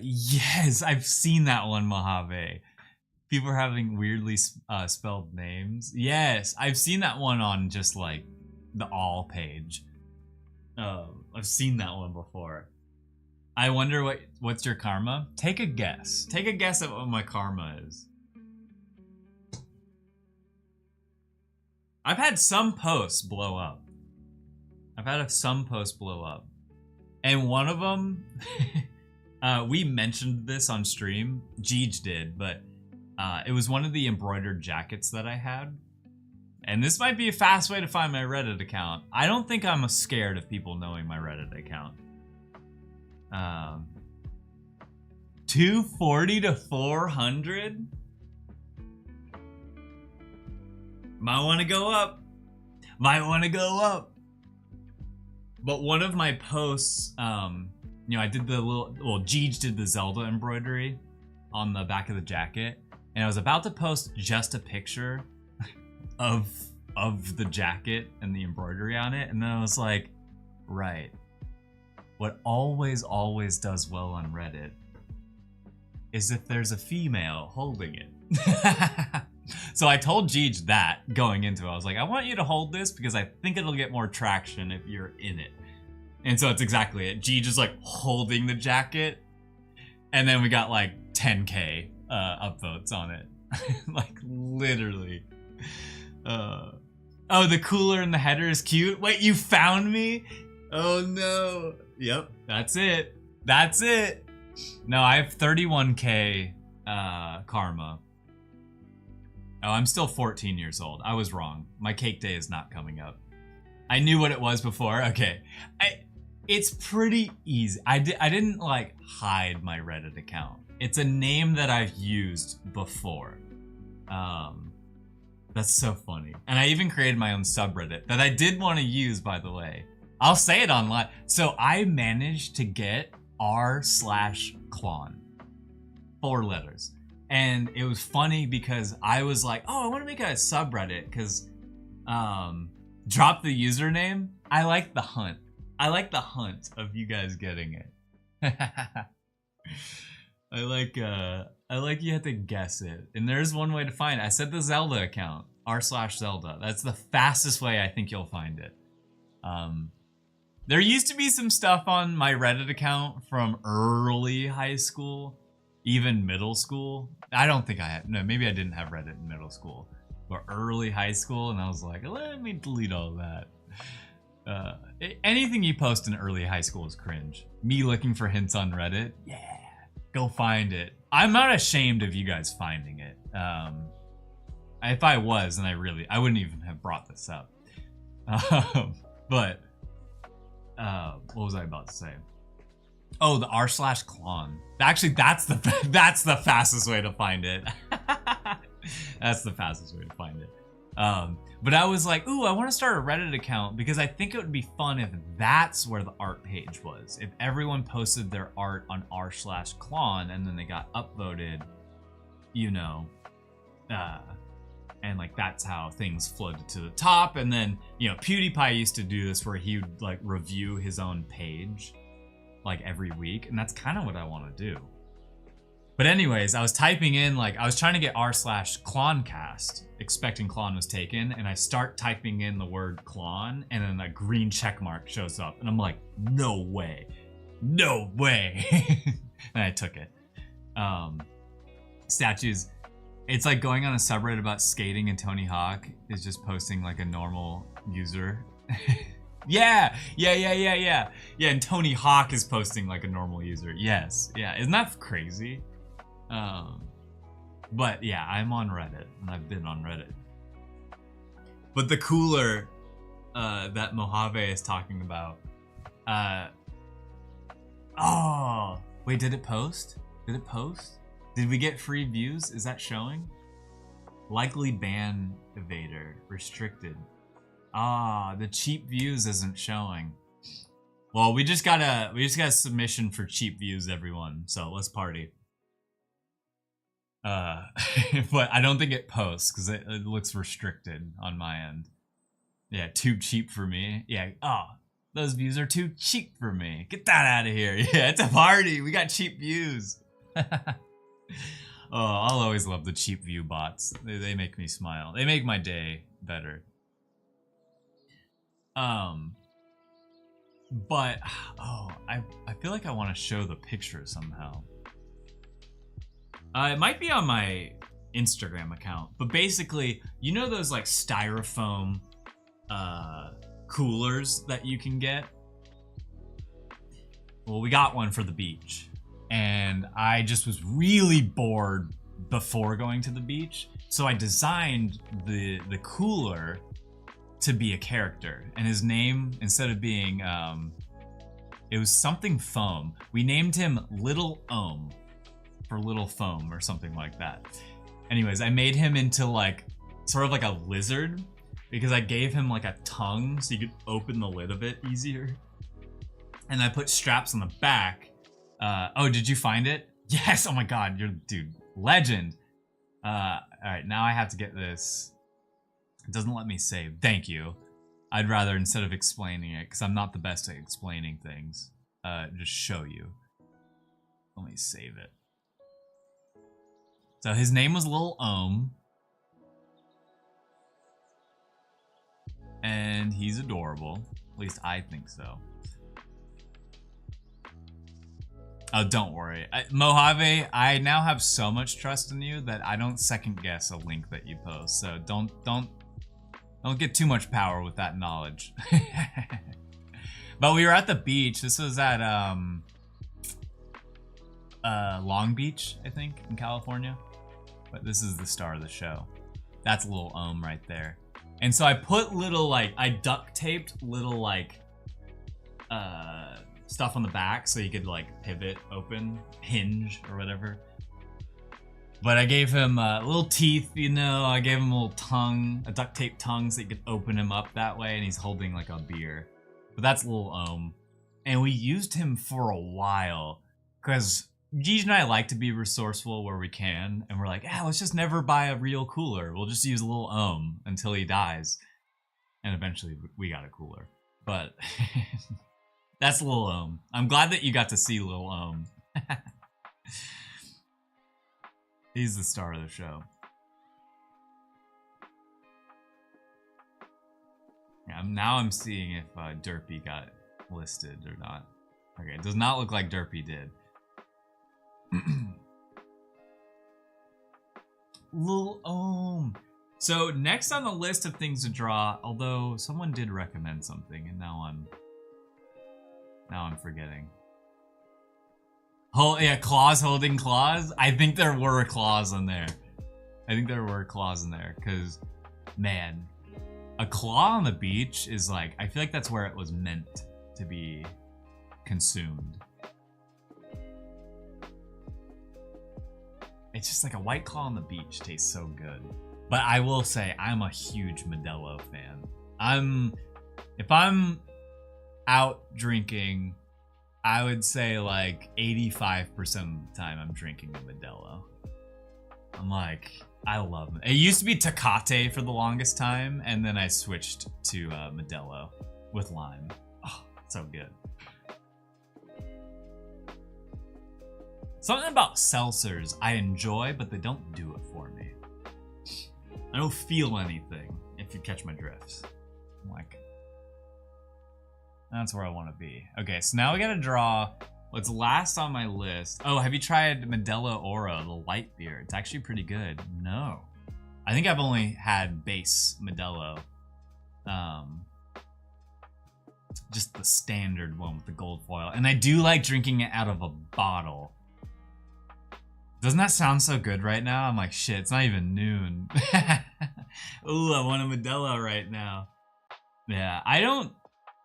yes, I've seen that one, Mojave. People are having weirdly spelled names. Yes, I've seen that one on just, like, the all page. I've seen that one before. I wonder what's your karma? Take a guess. Take a guess at what my karma is. I've had some posts blow up. And one of them, we mentioned this on stream. Jeej did, but it was one of the embroidered jackets that I had. And this might be a fast way to find my Reddit account. I don't think I'm scared of people knowing my Reddit account. 240 to 400? Might want to go up. But one of my posts, you know, I did the Jeej did the Zelda embroidery on the back of the jacket, and I was about to post just a picture of the jacket and the embroidery on it, and then I was like, right. What always does well on Reddit is if there's a female holding it. So I told Jeej that going into it. I was like, I want you to hold this because I think it'll get more traction if you're in it. And so it's exactly it. Jeej is like holding the jacket. And then we got like 10K upvotes on it. Like literally. Oh, the cooler in the header is cute. Wait, you found me? Oh no. Yep, that's it. That's it. No, I have 31K karma. Oh, I'm still 14 years old. I was wrong. My cake day is not coming up. I knew what it was before. Okay. It's pretty easy. I didn't like hide my Reddit account. It's a name that I've used before. That's so funny. And I even created my own subreddit that I did want to use, by the way. I'll say it online. So I managed to get r/Klon. 4 letters. And it was funny because I was like, oh, I want to make a subreddit because drop the username. I like the hunt. I like the hunt of you guys getting it. I like you have to guess it. And there's one way to find it. I said the Zelda account, r/Zelda. That's the fastest way I think you'll find it. There used to be some stuff on my Reddit account from early high school, even middle school. I don't think I had, no, maybe I didn't have Reddit in middle school, but early high school, and I was like, let me delete all that. Anything you post in early high school is cringe. Me looking for hints on Reddit, yeah, go find it. I'm not ashamed of you guys finding it. If I was, then I wouldn't even have brought this up. But what was I about to say? Oh, the r/Klon. Actually, that's the fastest way to find it. That's the fastest way to find it. But I was like, ooh, I want to start a Reddit account because I think it would be fun if that's where the art page was. If everyone posted their art on r/Klon and then they got upvoted, you know, and like that's how things floated to the top. And then, you know, PewDiePie used to do this where he would like review his own page like every week, and that's kind of what I want to do. But anyways, I was typing in, like, I was trying to get r/Kloncast, expecting Klon was taken, and I start typing in the word Klon, and then a green check mark shows up, and I'm like, no way, no way. And I took it. Statues, it's like going on a subreddit about skating, and Tony Hawk is just posting like a normal user. Yeah, and Tony Hawk is posting like a normal user. Yes, yeah, isn't that crazy? But yeah, I'm on Reddit, and I've been on Reddit. But the cooler that Mojave is talking about, oh, wait, did it post? Did it post? Did we get free views? Is that showing? Likely ban evader, restricted. Ah, the cheap views isn't showing. Well, we just got a submission for cheap views, everyone. So let's party. But I don't think it posts because it looks restricted on my end. Yeah, too cheap for me. Yeah. Oh, those views are too cheap for me. Get that out of here. Yeah, it's a party. We got cheap views. Oh, I'll always love the cheap view bots. They make me smile. They make my day better. But oh, I feel like I want to show the picture somehow. It might be on my Instagram account, but basically, you know those like styrofoam coolers that you can get? Well, we got one for the beach, and I just was really bored before going to the beach, so I designed the cooler to be a character, and his name, instead of being it was something foam, we named him Little Ohm for Little Foam or something like that. Anyways, I made him into like sort of like a lizard because I gave him like a tongue so you could open the lid of it easier, and I put straps on the back. Oh, did you find it? Yes. Oh my god, you're, dude, legend. All right, now I have to get this. It doesn't let me save. Thank you. I'd rather, instead of explaining it, because I'm not the best at explaining things, just show you. Let me save it. So his name was Lil Ohm. And he's adorable. At least I think so. Oh, don't worry. Mojave, I now have so much trust in you that I don't second guess a link that you post. So don't get too much power with that knowledge. But we were at the beach. This was at Long Beach, I think, in California. But this is the star of the show. That's Lil Ohm right there. And so I put little, like, I duct taped little, like, stuff on the back so you could, like, pivot, open, hinge, or whatever. But I gave him little teeth, you know, I gave him a little tongue, a duct tape tongue so you could open him up that way, and he's holding, like, a beer. but that's Lil Ohm. And we used him for a while because Gigi and I like to be resourceful where we can, and we're like, yeah, let's just never buy a real cooler. We'll just use Lil Ohm until he dies. And eventually we got a cooler. But that's Lil Ohm. I'm glad that you got to see Lil Ohm. He's the star of the show. Yeah, now I'm seeing if Derpy got listed or not. Okay, it does not look like Derpy did. Lil Ohm. So next on the list of things to draw, although someone did recommend something, and now I'm forgetting. Oh yeah, claws holding claws. I think there were claws in there. Because man, a claw on the beach is like, I feel like that's where it was meant to be consumed. It's just like a White Claw on the beach tastes so good. But I will say, I'm a huge Modelo fan. If I'm out drinking, I would say like 85% of the time I'm drinking a Modelo. I'm like, I love it. It used to be Tecate for the longest time, and then I switched to Modelo with lime. Oh, so good. Something about seltzers I enjoy, but they don't do it for me. I don't feel anything, if you catch my drift. I'm like, that's where I want to be. Okay, so now we gotta draw what's last on my list. Oh, have you tried Modelo Oro, the light beer? It's actually pretty good. No. I think I've only had base Modelo. Just the standard one with the gold foil. And I do like drinking it out of a bottle. Doesn't that sound so good right now? I'm like, shit, it's not even noon. Ooh, I want a Modelo right now. Yeah,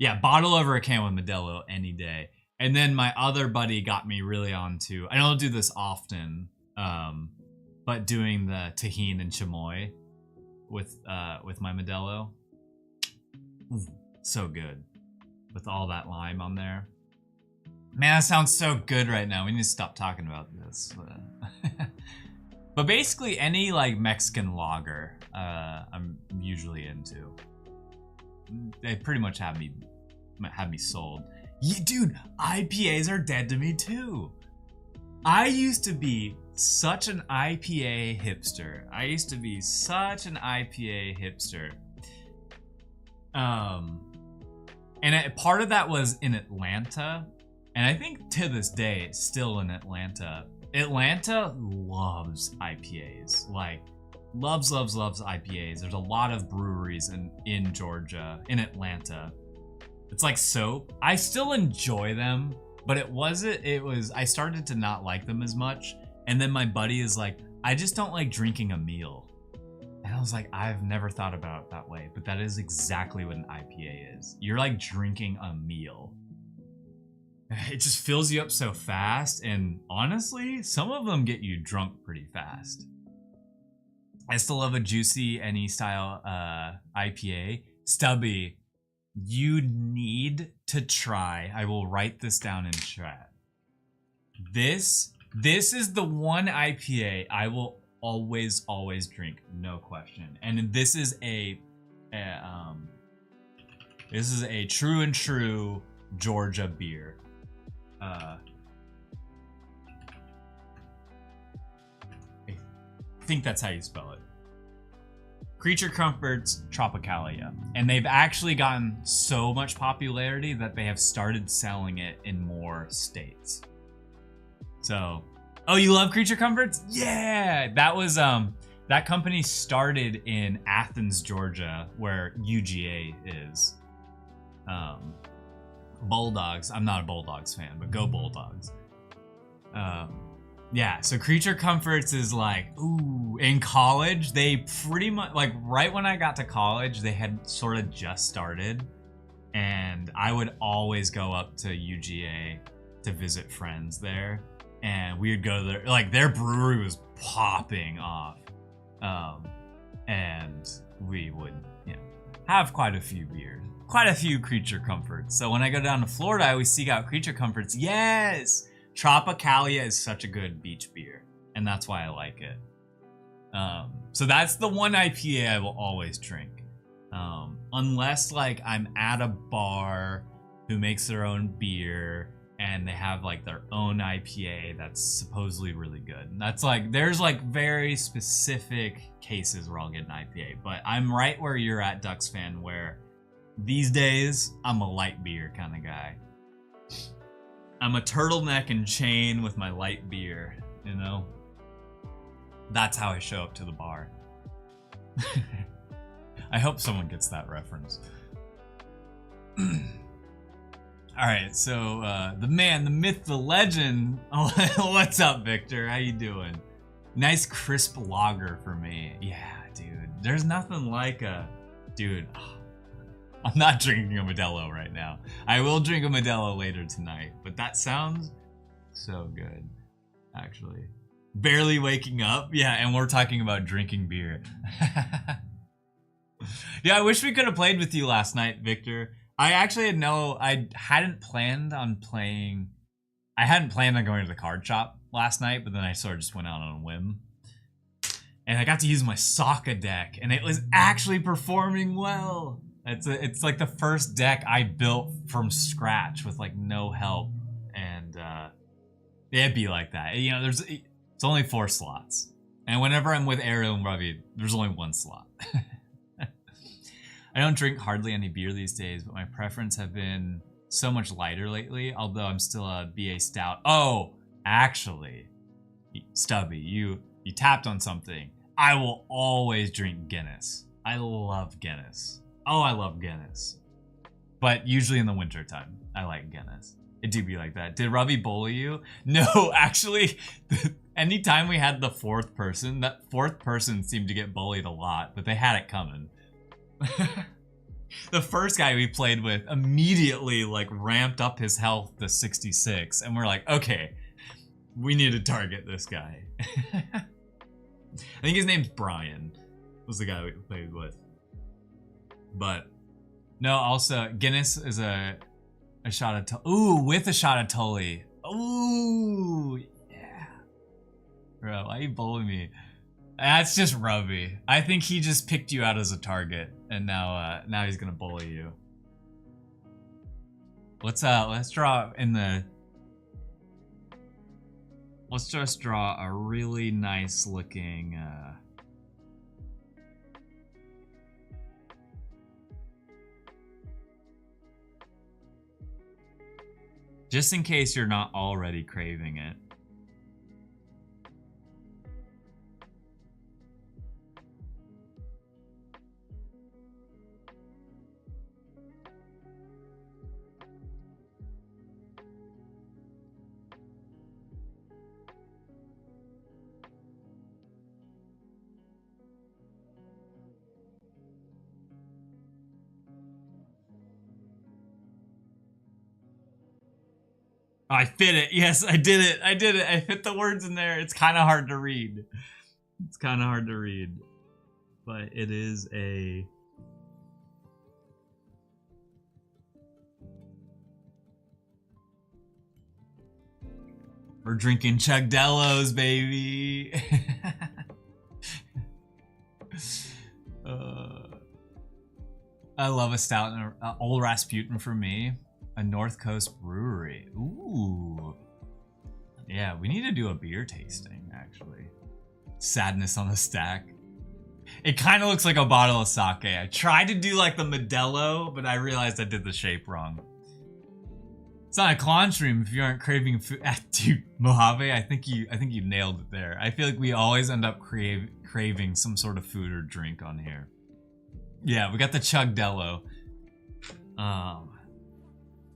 yeah, bottle over a can with Modelo any day. And then my other buddy got me really onto, I don't do this often, but doing the Tajín and chamoy with my Modelo. Ooh, so good. With all that lime on there. Man, that sounds so good right now. We need to stop talking about this. But basically, any like Mexican lager, I'm usually into. They pretty much have me sold. Yeah, dude, IPAs are dead to me too. I used to be such an IPA hipster. And part of that was in Atlanta. And I think to this day, it's still in Atlanta. Atlanta loves IPAs. Like, loves IPAs. There's a lot of breweries in Georgia, in Atlanta. It's like soap. I still enjoy them, but I started to not like them as much. And then my buddy is like, I just don't like drinking a meal. And I was like, I've never thought about it that way, but that is exactly what an IPA is. You're like drinking a meal. It just fills you up so fast, and honestly, some of them get you drunk pretty fast. I still love a juicy any style IPA. Stubby, you need to try. I will write this down in chat. This is the one IPA I will always drink, no question. And this is a true and true Georgia beer. I think that's how you spell it. Creature Comforts Tropicalia. And they've actually gotten so much popularity that they have started selling it in more states. So, oh, you love Creature Comforts? Yeah! That was, that company started in Athens, Georgia, where UGA is. Bulldogs. I'm not a Bulldogs fan, but go Bulldogs. Yeah, so Creature Comforts is like, ooh, in college, they pretty much, like right when I got to college, they had sort of just started. And I would always go up to UGA to visit friends there. And we would go there, like their brewery was popping off. And we would, have quite a few beers. Quite a few creature comforts. So when I go down to Florida, I always seek out creature comforts. Yes! Tropicalia is such a good beach beer. And that's why I like it. So that's the one IPA I will always drink. Unless like I'm at a bar who makes their own beer and they have like their own IPA that's supposedly really good. And that's like, there's like very specific cases where I'll get an IPA. But I'm right where you're at, Ducks fan, where these days I'm a light beer kind of guy. I'm a turtleneck and chain with my light beer, you know? That's how I show up to the bar. I hope someone gets that reference. Alright, so the man, the myth, the legend. What's up, Victor? How you doing? Nice crisp lager for me. Yeah, dude. There's nothing like a... Dude, I'm not drinking a Modelo right now. I will drink a Modelo later tonight, but that sounds so good, actually. Barely waking up? Yeah, and we're talking about drinking beer. Yeah, I wish we could have played with you last night, Victor. I hadn't planned on playing. I hadn't planned on going to the card shop last night, but then I sort of just went out on a whim. And I got to use my Sokka deck, and it was actually performing well. It's like the first deck I built from scratch with like no help, and it'd be like that. You know, it's only 4 slots, and whenever I'm with Ariel and Ravi, there's only 1 slot. I don't drink hardly any beer these days, but my preference have been so much lighter lately, although I'm still a BA Stout. Oh, actually, Stubby, you tapped on something. I will always drink Guinness. I love Guinness. Oh, I love Guinness. But usually in the winter time, I like Guinness. It do be like that. Did Ravi bully you? No, actually, anytime we had the 4th person, that 4th person seemed to get bullied a lot, but they had it coming. The first guy we played with immediately like ramped up his health to 66, and we're like, okay, we need to target this guy. I think his name's Brian, was the guy we played with. But no, also Guinness is a shot of with a shot of Tully. Ooh, yeah. Bro, why you bullying me? That's just Rubby. I think he just picked you out as a target, and now he's gonna bully you. Let's draw in the. Let's just draw a really nice looking. Just in case you're not already craving it. I fit it. Yes, I did it. I did it. I fit the words in there. It's kind of hard to read. It's kind of hard to read. But it is a... We're drinking Chugdellos, baby. I love a stout and Old Rasputin for me. A North Coast brewery. Ooh. Yeah, we need to do a beer tasting, actually. Sadness on the stack. It kind of looks like a bottle of sake. I tried to do like the Modelo, but I realized I did the shape wrong. It's not a clone stream if you aren't craving food. Dude, Mojave, I think you nailed it there. I feel like we always end up craving some sort of food or drink on here. Yeah, we got the Chugdello.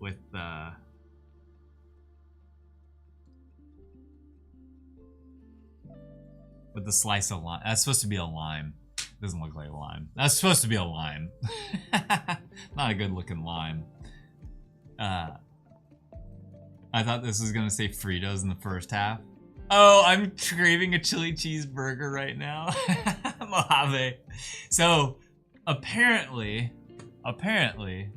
With the slice of lime. That's supposed to be a lime. Doesn't look like a lime. That's supposed to be a lime. Not a good looking lime. I thought this was gonna say Fritos in the first half. Oh, I'm craving a chili cheeseburger right now. Mojave. So apparently apparently,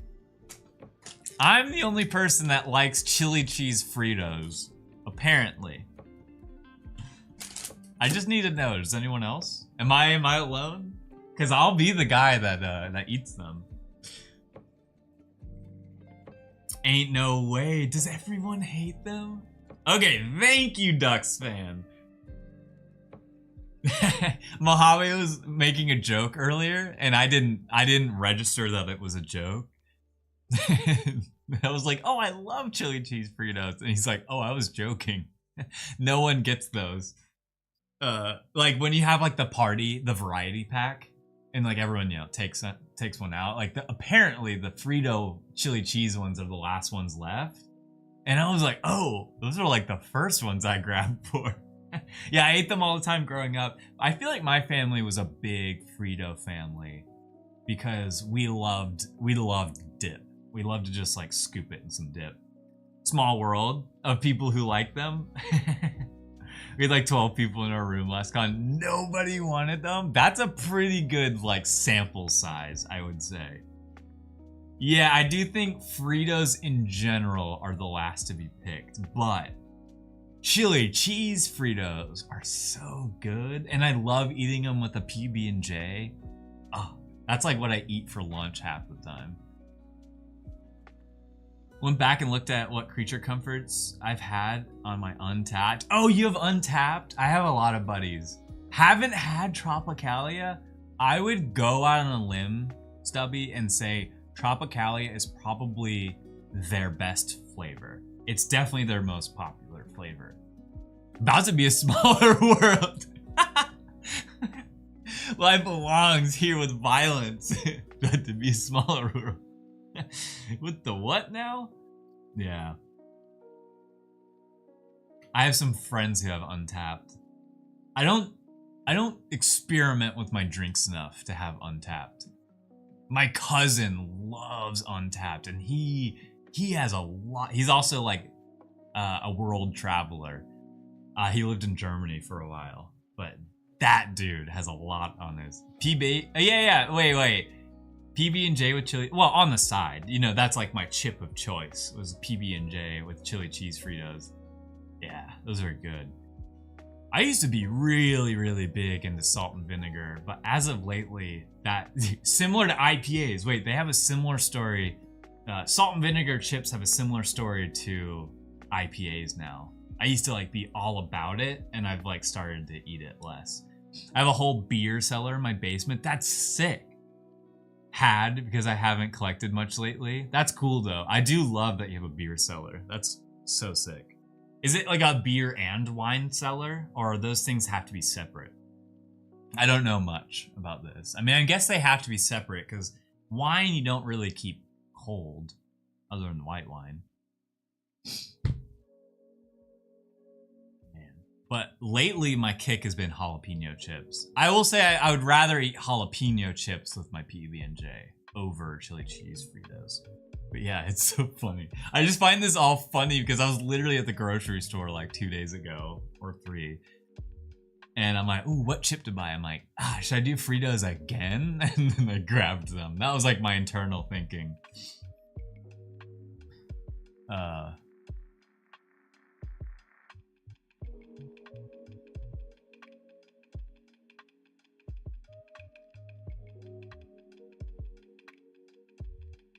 I'm the only person that likes chili cheese Fritos. Apparently. I just need to know, does anyone else? Am I alone? Because I'll be the guy that eats them. Ain't no way. Does everyone hate them? Okay, thank you, Ducks fan. Mojave was making a joke earlier, and I didn't register that it was a joke. I was like, oh, I love chili cheese Fritos. And he's like, oh, I was joking. No one gets those. Like when you have like the party, the variety pack, and like everyone, you know, takes one out. Like apparently the Frito chili cheese ones are the last ones left. And I was like, oh, those are like the first ones I grabbed for. Yeah, I ate them all the time growing up. I feel like my family was a big Frito family because we loved dip. We loved to just like scoop it in some dip. Small world of people who like them. We had like 12 people in our room last con. Nobody wanted them. That's a pretty good like sample size, I would say. Yeah, I do think Fritos in general are the last to be picked, but chili cheese Fritos are so good, and I love eating them with a PB&J. Oh, that's like what I eat for lunch half the time. Went back and looked at what creature comforts I've had on my Untapped. Oh, you have Untapped? I have a lot of buddies. Haven't had Tropicalia? I would go out on a limb, Stubby, and say Tropicalia is probably their best flavor. It's definitely their most popular flavor. About to be a smaller world. Life belongs here with violence. About to be a smaller world. With the what now? Yeah. I have some friends who have Untapped. I don't experiment with my drinks enough to have Untapped. My cousin loves Untapped, and he has a lot. He's also like a world traveler. He lived in Germany for a while, but that dude has a lot on his PB. Yeah. Wait. PB&J with chili. Well, on the side, you know, that's like my chip of choice. Was PB&J with chili cheese Fritos. Yeah, those are good. I used to be really, really big into salt and vinegar, but as of lately, that similar to IPAs. Wait, they have a similar story. Salt and vinegar chips have a similar story to IPAs now. I used to like be all about it, and I've like started to eat it less. I have a whole beer cellar in my basement. That's sick. Had, because I haven't collected much lately. That's cool though. I do love that you have a beer cellar. That's so sick. Is it like a beer and wine cellar, or those things have to be separate? I don't know much about this. I mean, I guess they have to be separate because wine you don't really keep cold, other than white wine. Man. But lately, my kick has been jalapeno chips. I will say I would rather eat jalapeno chips with my PB&J over chili cheese Fritos. But yeah, it's so funny. I just find this all funny because I was literally at the grocery store like 2 days ago or 3. And I'm like, ooh, what chip to buy? I'm like, should I do Fritos again? And then I grabbed them. That was like my internal thinking.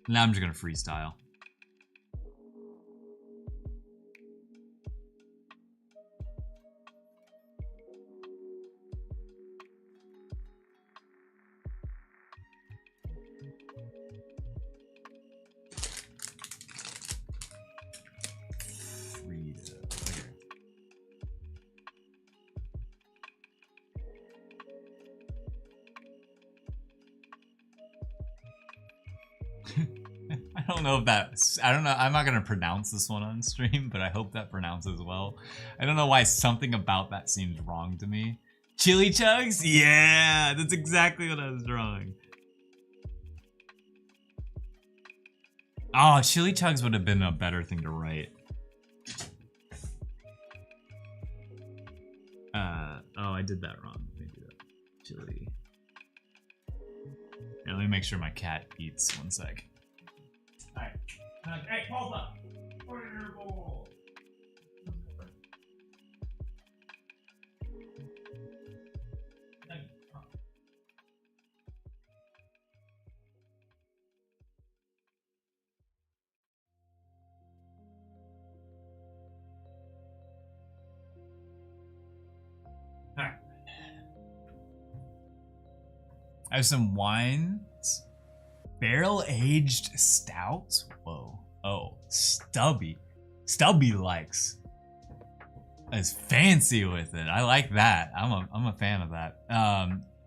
Now I'm just gonna freestyle. I don't know if that's, I don't know, I'm not gonna pronounce this one on stream, but I hope that pronounces well. I don't know why something about that seems wrong to me. Chili Chugs? Yeah, that's exactly what I was drawing. Oh, Chili Chugs would have been a better thing to write. Oh, I did that wrong. Let me do that. Chili Here, let me make sure my cat eats. 1 sec. Alright. Hey, Pulpa! Put it in your bowl! Alright. I have some wines. Barrel-aged stouts? Whoa. Oh, Stubby. Stubby likes. Is fancy with it. I like that. I'm a fan of that.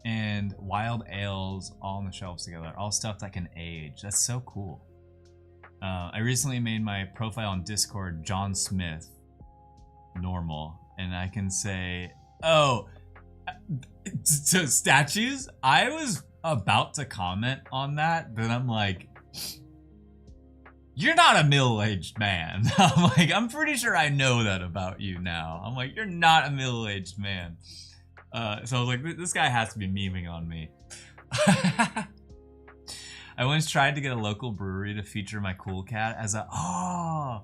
And wild ales all on the shelves together. All stuff that can age. That's so cool. I recently made my profile on Discord, John Smith, normal. And I can say, oh, so statues? I was about to comment on that, but I'm like, you're not a middle-aged man. I'm like, I'm pretty sure I know that about you now. I'm like, you're not a middle-aged man. So I was like, this guy has to be memeing on me. I once tried to get a local brewery to feature my cool cat as a, oh,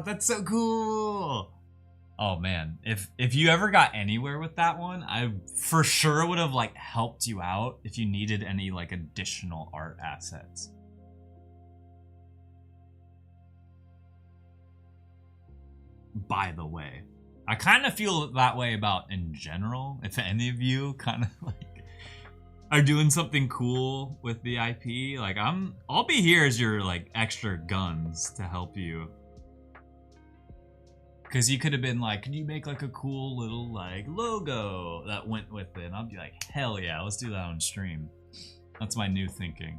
that's so cool. Oh man, if you ever got anywhere with that one, I for sure would have like helped you out if you needed any like additional art assets. By the way, I kind of feel that way about in general. If any of you kind of like are doing something cool with the IP, like I'll be here as your like extra guns to help you. Because you could have been like, could you make like a cool little like logo that went with it? And I'll be like, hell yeah, let's do that on stream. That's my new thinking.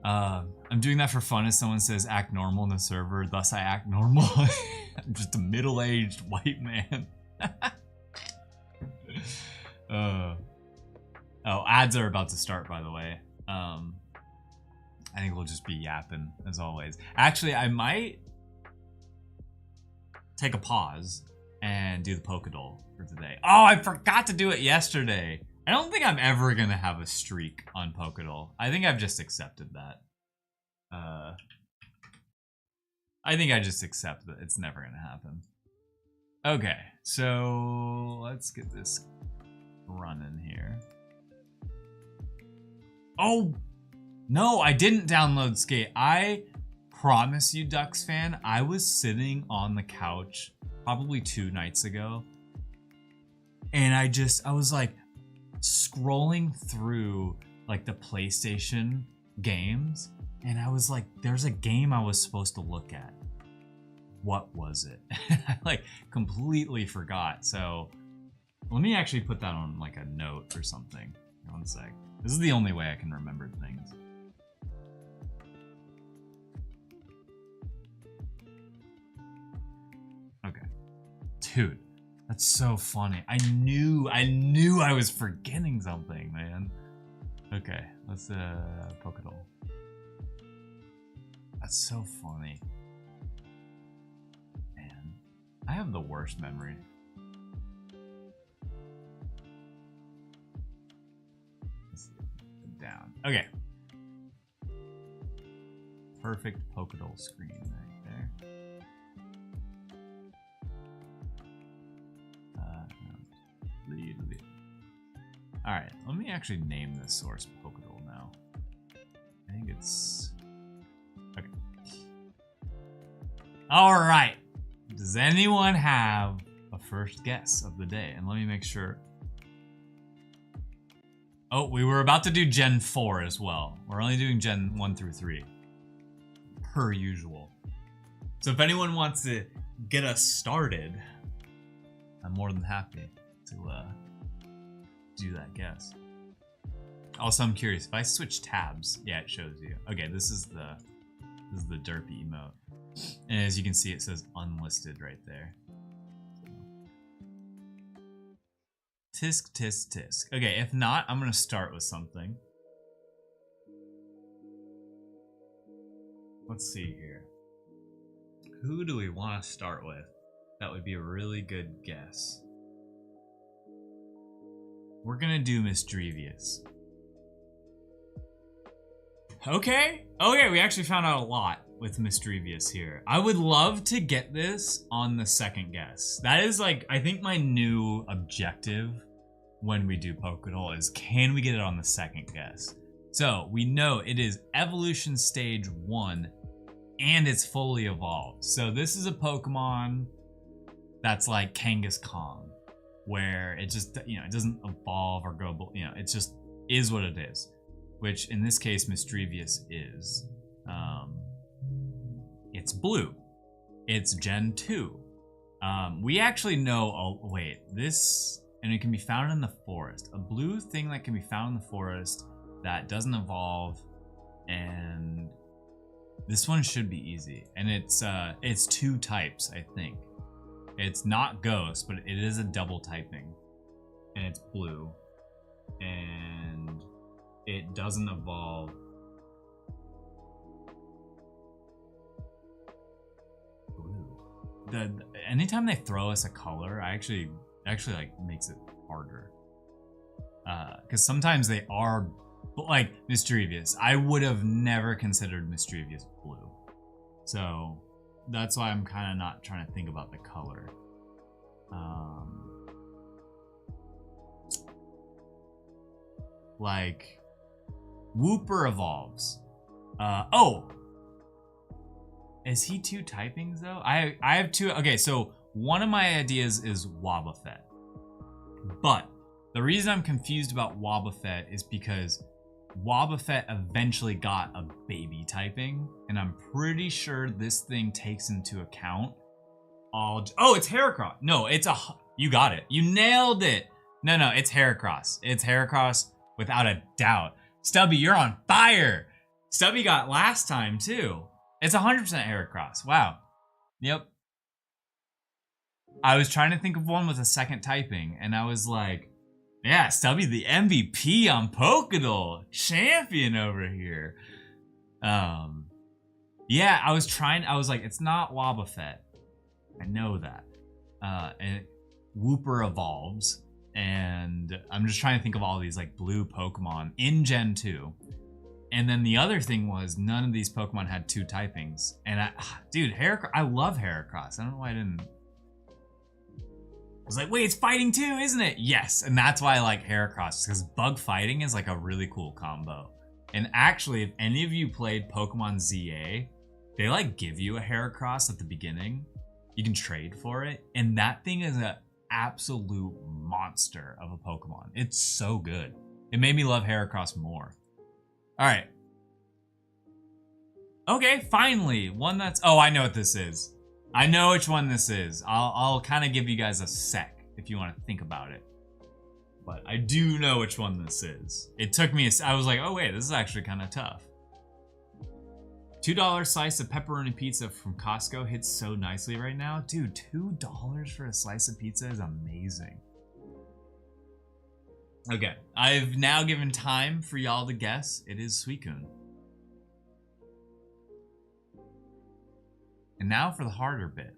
I'm doing that for fun as someone says act normal in the server, thus I act normal. I'm just a middle-aged white man. Oh, ads are about to start, by the way. I think we'll just be yapping as always. Actually, I might take a pause and do the Pokédoll for today. Oh, I forgot to do it yesterday. I don't think I'm ever gonna have a streak on Pokédoll. I think I've just accepted that. I think I just accept that it's never gonna happen. Okay, so let's get this running here. Oh, no, I didn't download Skate. I promise you, Ducks fan, I was sitting on the couch probably 2 nights ago, and I was like scrolling through like the PlayStation games, and I was like, there's a game I was supposed to look at. What was it? I like completely forgot. So let me actually put that on like a note or something. 1 sec. This is the only way I can remember things. Okay. Dude, that's so funny. I knew I was forgetting something, man. Okay, let's Pokédoll. That's so funny. Man, I have the worst memory. Down. Okay. Perfect Pokédoll screen right there. Alright, let me actually name this source Pokédoll now. I think it's... Okay. Alright. Does anyone have a first guess of the day? And let me make sure. Oh, we were about to do Gen 4 as well. We're only doing Gen 1 through 3. Per usual. So if anyone wants to get us started, I'm more than happy to do that guess. Also, I'm curious, if I switch tabs, yeah, it shows you. Okay, this is the derpy emote. And as you can see, it says unlisted right there. Tisk, tisk, tisk. Okay, if not, I'm gonna start with something. Let's see here. Who do we want to start with? That would be a really good guess. We're gonna do Misdrevious. Okay, we actually found out a lot with Misdrevious here. I would love to get this on the second guess. That is like, I think my new objective when we do Pokédol is, can we get it on the second guess? So we know it is evolution stage 1 and it's fully evolved. So this is a Pokemon that's like Kangaskhan, where it just, it doesn't evolve or go, it just is what it is. Which in this case, Misdrevious is. It's blue. It's Gen 2. We actually know, and it can be found in the forest. A blue thing that can be found in the forest that doesn't evolve, and this one should be easy. And it's 2 types, I think. It's not ghost, but it is a double typing. And it's blue. And it doesn't evolve. Blue. Anytime they throw us a color, I actually like makes it harder. Because sometimes they are like Misdrevious. I would have never considered Misdrevious blue. So that's why I'm kind of not trying to think about the color. Like Wooper evolves. Is he 2 typings though? I have 2. Okay, so one of my ideas is Wobbuffet. But the reason I'm confused about Wobbuffet is because Wobbuffet eventually got a baby typing, and I'm pretty sure this thing takes into account all. Oh, it's Heracross. No, you got it. You nailed it. No, it's Heracross. It's Heracross without a doubt. Stubby, you're on fire. Stubby got last time too. It's 100% Heracross. Wow. Yep. I was trying to think of one with a second typing, and I was like, yeah, Stubby the MVP on Pokédol. Champion over here. Yeah, I was like, it's not Wobbuffet. I know that. And Wooper evolves, and I'm just trying to think of all these like blue Pokemon in Gen 2. And then the other thing was none of these Pokemon had 2 typings. And dude, I love Heracross. I don't know why I didn't. I was like, wait, it's fighting too, isn't it? Yes, and that's why I like Heracross, because bug fighting is like a really cool combo. And actually, if any of you played Pokemon ZA, they like give you a Heracross at the beginning. You can trade for it, and that thing is an absolute monster of a Pokemon. It's so good. It made me love Heracross more. All right. Okay, finally, one that's. Oh, I know what this is. I know which one this is. I'll kind of give you guys a sec if you want to think about it. But I do know which one this is. It took me, I was like, oh wait, this is actually kind of tough. $2 slice of pepperoni pizza from Costco hits so nicely right now. Dude, $2 for a slice of pizza is amazing. Okay, I've now given time for y'all to guess. It is Suicune. And now for the harder bit.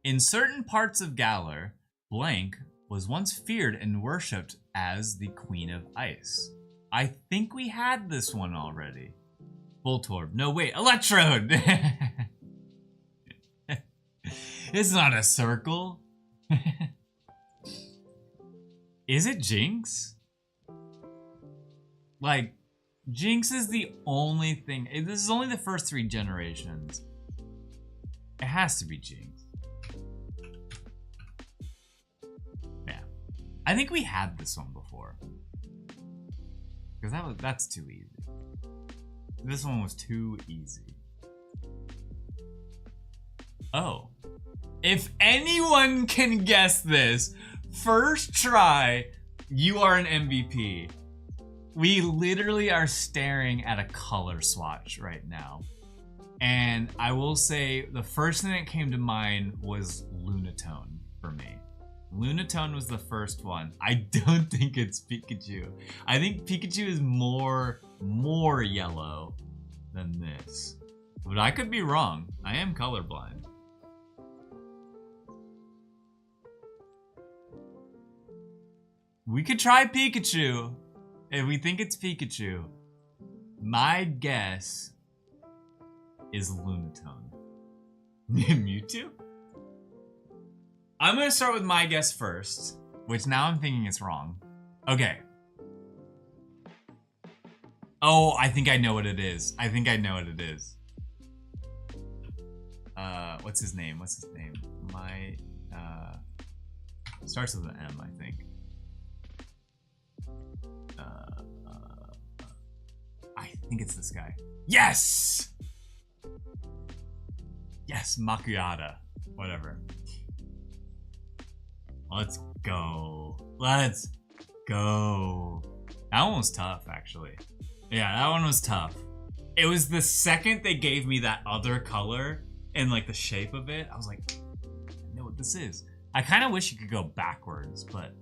In certain parts of Galar, blank was once feared and worshipped as the Queen of Ice. I think we had this one already. Voltorb. No, wait, Electrode! It's not a circle. Is it Jinx? Like, Jinx is the only thing. This is only the first 3 generations. It has to be Jinx. Yeah. I think we had this one before. Because that's too easy. This one was too easy. Oh. If anyone can guess this, first try, you are an MVP. We literally are staring at a color swatch right now. And I will say the first thing that came to mind was Lunatone for me. Lunatone was the first one. I don't think it's Pikachu. I think Pikachu is more yellow than this. But I could be wrong. I am colorblind. We could try Pikachu if we think it's Pikachu. My guess is Lunatone. Mewtwo? I'm gonna start with my guess first, which now I'm thinking it's wrong. Okay. Oh, I think I know what it is. What's his name? My, starts with an M, I think. I think it's this guy. Yes! Yes, Makuyata. Whatever. Let's go. That one was tough, actually. Yeah, that one was tough. It was the second they gave me that other color and like the shape of it, I was like, I know what this is. I kind of wish you could go backwards, but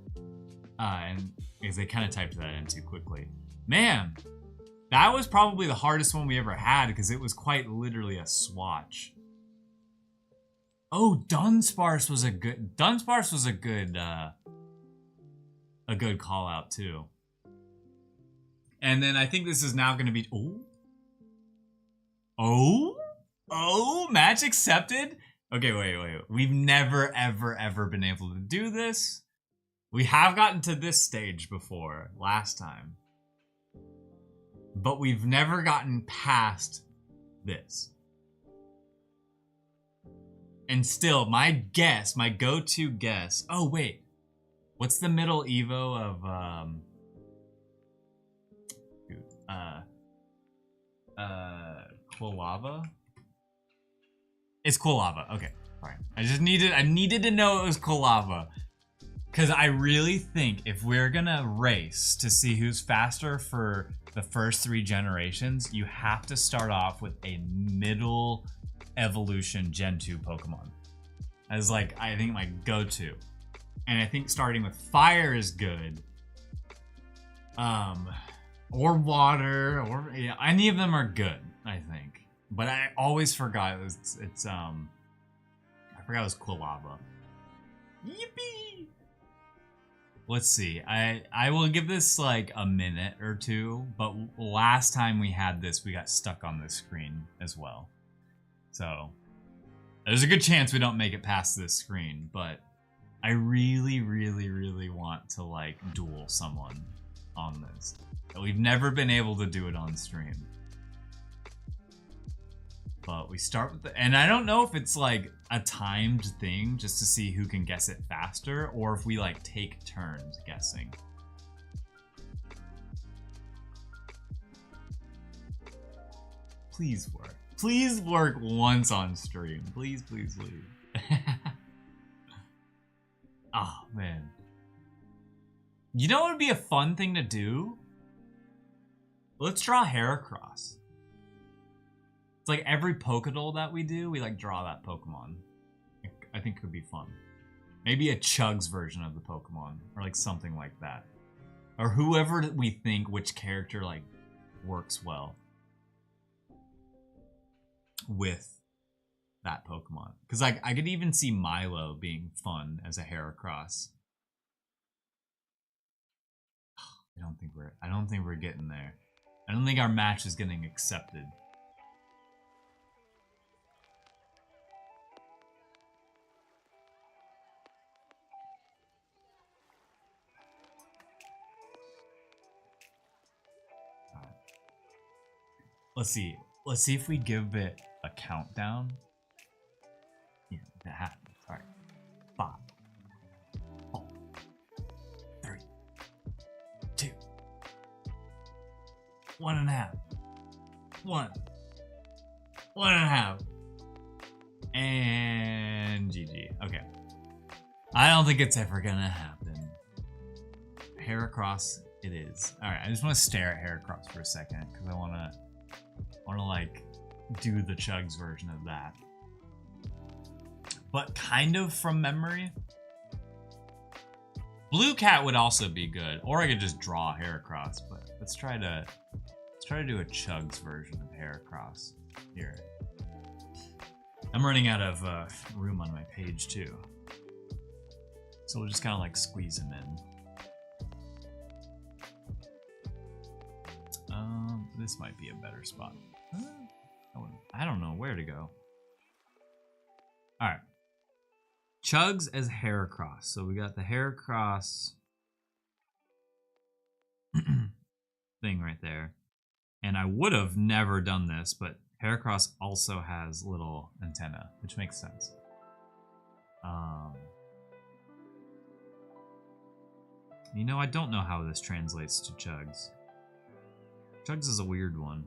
and because they kind of typed that in too quickly. Man, that was probably the hardest one we ever had because it was quite literally a swatch. Oh, Dunsparce was a good call out too. And then I think this is now going to be match accepted. Okay, wait. We've never ever been able to do this. We have gotten to this stage before last time, but we've never gotten past this. And still, my go-to guess. Oh wait, what's the middle Evo of Quilava? It's Quilava. Okay, fine. I needed to know it was Quilava. Because I really think if we're gonna race to see who's faster for the first 3 generations, you have to start off with a middle evolution Gen 2 Pokemon. As like, I think my go-to. And I think starting with fire is good. Or water, or yeah, any of them are good, I think. But I always forgot I forgot it was Quilava. Yippee! Let's see. I will give this like a minute or two, but last time we had this, we got stuck on this screen as well. So there's a good chance we don't make it past this screen, but I really want to like duel someone on this. We've never been able to do it on stream. But we start with and I don't know if it's like a timed thing just to see who can guess it faster, or if we like take turns guessing. Please work. Please work once on stream. Please. Oh, man. You know what would be a fun thing to do? Let's draw Heracross. It's like every Pokédoll that we do, we like draw that Pokemon. I think it could be fun. Maybe a Chugs version of the Pokemon, or like something like that. Or whoever we think which character like works well with that Pokemon. Because like I could even see Milo being fun as a Heracross. I don't think we're getting there. I don't think our match is getting accepted. Let's see. Let's see if we give it a countdown. Yeah, that happens. All right. 5, 4, 3, 2, 1.5. 1.5. And GG. Okay. I don't think it's ever gonna happen. Heracross, it is. All right. I just want to stare at Heracross for a second because I want to like do the Chugs version of that, but kind of from memory. Blue Cat would also be good, or I could just draw Heracross. But let's try to do a Chugs version of Heracross here. I'm running out of room on my page too, so we'll just kind of like squeeze him in. this might be a better spot. I don't know where to go. All right. Chugs as Heracross. So we got the Heracross thing right there. And I would have never done this, but Heracross also has little antenna, which makes sense. You know, I don't know how this translates to Chugs. Chugs is a weird one.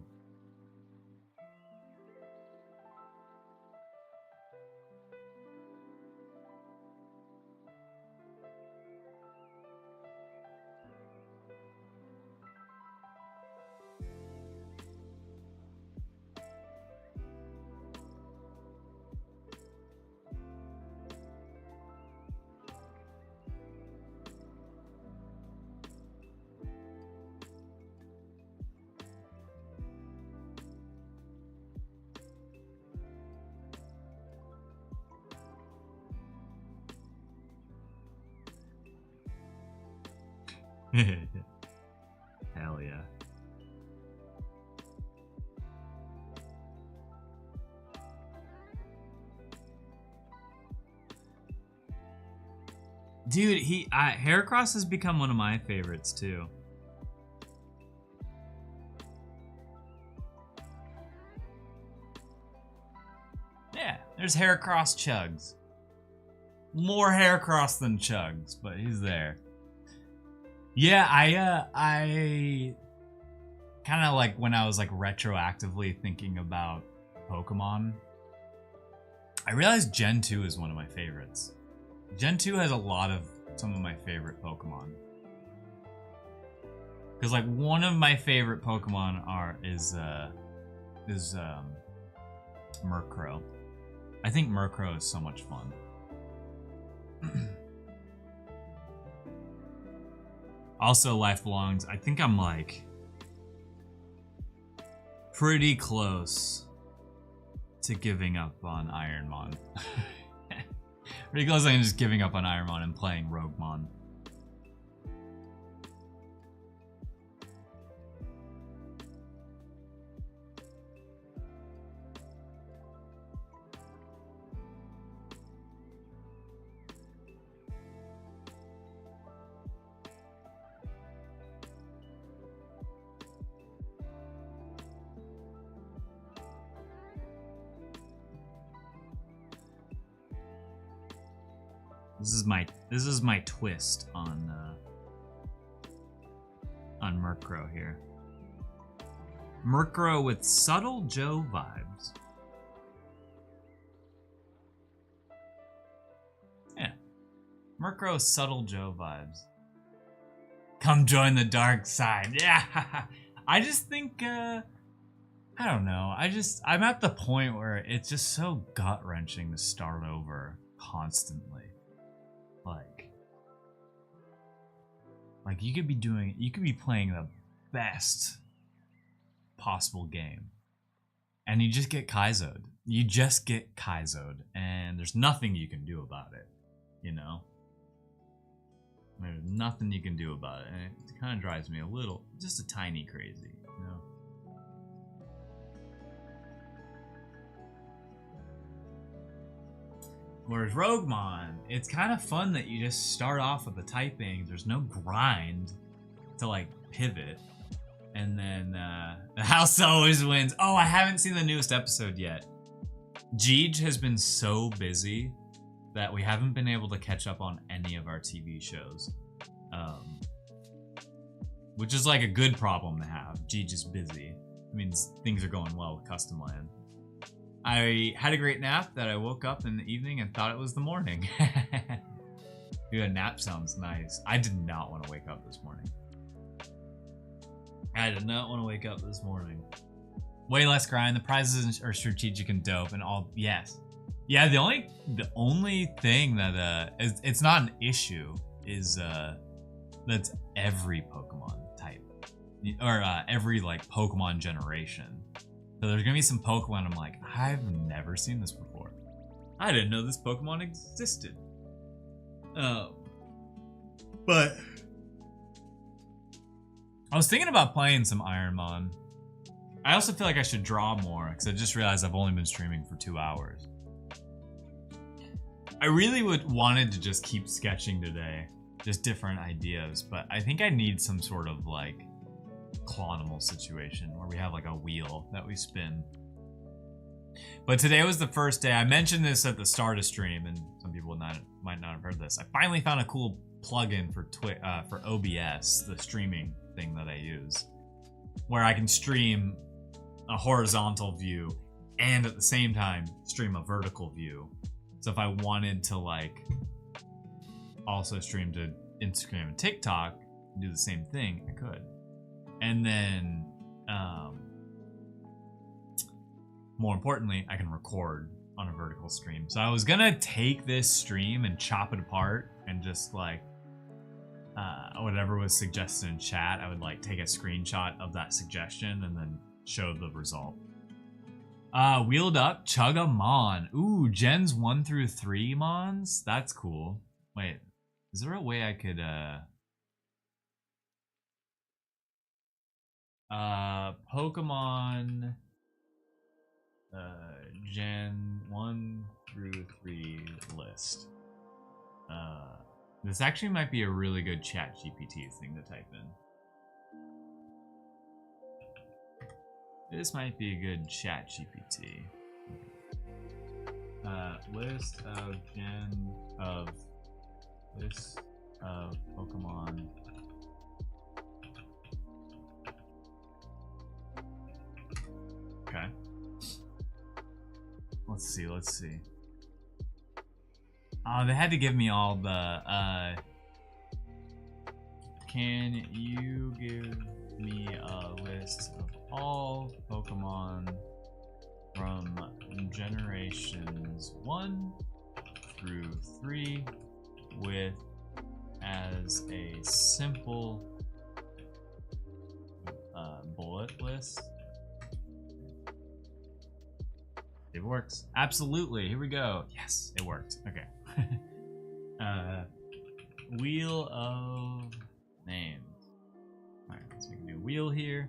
Hell yeah. Dude, Heracross has become one of my favorites too. Yeah, there's Heracross Chugs. More Heracross than Chugs, but he's there. Yeah, I kind of like when I was like retroactively thinking about Pokemon, I realized Gen 2 is one of my favorites. Gen 2 has a lot of some of my favorite Pokemon. Cause like one of my favorite Pokemon is Murkrow. I think Murkrow is so much fun. Also, Life Belongs. I think I'm like pretty close to giving up on Ironmon. Pretty close to just giving up on Ironmon and playing Roguemon. This is my twist on Murkrow here. Murkrow with subtle Joe vibes. Yeah. Murkrow subtle Joe vibes. Come join the dark side. Yeah. I just think I don't know. I'm at the point where it's just so gut-wrenching to start over constantly. Like you could be playing the best possible game, and you just get Kaizo'd. You just get Kaizo'd, and there's nothing you can do about it. You know, there's nothing you can do about it, and it kind of drives me a little, just a tiny crazy. You know. Whereas Roguemon, it's kind of fun that you just start off with the typing. There's no grind to like pivot. And then the house always wins. Oh, I haven't seen the newest episode yet. Jeej has been so busy that we haven't been able to catch up on any of our TV shows. Which is like a good problem to have. Jeej is busy. It means things are going well with Custom Land. I had a great nap that I woke up in the evening and thought it was the morning. Dude, a nap sounds nice. I did not want to wake up this morning. Way less grind. The prizes are strategic and dope and all. Yes. Yeah, the only thing that it's not an issue is that's every Pokemon type. Or every like Pokemon generation. So there's gonna be some Pokemon I'm like, I've never seen this before. I didn't know this Pokemon existed. But I was thinking about playing some Ironmon. I also feel like I should draw more because I just realized I've only been streaming for 2 hours. I really wanted to just keep sketching today, just different ideas, but I think I need some sort of like clonimal situation where we have like a wheel that we spin. But today was the first day. I mentioned this at the start of stream, and some people might not have heard this. I finally found a cool plugin for OBS, the streaming thing that I use, where I can stream a horizontal view and at the same time stream a vertical view. So if I wanted to like also stream to Instagram and TikTok and do the same thing, I could. And then more importantly, I can record on a vertical stream. So I was gonna take this stream and chop it apart and just like whatever was suggested in chat, I would like take a screenshot of that suggestion and then show the result. Wheeled up, Chug-a-Mon. Ooh, gens 1 through 3 mons? That's cool. Wait, is there a way I could Pokemon Gen 1 through 3 list. This actually might be a really good ChatGPT thing to type in. This might be a good ChatGPT. List of Pokemon. Okay. Let's see. Oh, they had to give me all the, can you give me a list of all Pokemon from generations 1 through 3 with as a simple bullet list? It works. Absolutely. Here we go. Yes, it worked. Okay. Wheel of names. Alright, let's make a new wheel here.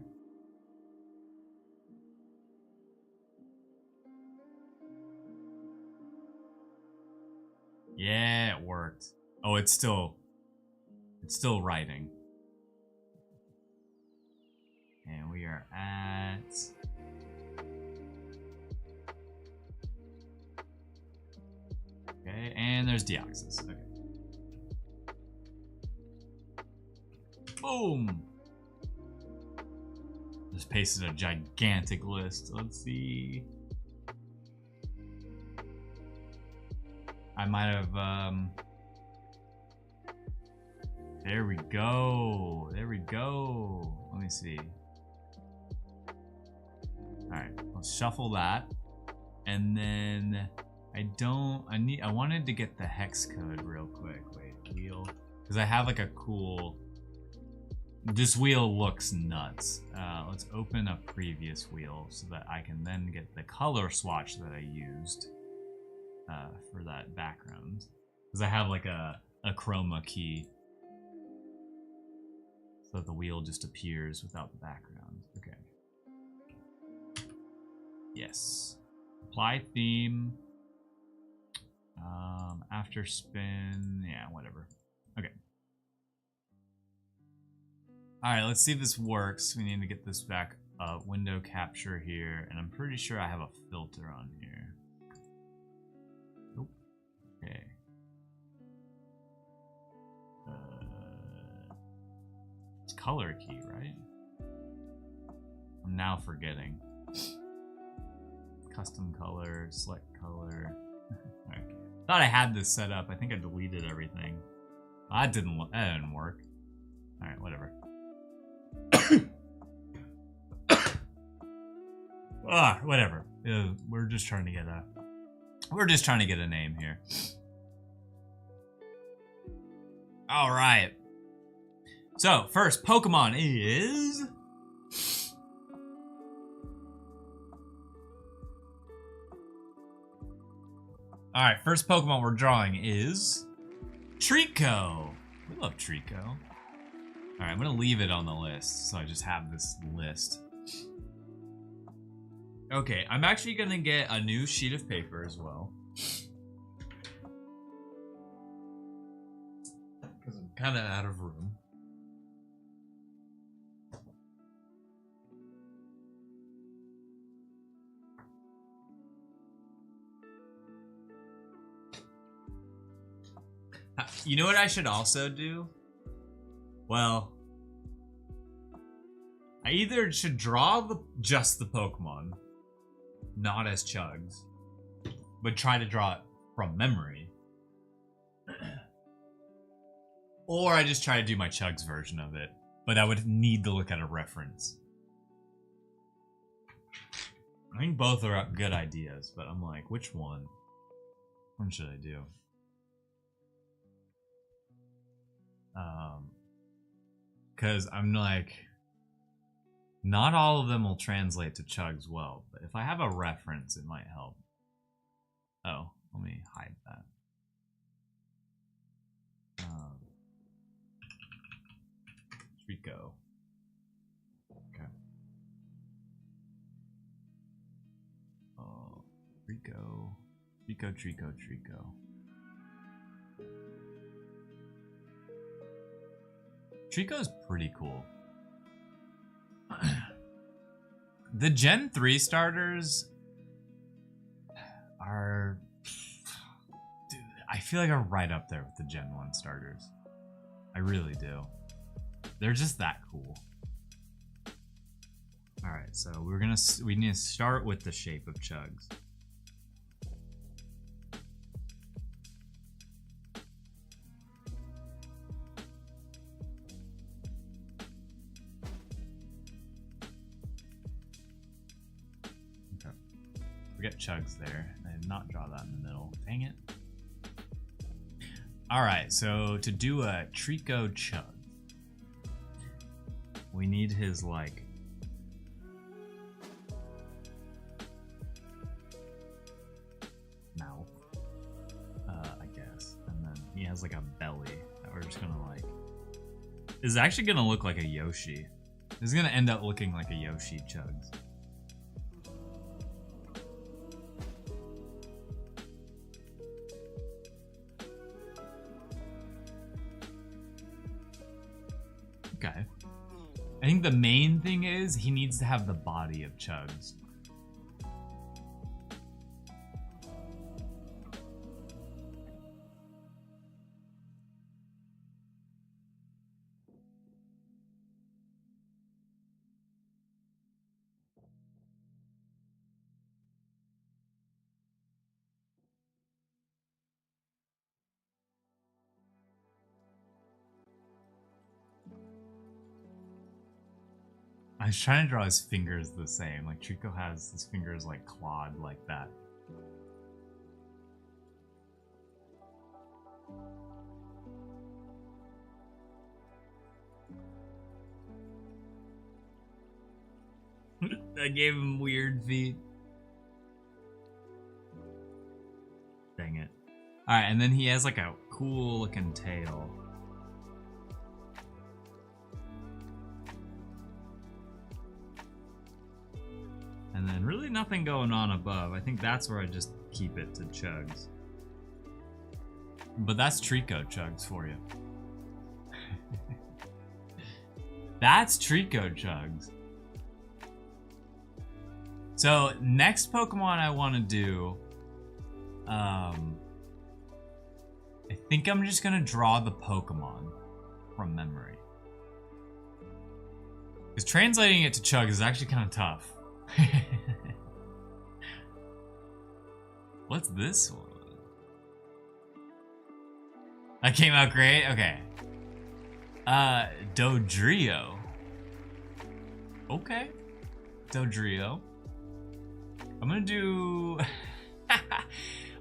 Yeah, it worked. Oh, it's still writing. And we are at okay, and there's Deoxys. Okay. Boom! Just pasted a gigantic list. Let's see. I might have, there we go. There we go. Let me see. Alright, let's shuffle that. And then I wanted to get the hex code real quick. Wait, wheel. Because I have like a cool, this wheel looks nuts. Let's open a previous wheel so that I can then get the color swatch that I used for that background. Because I have like a chroma key so that the wheel just appears without the background. Okay. Yes. Apply theme. After spin, yeah, whatever. Okay. All right, let's see if this works. We need to get this back up. Window capture here, and I'm pretty sure I have a filter on here. Nope. Okay. It's color key, right? I'm now forgetting. Custom color, select color. Right. Thought I had this set up. I think I deleted everything. That didn't work. All right, whatever. Whatever. We're just trying to get a name here. All right. So first Pokemon is all right. First Pokemon we're drawing is Treecko. We love Treecko. All right, I'm gonna leave it on the list, so I just have this list. Okay, I'm actually gonna get a new sheet of paper as well. Because I'm kind of out of room. You know what I should also do? Well, I either should draw just the Pokemon, not as Chugs, but try to draw it from memory. Or I just try to do my Chugs version of it, but I would need to look at a reference. I think both are good ideas, but I'm like, which one? Which one should I do? Because I'm like, not all of them will translate to Chugs well, but if I have a reference, it might help. Oh, let me hide that. Trico. Okay. Oh, Trico. Trico. Trico's pretty cool. The Gen 3 starters are... Dude, I feel like are right up there with the Gen 1 starters. I really do. They're just that cool. Alright, so we need to start with the shape of Chugs. We got Chugs there. I did not draw that in the middle. Dang it. Alright, so to do a Trico Chug, we need his, like... mouth. I guess. And then he has, like, a belly that we're just gonna, like... This is actually gonna look like a Yoshi. This is gonna end up looking like a Yoshi Chugs. Okay. I think the main thing is he needs to have the body of Chugs. I was trying to draw his fingers the same. Like Trico has his fingers like clawed like that. I gave him weird feet. Dang it. Alright, and then he has like a cool looking tail. And then really nothing going on above. I think that's where I just keep it to Chugs. But that's Trico Chugs for you. That's Trico Chugs. So next Pokemon I want to do, I think I'm just gonna draw the Pokemon from memory. Because translating it to Chug is actually kind of tough. What's this one? That came out great? Okay. Dodrio. Okay. Dodrio. I'm gonna do...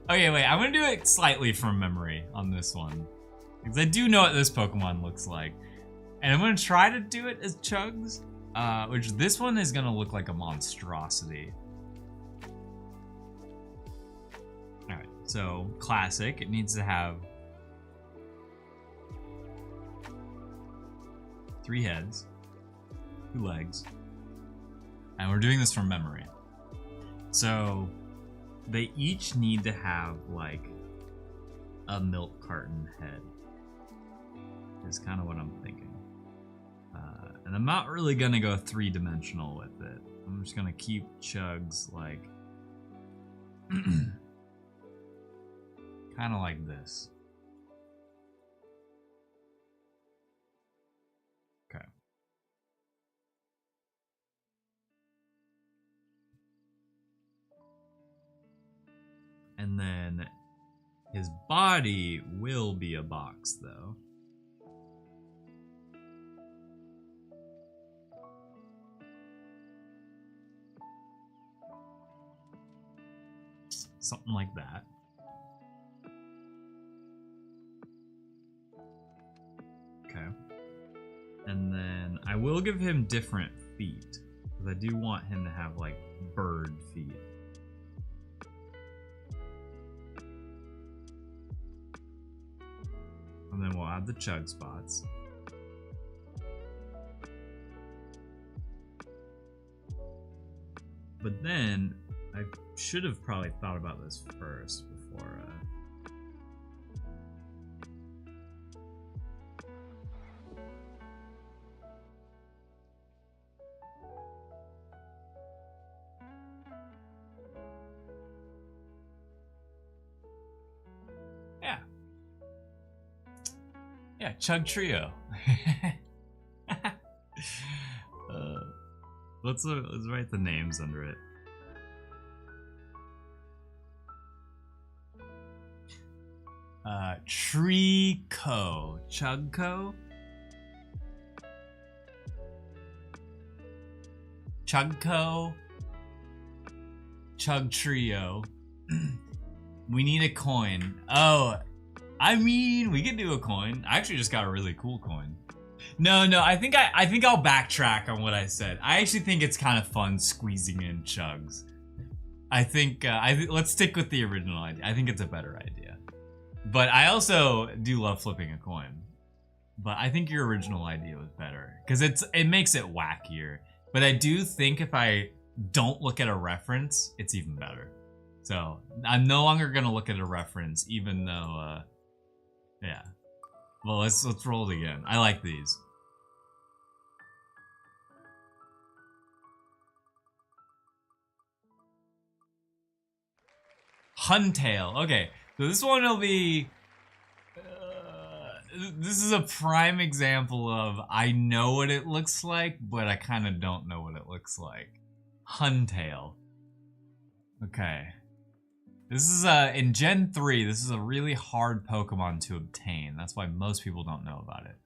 Okay, wait. I'm gonna do it slightly from memory on this one. Because I do know what this Pokemon looks like. And I'm gonna try to do it as Chugs. Which this one is gonna look like a monstrosity. Alright, so classic. It needs to have 3 heads, 2 legs, and we're doing this from memory. So they each need to have like a milk carton head. Is kind of what I'm thinking. And I'm not really gonna go 3-dimensional with it. I'm just gonna keep Chugs like kind of like this. Okay. And then his body will be a box though. Something like that. Okay. And then I will give him different feet, because I do want him to have like bird feet. And then we'll add the chug spots. But then I should have probably thought about this first before. Yeah, Chug Trio. Let's write the names under it. Treeco. Chugco? Chugco. Chug Trio. We need a coin. Oh, I mean, we could do a coin. I actually just got a really cool coin. No, I think I'll backtrack on what I said. I actually think it's kind of fun squeezing in Chugs. I think let's stick with the original idea. I think it's a better idea. But I also do love flipping a coin. But I think your original idea was better because it makes it wackier. But I do think if I don't look at a reference, it's even better. So I'm no longer gonna look at a reference, even though, yeah. Well, let's roll it again. I like these. Huntail. Okay, so this one will be. This is a prime example of I know what it looks like, but I kind of don't know what it looks like. Huntail. Okay. This is in Gen 3, this is a really hard Pokemon to obtain. That's why most people don't know about it.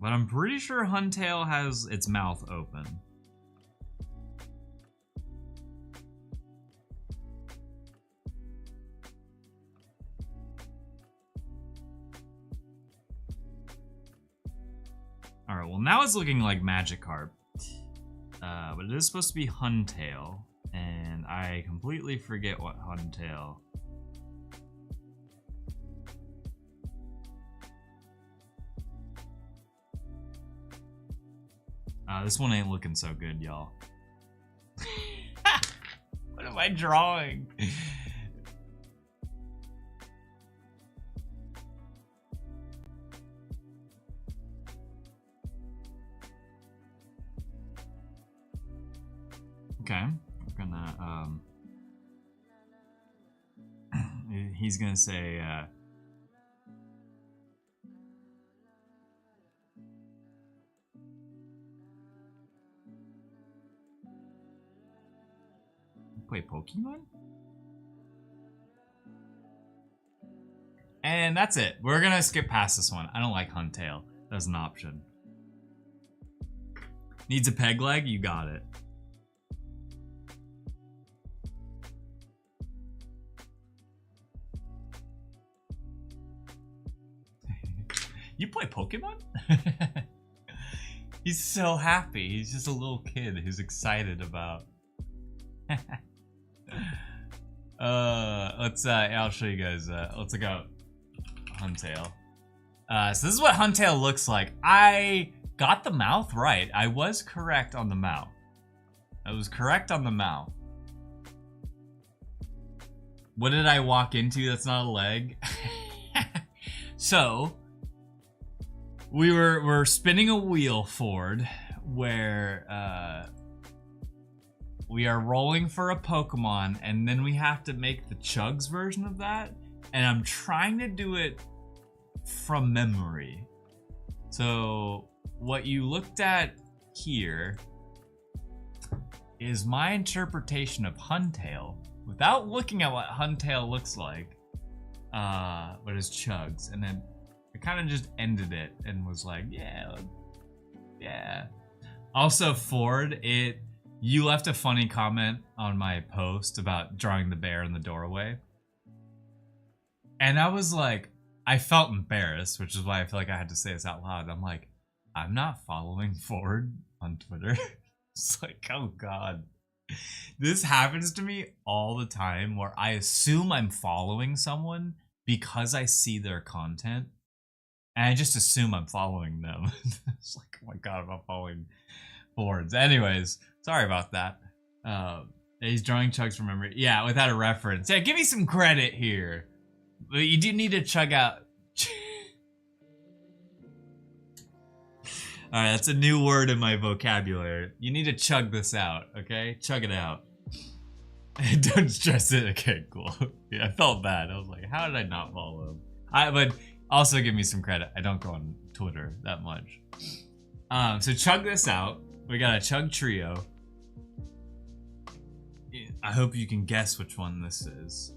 But I'm pretty sure Huntail has its mouth open. Alright, well now it's looking like Magikarp. But it is supposed to be Huntail, and I completely forget what Huntail. This one ain't looking so good, y'all. What am I drawing? Okay, we're gonna, he's gonna say, play Pokemon? And that's it. We're gonna skip past this one. I don't like Huntail. That's an option. Needs a peg leg? You got it. You play Pokemon? He's so happy. He's just a little kid who's excited about. I'll show you guys. Let's look out Huntail. So this is what Huntail looks like. I got the mouth right. I was correct on the mouth. I was correct on the mouth. What did I walk into that's not a leg? So, we're spinning a wheel, Ford, where we are rolling for a Pokemon, and then we have to make the Chugs version of that. And I'm trying to do it from memory. So, what you looked at here is my interpretation of Huntail without looking at what Huntail looks like, but his Chugs, and then I kind of just ended it and was like, yeah. Also, Ford, you left a funny comment on my post about drawing the bear in the doorway, and I was like, I felt embarrassed, which is why I feel like I had to say this out loud. I'm like, I'm not following Ford on Twitter. It's like, oh god. This happens to me all the time where I assume I'm following someone because I see their content. And I just assume I'm following them. It's like, oh my god, I'm not following Fords. Anyways, sorry about that. He's drawing Chugs from memory. Yeah, without a reference. Yeah, give me some credit here. But you do need to chug out. Alright, that's a new word in my vocabulary. You need to chug this out, okay? Chug it out. Don't stress it. Okay, cool. Yeah, I felt bad. I was like, how did I not follow him? But also give me some credit. I don't go on Twitter that much. So chug this out. We got a Chug Trio. I hope you can guess which one this is.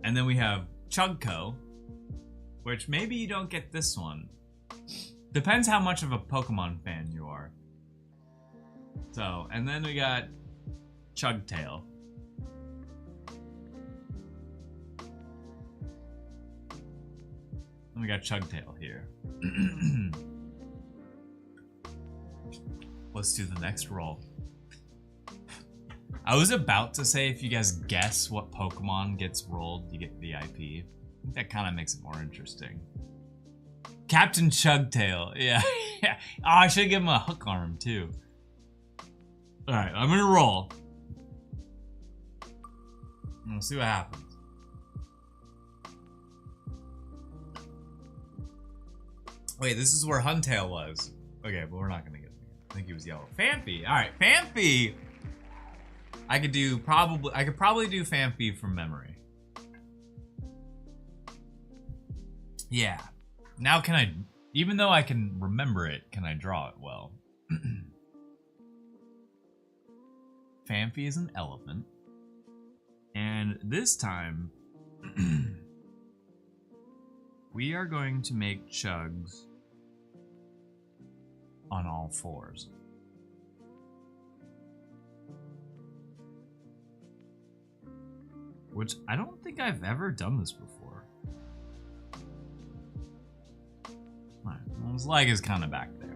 And then we have Chugco, which maybe you don't get this one. Depends how much of a Pokemon fan you are. So, and then we got Chugtail. And we got Chugtail here. Let's do the next roll. I was about to say if you guys guess what Pokemon gets rolled, you get VIP. I think that kind of makes it more interesting. Captain Chugtail, yeah. Oh, I should give him a hook arm too. Alright, I'm gonna roll. And we'll see what happens. Wait, this is where Huntail was. Okay, but we're not gonna get it. I think he was yellow. Phanpy, alright, Phanpy! I could probably do Phanpy from memory. Yeah. Now can I, even though I can remember it, can I draw it well? Phanpy is an elephant. And this time, we are going to make Chugs on all fours. Which I don't think I've ever done this before. Alright, well, his leg is kind of back there.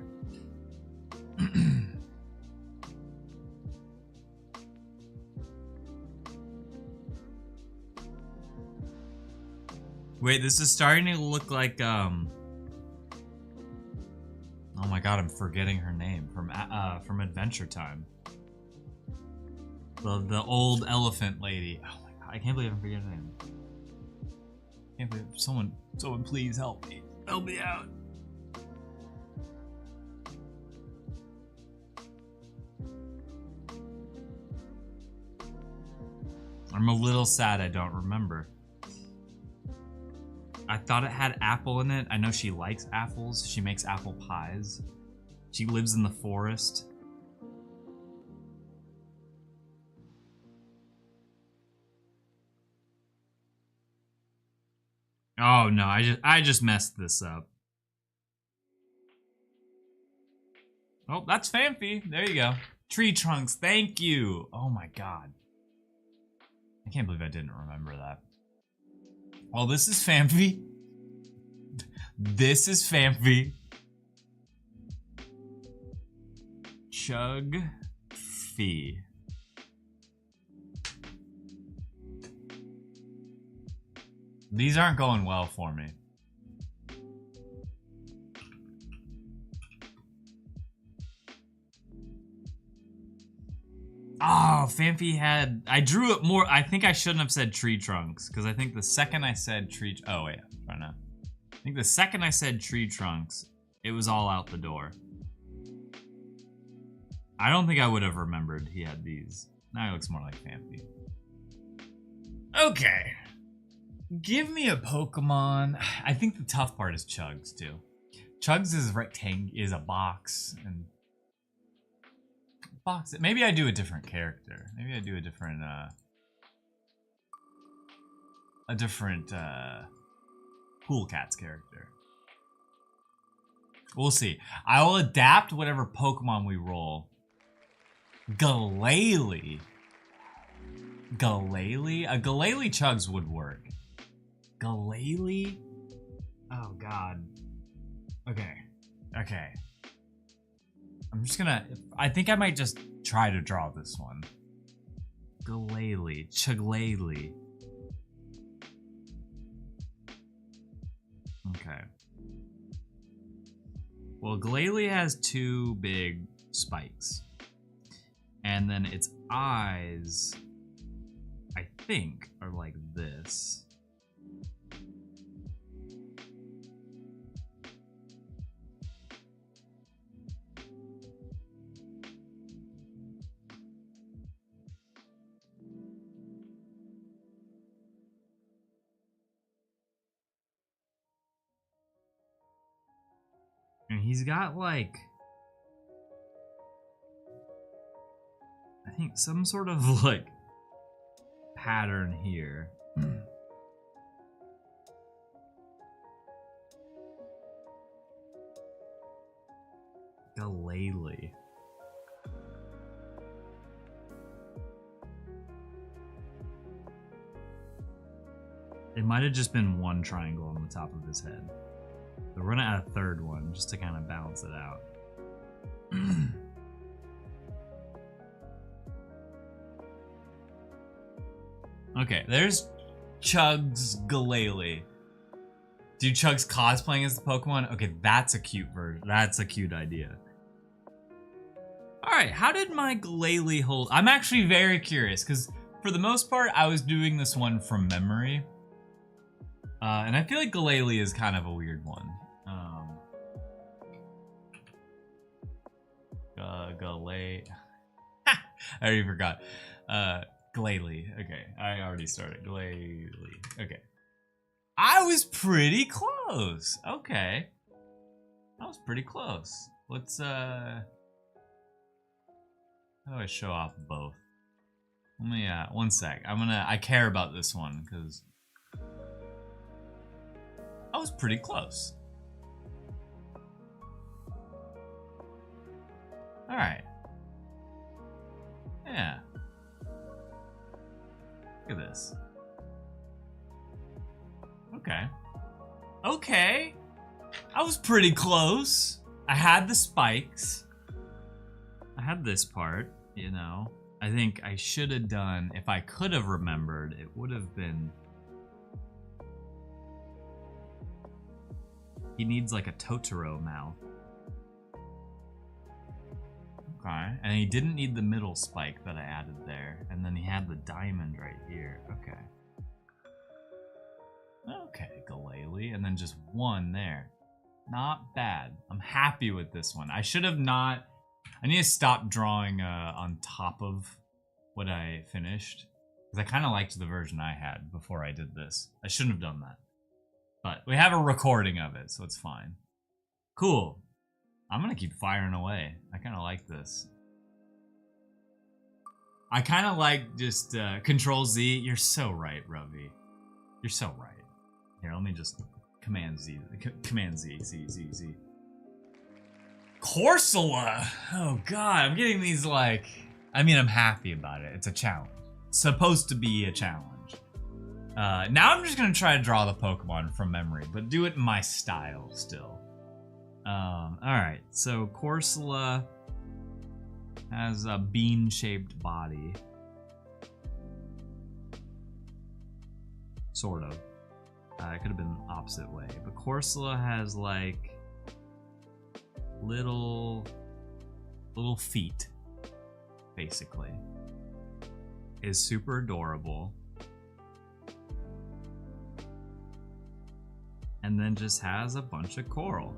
Wait, this is starting to look like, oh my god, I'm forgetting her name from Adventure Time. The old elephant lady. Oh my god, I can't believe I'm forgetting her name. I can't believe someone please help me. Help me out. I'm a little sad I don't remember. I thought it had apple in it. I know she likes apples. She makes apple pies. She lives in the forest. Oh no, I just messed this up. Oh, that's Phanpy. There you go. Tree trunks, thank you. Oh my god. I can't believe I didn't remember that. Well, this is Phanpy. This is Phanpy. Chug-Fee. These aren't going well for me. Oh, Phanpy had... I drew it more... I think I shouldn't have said tree trunks, because I think the second I said tree... Oh, wait. I'm trying to... I think the second I said tree trunks, it was all out the door. I don't think I would have remembered he had these. Now he looks more like Phanpy. Okay. Give me a Pokemon. I think the tough part is Chugs, too. Chugs is a box, and... Box it. Maybe I do a different character. Maybe I do a different Cool Cats character. We'll see. I will adapt whatever Pokemon we roll. Glalie. Glalie? A Glalie Chugs would work. Glalie? Oh god. Okay. Okay. I'm just gonna... I think I might just try to draw this one. Glalie. Chuglalie. Okay. Well, Glalie has two big spikes. And then its eyes, I think, are like this. And he's got like, I think some sort of like pattern here. Glalie. It might have just been one triangle on the top of his head. But we're gonna add a third one just to kind of balance it out. Okay, there's Chugs Glalie. Do Chugs cosplaying as the Pokemon? Okay, that's a cute version. That's a cute idea. Alright, how did my Glalie hold? I'm actually very curious, because for the most part, I was doing this one from memory. And I feel like Glalie is kind of a weird one. Glalie. I already forgot. Glalie. Okay, I already started. Glalie. Okay. I was pretty close. Okay. I was pretty close. Let's, how do I show off both? Let me, one sec. I care about this one, because I was pretty close. Alright. Yeah. Look at this. Okay. Okay. I was pretty close. I had the spikes. I had this part, you know. I think I should have done, if I could have remembered, it would have been... He needs like a Totoro mouth. Okay, and he didn't need the middle spike that I added there. And then he had the diamond right here. Okay. Okay, Glalie, and then just one there. Not bad. I'm happy with this one. I should have not... I need to stop drawing on top of what I finished. Because I kind of liked the version I had before I did this. I shouldn't have done that. But we have a recording of it, so it's fine. Cool. I'm gonna keep firing away. I kind of like this. I kind of like just Control Z. You're so right, Ravi. You're so right. Here, let me just Command Z. Command Z. Z. Corsola! Oh god, I'm getting these like... I mean, I'm happy about it. It's a challenge. It's supposed to be a challenge. Now I'm just gonna try to draw the Pokemon from memory, but do it in my style still. Alright, so Corsola has a bean-shaped body. Sort of. It could have been the opposite way. But Corsola has like little feet, basically. is super adorable. And then just has a bunch of coral.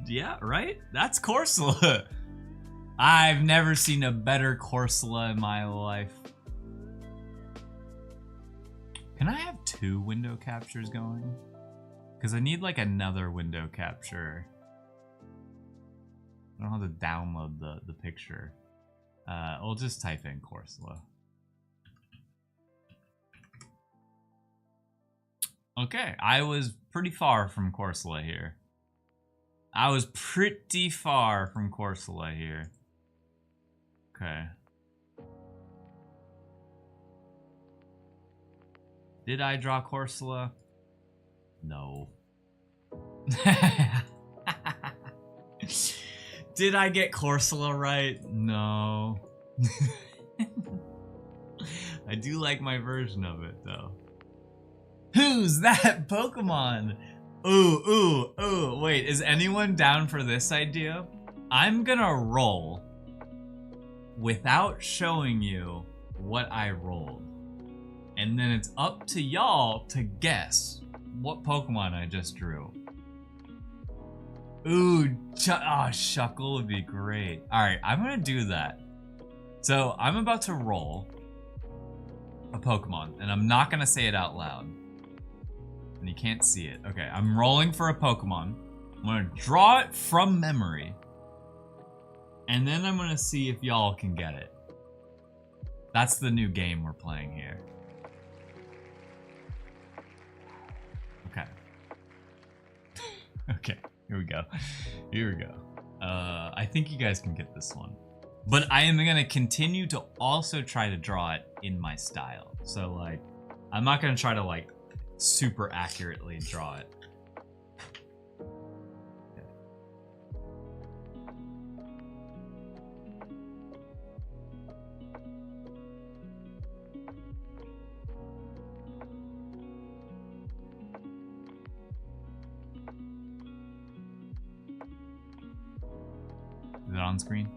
Yeah, right? That's Corsola. I've never seen a better Corsola in my life. Can I have 2 window captures going? Because I need like another window capture. I don't have to download the picture. We'll just type in Corsola. Okay, I was pretty far from Corsola here. I was pretty far from Corsola here. Okay. Did I draw Corsola? No. Did I get Corsola right? No. I do like my version of it though. Who's that Pokemon? Ooh, wait, is anyone down for this idea? I'm gonna roll without showing you what I rolled. And then it's up to y'all to guess what Pokemon I just drew. Ooh, Shuckle would be great. Alright, I'm gonna do that. So, I'm about to roll a Pokemon, and I'm not gonna say it out loud. And you can't see it. Okay, I'm rolling for a Pokemon. I'm gonna draw it from memory. And then I'm gonna see if y'all can get it. That's the new game we're playing here. Okay. Okay, here we go. Here we go. I think you guys can get this one. But I am gonna continue to also try to draw it in my style. So like, I'm not gonna try to like super accurately draw it. Okay. Is it on screen?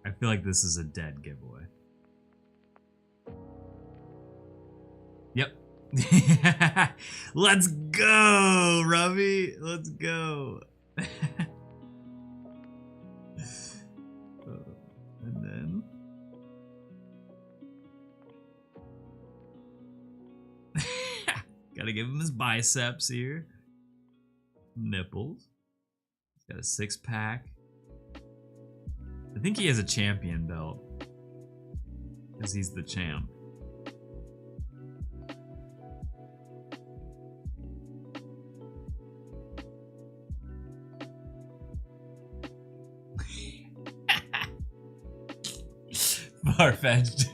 I feel like this is a dead giveaway. Yep. Let's go, Ravi. Let's go. And then gotta give him his biceps here. Nipples. He's got a 6-pack. I think he has a champion belt. Because he's the champ. Far-fetched.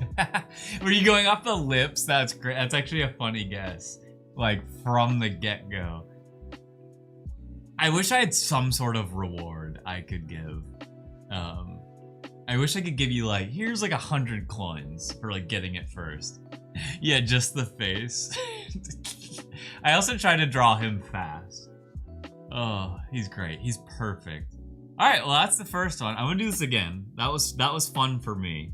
Were you going off the lips? That's great. That's actually a funny guess. Like, from the get-go. I wish I had some sort of reward I could give. I wish I could give you like, here's like 100 coins for like getting it first. Yeah, just the face. I also tried to draw him fast. Oh, he's great. He's perfect. All right, well that's the first one. I'm gonna do this again. That was fun for me.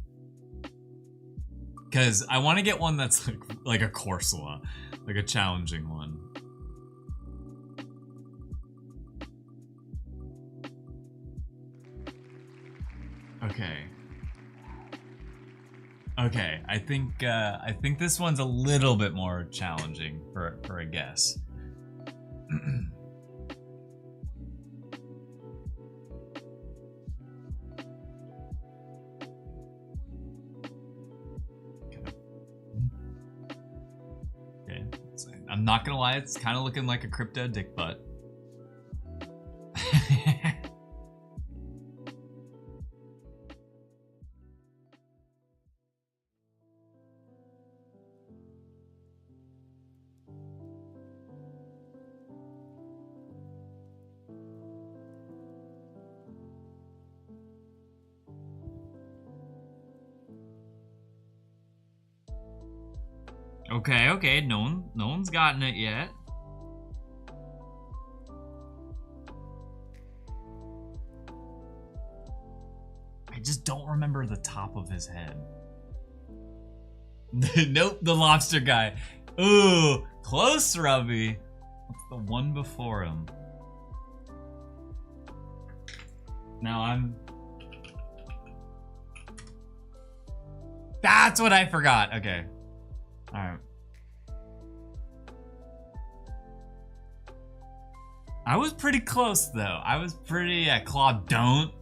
Cause I want to get one that's like a Corsola, like a challenging one. Okay. Okay, I think this one's a little bit more challenging for a guess. Okay. I'm not gonna lie, it's kind of looking like a crypto dick butt. Okay, no one's gotten it yet. I just don't remember the top of his head. Nope, the lobster guy. Ooh, close, Rubby. What's the one before him? Now I'm... That's what I forgot. Okay. Alright. I was pretty close, though. I was pretty... Claude, don't.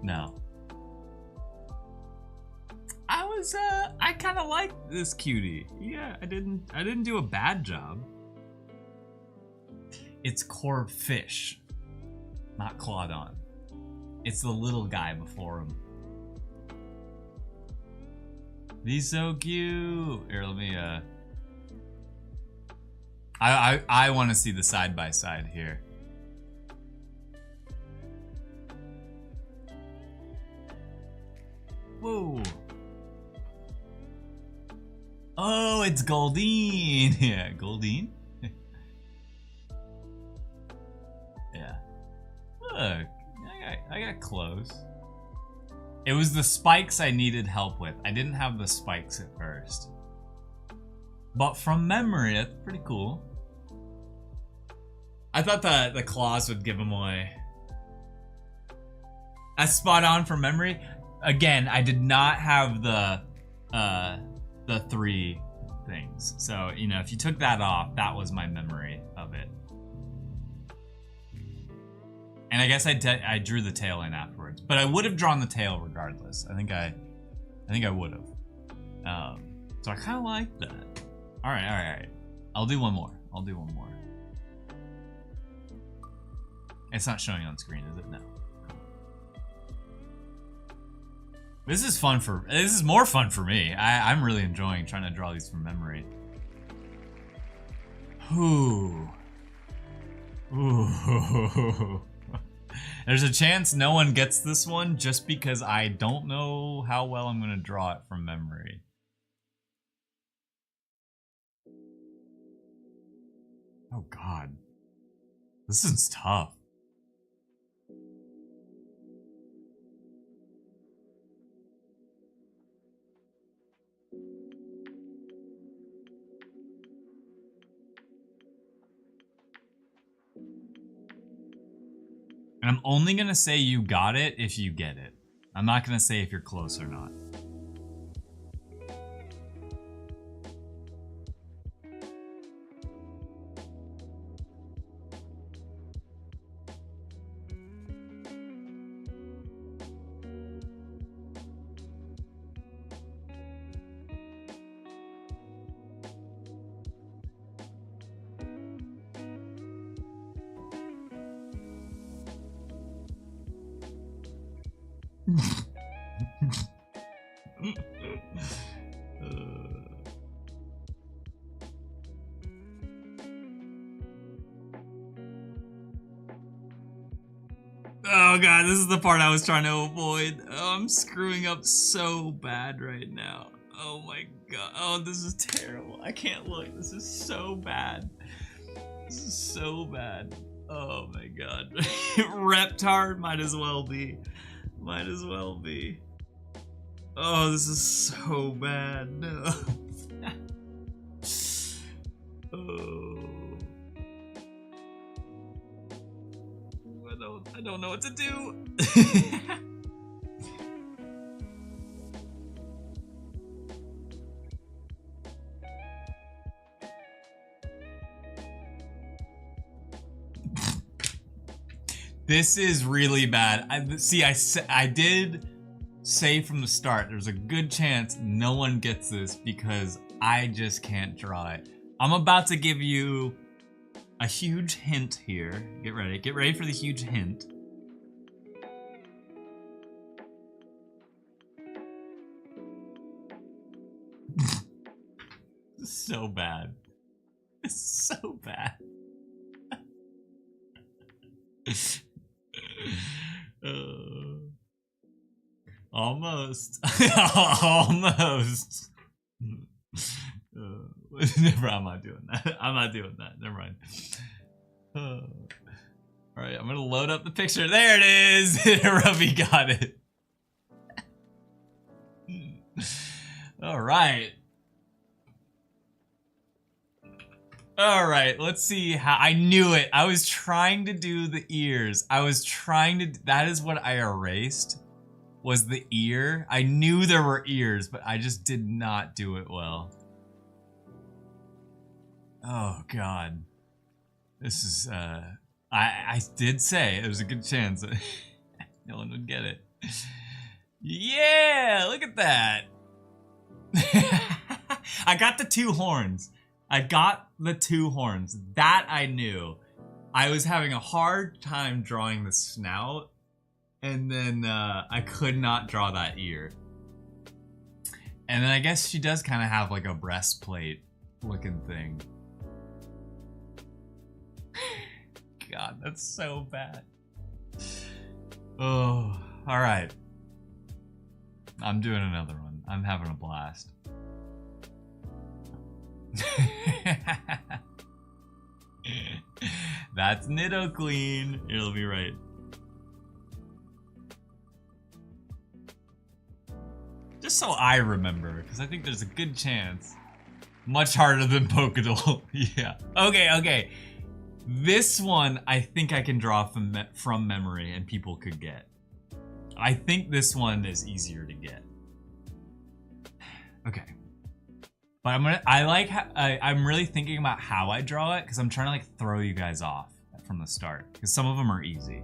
No. I kind of like this cutie. Yeah, I didn't do a bad job. It's Corphish, not Claudon. It's the little guy before him. He's so cute. Here, let me I want to see the side by side here. Whoa. Oh, it's Goldeen. Yeah, Goldeen. Yeah. Look, I got close. It was the spikes I needed help with. I didn't have the spikes at first. But from memory, that's pretty cool. I thought that the claws would give him away. That's spot on from memory. Again, I did not have the 3 things. So, you know, if you took that off, that was my memory of it. And I guess I drew the tail in afterwards, but I would have drawn the tail regardless. I think I would have. So I kind of like that. All right. I'll do one more. It's not showing on screen, is it? No. This is more fun for me. I'm really enjoying trying to draw these from memory. Ooh. There's a chance no one gets this one just because I don't know how well I'm gonna draw it from memory. Oh God. This is tough. And I'm only gonna say you got it if you get it. I'm not gonna say if you're close or not. Oh God, this is the part I was trying to avoid. Oh, I'm screwing up so bad right now. Oh my God. Oh, this is terrible. I can't look. This is so bad. This is so bad. Oh my God. Reptar might as well be. Might as well be. Oh, this is so bad. No. Oh. I don't know what to do. This is really bad. I did say from the start there's a good chance no one gets this because I just can't draw it. I'm about to give you a huge hint here. Get ready for the huge hint. So bad. It's so bad. Almost. Almost. Never, I'm not doing that. I'm not doing that. Never mind. Alright, I'm gonna load up the picture. There it is! Ruby got it. Alright. Alright, let's see how. I knew it. I was trying to do the ears. That is what I erased. Was the ear. I knew there were ears, but I just did not do it well. Oh god. This is I did say it was a good chance that no one would get it. Yeah, look at that. I got the 2 horns. I got the 2 horns. That I knew. I was having a hard time drawing the snout. And then I could not draw that ear. And then I guess she does kind of have like a breastplate looking thing. God, that's so bad. Oh, all right. I'm doing another one. I'm having a blast. That's Nidoqueen. It'll be right. Just so I remember, because I think there's a good chance. Much harder than Pokédoll. Yeah. Okay. This one, I think I can draw from memory and people could get. I think this one is easier to get. Okay. But I'm really thinking about how I draw it, because I'm trying to like throw you guys off from the start. Because some of them are easy.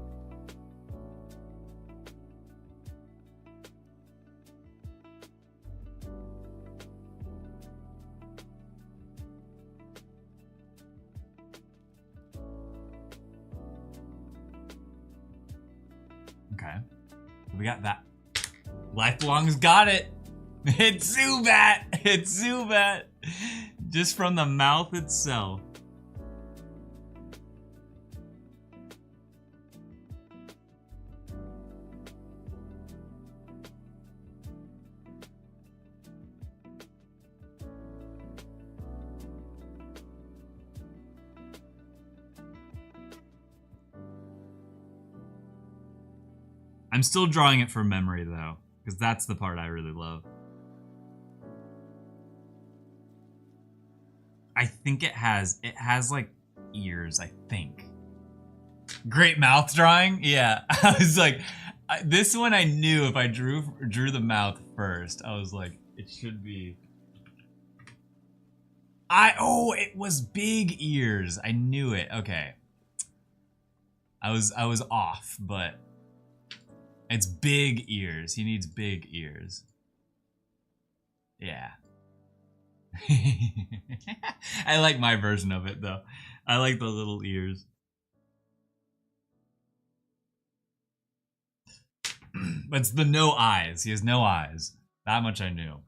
Okay. We got that. Lifelong's got it. It's Zubat. It's Zubat. Just from the mouth itself. I'm still drawing it from memory though, because that's the part I really love. I think it has like ears, I think. Great mouth drawing? Yeah. I was like, this one I knew if I drew the mouth first, I was like, it should be. It was big ears. I knew it. Okay. I was off, but it's big ears. He needs big ears. Yeah. I like my version of it though. I like the little ears. But it's the no eyes. He has no eyes. That much I knew.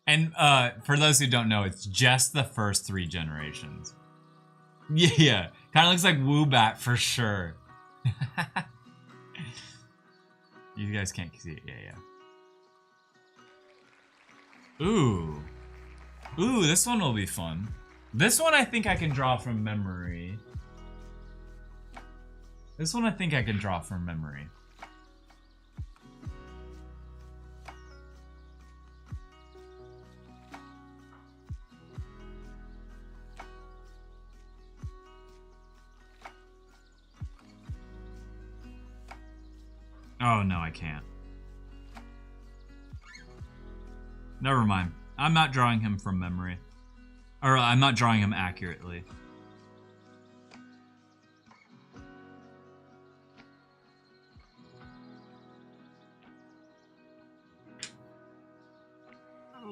And for those who don't know, it's just the first 3 generations. Yeah. Kind of looks like Woobat for sure. You guys can't see it. Yeah. Ooh, this one will be fun. This one I think I can draw from memory. Oh no, I can't. Never mind. I'm not drawing him from memory. Or I'm not drawing him accurately.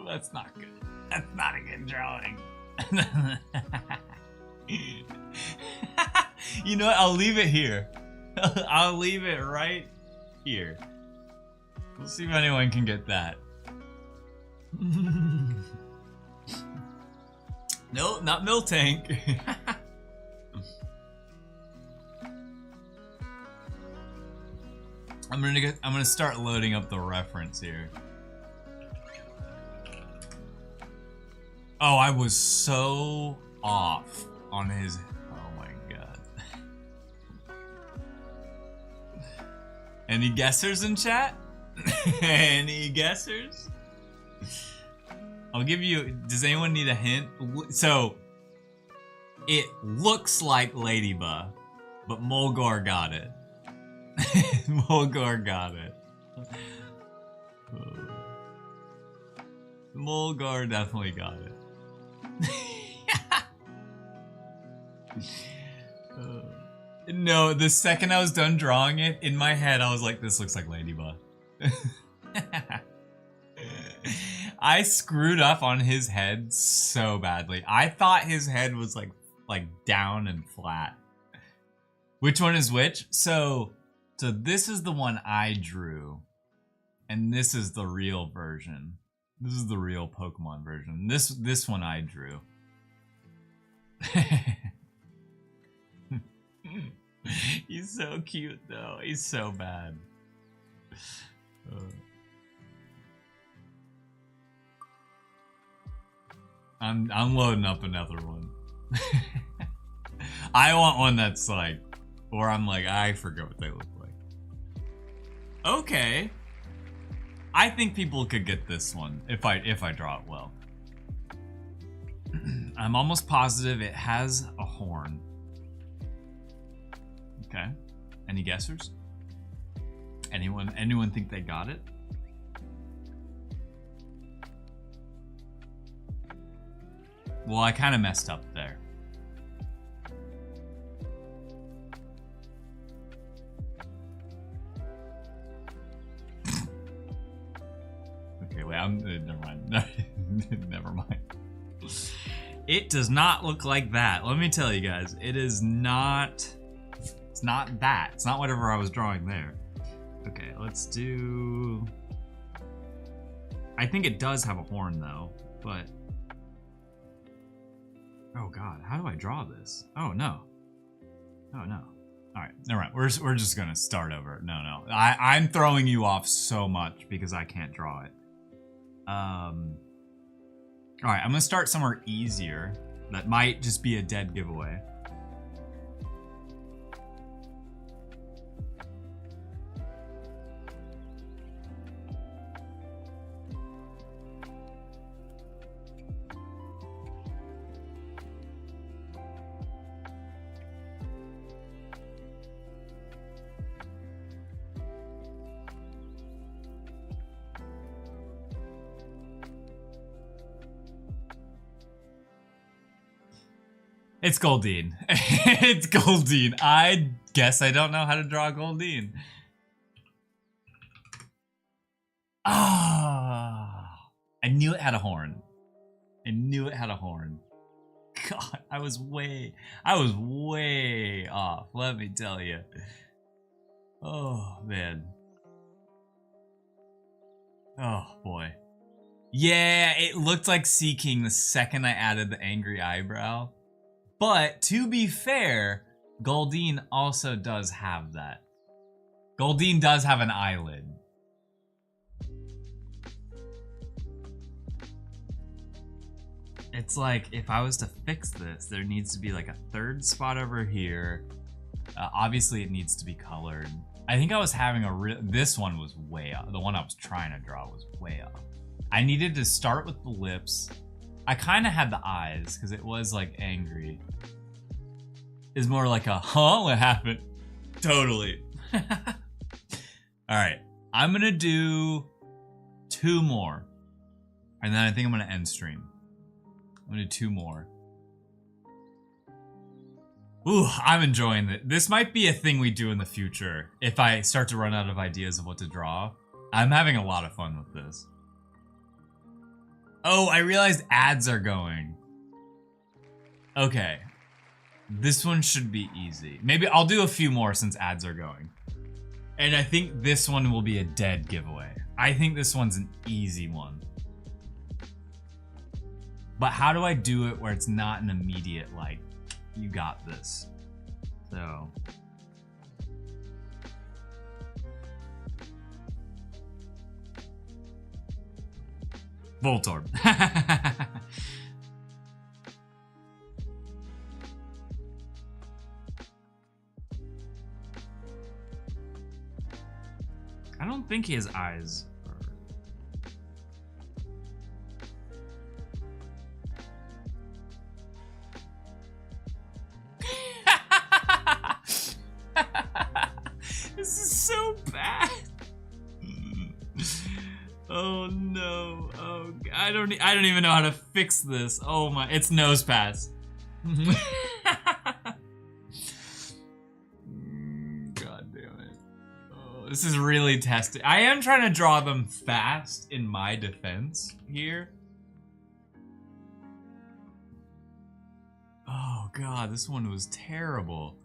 That's not good. That's not a good drawing. You know what? I'll leave it here. I'll leave it right here. We'll see if anyone can get that. No, not Miltank. I'm gonna start loading up the reference here. Oh, I was so off on his. Oh my god. Any guessers in chat? Any guessers? I'll give you. Does anyone need a hint? So, it looks like Ladybug, but Mulgar got it. Mulgar got it. Mulgar definitely got it. No, the second I was done drawing it, in my head I was like, this looks like Ladybug. I screwed up on his head so badly. I thought his head was like down and flat. Which one is which? So this is the one I drew, and this is the real version. This is the real Pokemon version. This one I drew. He's so cute though. He's so bad. I'm loading up another one. I want one that's like, or I'm like, I forget what they look like. Okay. I think people could get this one if I draw it well. I'm almost positive it has a horn. Okay. Any guessers? Anyone think they got it? Well, I kind of messed up there. Okay, wait, never mind. Never mind. It does not look like that. Let me tell you guys, it is not. It's not that. It's not whatever I was drawing there. Okay, let's do. I think it does have a horn though, but. Oh god, how do I draw this? Oh no. Oh no. Alright, never mind. We're just gonna start over. No. I'm throwing you off so much because I can't draw it. Alright, I'm gonna start somewhere easier. That might just be a dead giveaway. It's Goldeen. It's Goldeen. I guess I don't know how to draw Goldeen. Ah, I knew it had a horn. I knew it had a horn. God, I was way off, let me tell you. Oh, man. Oh, boy. Yeah, it looked like Seaking the second I added the angry eyebrow. But, to be fair, Goldeen also does have that. Goldeen does have an eyelid. It's like, if I was to fix this, there needs to be like a third spot over here. Obviously, it needs to be colored. I think I was having this one was way off. The one I was trying to draw was way off. I needed to start with the lips. I kind of had the eyes because it was like angry. It's more like a, huh? What happened? Totally. All right. I'm going to do 2 more. And then I think I'm going to end stream. I'm going to do 2 more. Ooh, I'm enjoying it. This might be a thing we do in the future if I start to run out of ideas of what to draw. I'm having a lot of fun with this. Oh, I realized ads are going. Okay. This one should be easy. Maybe I'll do a few more since ads are going. And I think this one will be a dead giveaway. I think this one's an easy one. But how do I do it where it's not an immediate, like, you got this? So... Voltorb. I don't think his eyes are... This is so bad. Oh no. Oh, I don't even know how to fix this. Oh my, it's nose pass. God damn it. Oh, this is really testing. I am trying to draw them fast in my defense here. Oh god, this one was terrible.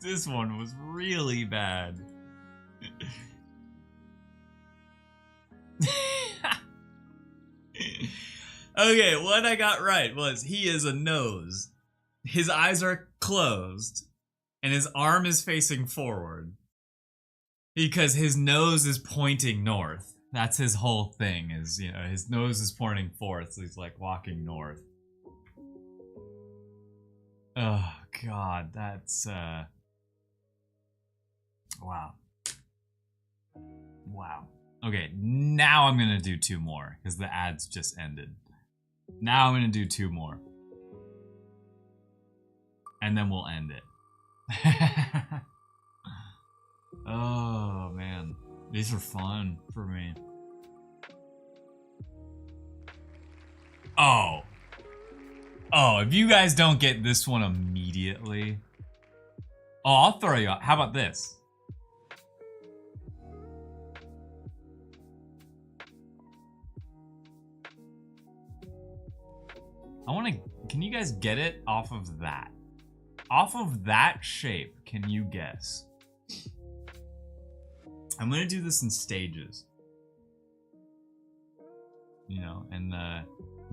This one was really bad. Okay, what I got right was he is a nose. His eyes are closed, and his arm is facing forward. Because his nose is pointing north. That's his whole thing, is, you know, his nose is pointing forth, so he's like walking north. Oh god, that's wow. Wow. Okay, now I'm gonna do two more, because the ads just ended. Now I'm gonna do two more. And then we'll end it. Oh, man. These are fun for me. Oh. Oh, if you guys don't get this one immediately... Oh, I'll throw you out. How about this? I want to... Can you guys get it off of that? Off of that shape, can you guess? I'm going to do this in stages. You know, and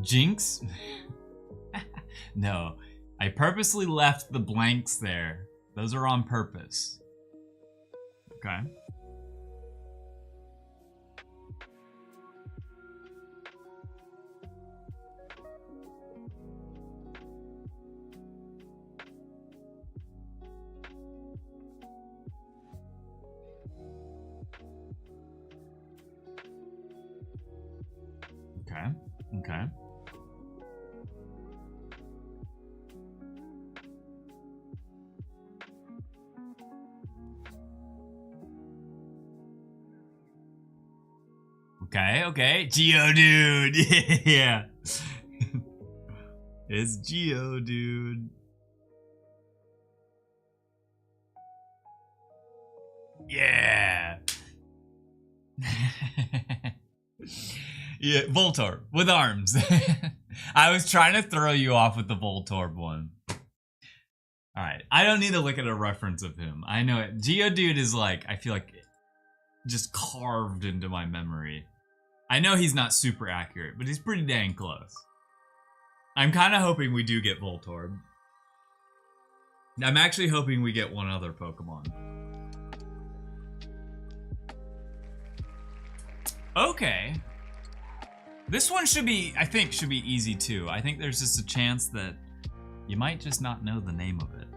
Jinx? No. I purposely left the blanks there. Those are on purpose. Okay. Okay. Okay. Okay, okay. Geodude. Yeah. It's Geodude. Yeah. Yeah, Voltorb with arms. I was trying to throw you off with the Voltorb one. Alright, I don't need to look at a reference of him. I know it. Geodude is like, I feel like, just carved into my memory. I know he's not super accurate, but he's pretty dang close. I'm kind of hoping we do get Voltorb. I'm actually hoping we get one other Pokemon. Okay. This one should be, I think, should be easy too. I think there's just a chance that you might just not know the name of it.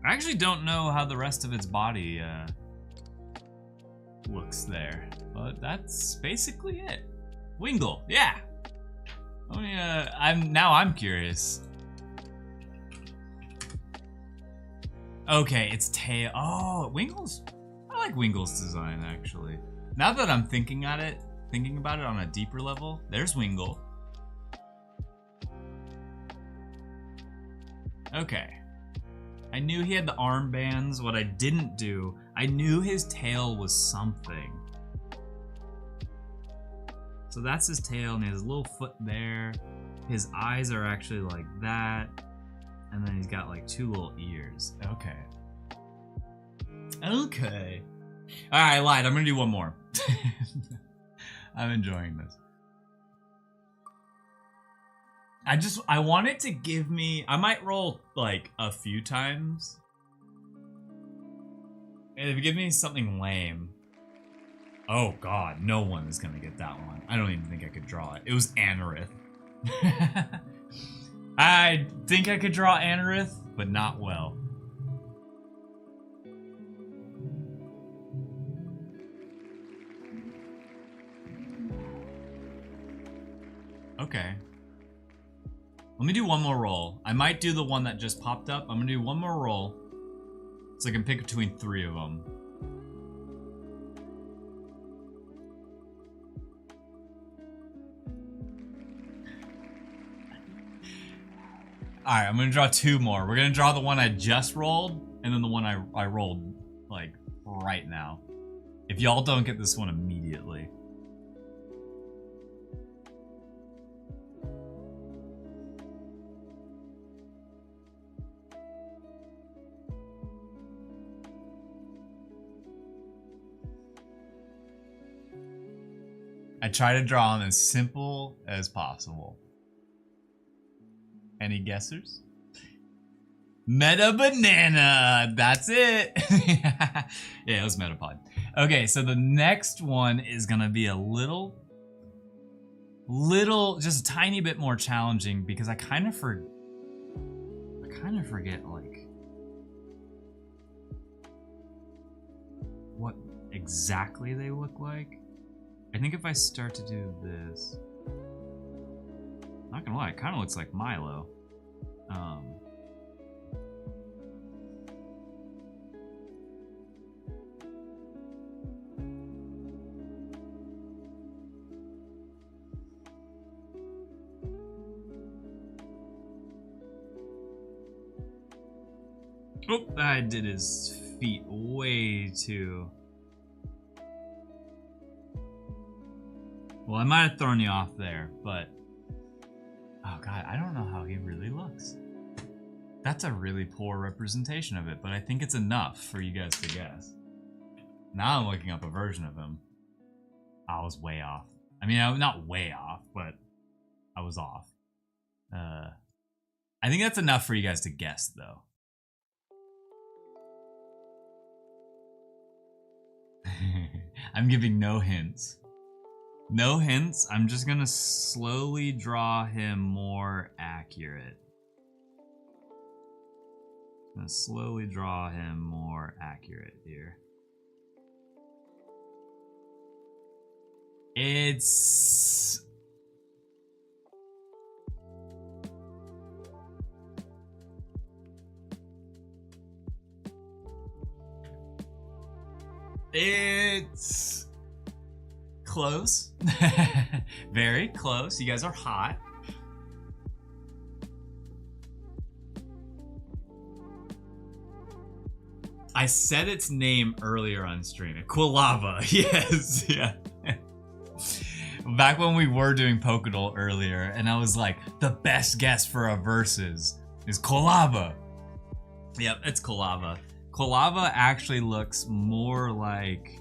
I actually don't know how the rest of its body looks there, but that's basically it. Wingull, yeah. Oh yeah, I'm curious. Okay, it's tail. Oh, Wingle's. I like Wingle's design actually. Now that I'm thinking about it on a deeper level, there's Wingle. Okay. I knew he had the armbands. What I didn't do, I knew his tail was something. So that's his tail, and he has a little foot there. His eyes are actually like that. And then he's got like 2 little ears. Okay. Okay. Alright, I lied. I'm gonna do one more. I'm enjoying this. I want it to give me, I might roll like a few times. And if you give me something lame. Oh god, no one is gonna get that one. I don't even think I could draw it. It was Anorith. I think I could draw Anorith, but not well. Okay. Let me do one more roll. I might do the one that just popped up. I'm gonna do one more roll so I can pick between 3 of them. Alright, I'm gonna draw 2 more. We're gonna draw the one I just rolled, and then the one I rolled, like, right now. If y'all don't get this one immediately. I try to draw them as simple as possible. Any guessers? Meta Banana! That's it! Yeah, it was Metapod. Okay, so the next one is gonna be a little, just a tiny bit more challenging because I kind of forget, like, what exactly they look like. I think if I start to do this, not gonna lie, it kind of looks like Milo. Oh, I did his feet way too. Well, I might have thrown you off there, but oh god, I don't know how he really looks. That's a really poor representation of it, but I think it's enough for you guys to guess. Now I'm looking up a version of him. I was way off. I mean, I'm not way off, but I was off. I think that's enough for you guys to guess, though. I'm giving no hints. No hints. I'm just gonna slowly draw him more accurate. I'm gonna slowly draw him more accurate here. It's... It's close. Very close. You guys are hot. I said its name earlier on stream. Quilava. Yes. Yeah. Back when we were doing Pokédoll earlier, and I was like, the best guess for a versus is Quilava. Yep, it's Quilava. Quilava actually looks more like...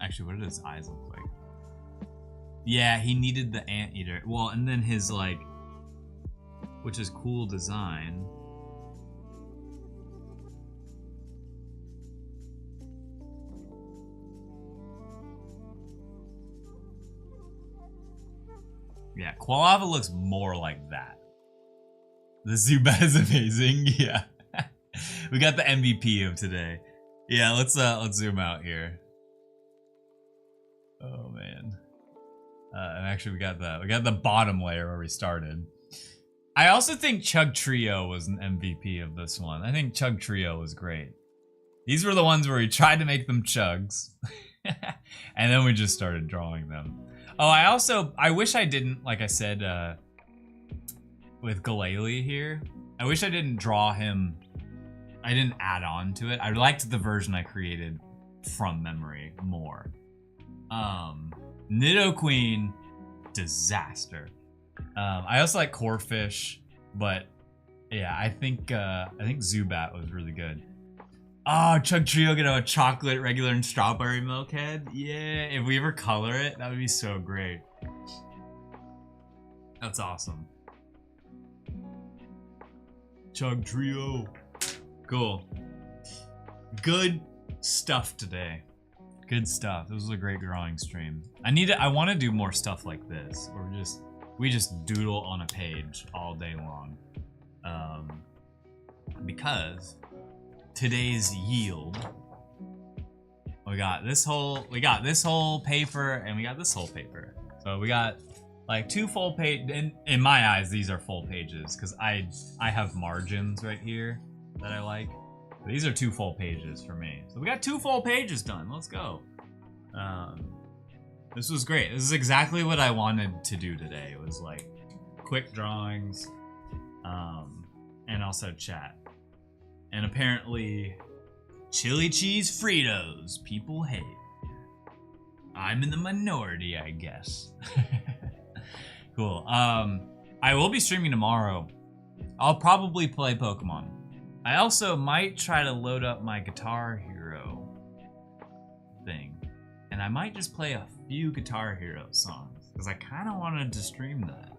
Actually, what do his eyes look like? Yeah, he needed the anteater. Well, and then his, like... Which is cool design. Yeah, Quilava looks more like that. The Zubat is amazing, yeah. We got the MVP of today. Yeah, let's zoom out here. Oh man. And actually we got the bottom layer where we started. I also think Chug Trio was an MVP of this one. I think Chug Trio was great. These were the ones where we tried to make them chugs. And then we just started drawing them. Oh, I wish I didn't, like I said, with Galele here, I wish I didn't draw him. I didn't add on to it. I liked the version I created from memory more. Nidoqueen, disaster. I also like Corphish, but yeah, I think Zubat was really good. Oh, Chug Trio get a chocolate, regular, and strawberry milk head. Yeah, if we ever color it, that would be so great. That's awesome. Chug Trio. Cool. Good stuff today. Good stuff. This was a great drawing stream. I want to do more stuff like this, where we just doodle on a page all day long. Because today's yield, we got this whole paper and we got this whole paper. So we got like 2 full page. In my eyes, these are full pages because I have margins right here that I like. These are 2 full pages for me. So we got 2 full pages done. Let's go. This was great. This is exactly what I wanted to do today. It was like quick drawings, and also chat. And apparently, chili cheese Fritos people hate. I'm in the minority, I guess. Cool. I will be streaming tomorrow. I'll probably play Pokemon. I also might try to load up my Guitar Hero thing. And I might just play a few Guitar Hero songs, because I kind of wanted to stream that.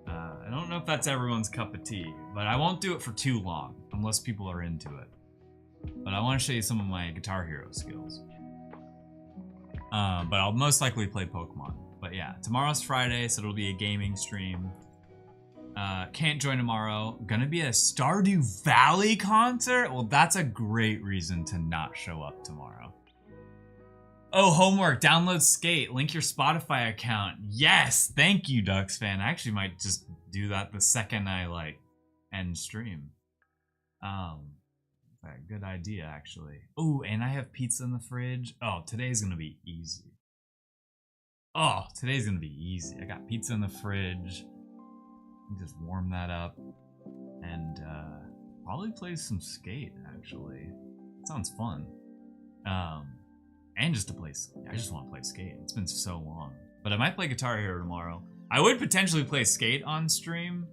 I don't know if that's everyone's cup of tea, but I won't do it for too long, unless people are into it. But I want to show you some of my Guitar Hero skills. But I'll most likely play Pokemon. But yeah, tomorrow's Friday, so it'll be a gaming stream. Can't join tomorrow. Gonna be a Stardew Valley concert? Well, that's a great reason to not show up tomorrow. Oh, homework, download Skate, link your Spotify account. Yes, thank you, Ducks fan. I actually might just do that the second I end stream. Good idea, actually. Oh, and I have pizza in the fridge. Oh, today's gonna be easy. Oh, today's gonna be easy. I got pizza in the fridge. Just warm that up and probably play some Skate, actually. It sounds fun. And just to play, I just want to play Skate. It's been so long. But I might play Guitar Hero tomorrow. I would potentially play Skate on stream,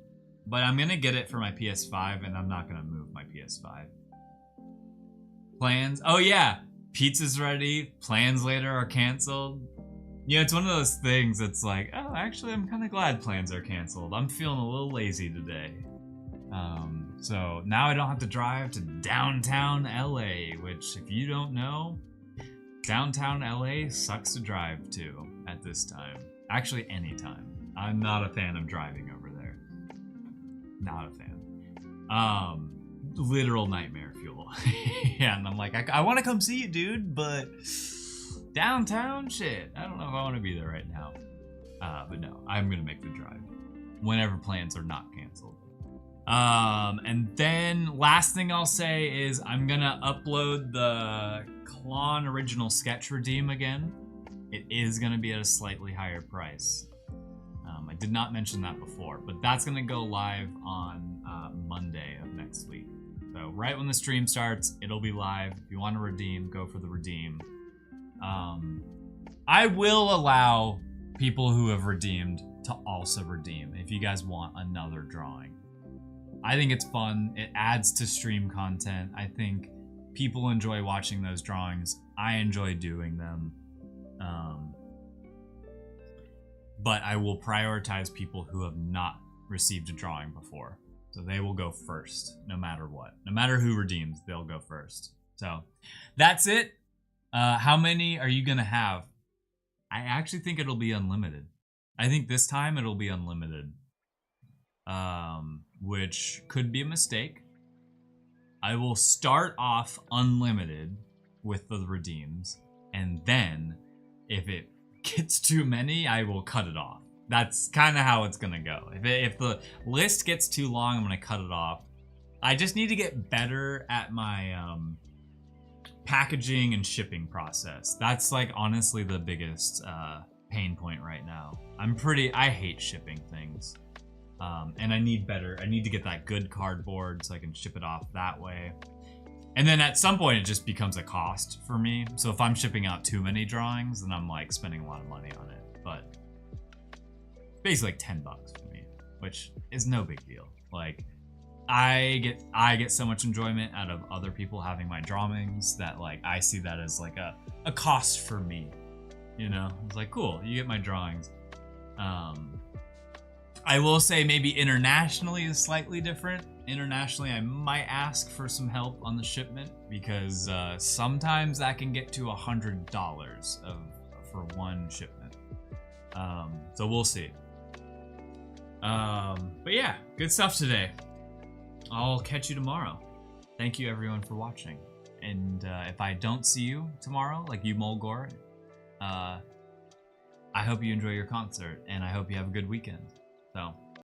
but I'm gonna get it for my PS5 and I'm not gonna move my PS5. Plans? Oh yeah, pizza's ready. Plans later are canceled. Yeah, it's one of those things that's like, oh, actually, I'm kind of glad plans are canceled. I'm feeling a little lazy today. So now I don't have to drive to downtown LA, which, if you don't know, downtown LA sucks to drive to at this time. Actually, anytime. I'm not a fan of driving over there. Not a fan. Literal nightmare fuel. Yeah, and I'm like, I want to come see you, dude, but downtown shit. I don't know if I want to be there right now. But no, I'm gonna make the drive whenever plans are not canceled. And then last thing I'll say is I'm gonna upload the Klon original sketch redeem again. It is gonna be at a slightly higher price. I did not mention that before, but that's gonna go live on Monday of next week. So right when the stream starts, it'll be live. If you want to redeem, go for the redeem. I will allow people who have redeemed to also redeem if you guys want another drawing. I think it's fun. It adds to stream content. I think people enjoy watching those drawings. I enjoy doing them. But I will prioritize people who have not received a drawing before. So they will go first, no matter what. No matter who redeems, they'll go first. So that's it. How many are you gonna have? I actually think it'll be unlimited. I think this time it'll be unlimited. Which could be a mistake. I will start off unlimited with the redeems, and then if it gets too many, I will cut it off. That's kind of how it's gonna go. If the list gets too long, I'm gonna cut it off. I just need to get better at my packaging and shipping process. That's like honestly the biggest pain point right now. I hate shipping things. And I need to get that good cardboard so I can ship it off that way. And then at some point it just becomes a cost for me. So if I'm shipping out too many drawings, then I'm like spending a lot of money on it. But basically like $10 for me, which is no big deal. Like I get so much enjoyment out of other people having my drawings that like I see that as like a cost for me. You know, it's like cool, you get my drawings. I will say maybe internationally is slightly different. Internationally, I might ask for some help on the shipment because sometimes that can get to $100 for one shipment. So we'll see. But yeah, good stuff today. I'll catch you tomorrow. Thank you everyone for watching. And if I don't see you tomorrow, like you Mulgore, I hope you enjoy your concert and I hope you have a good weekend. So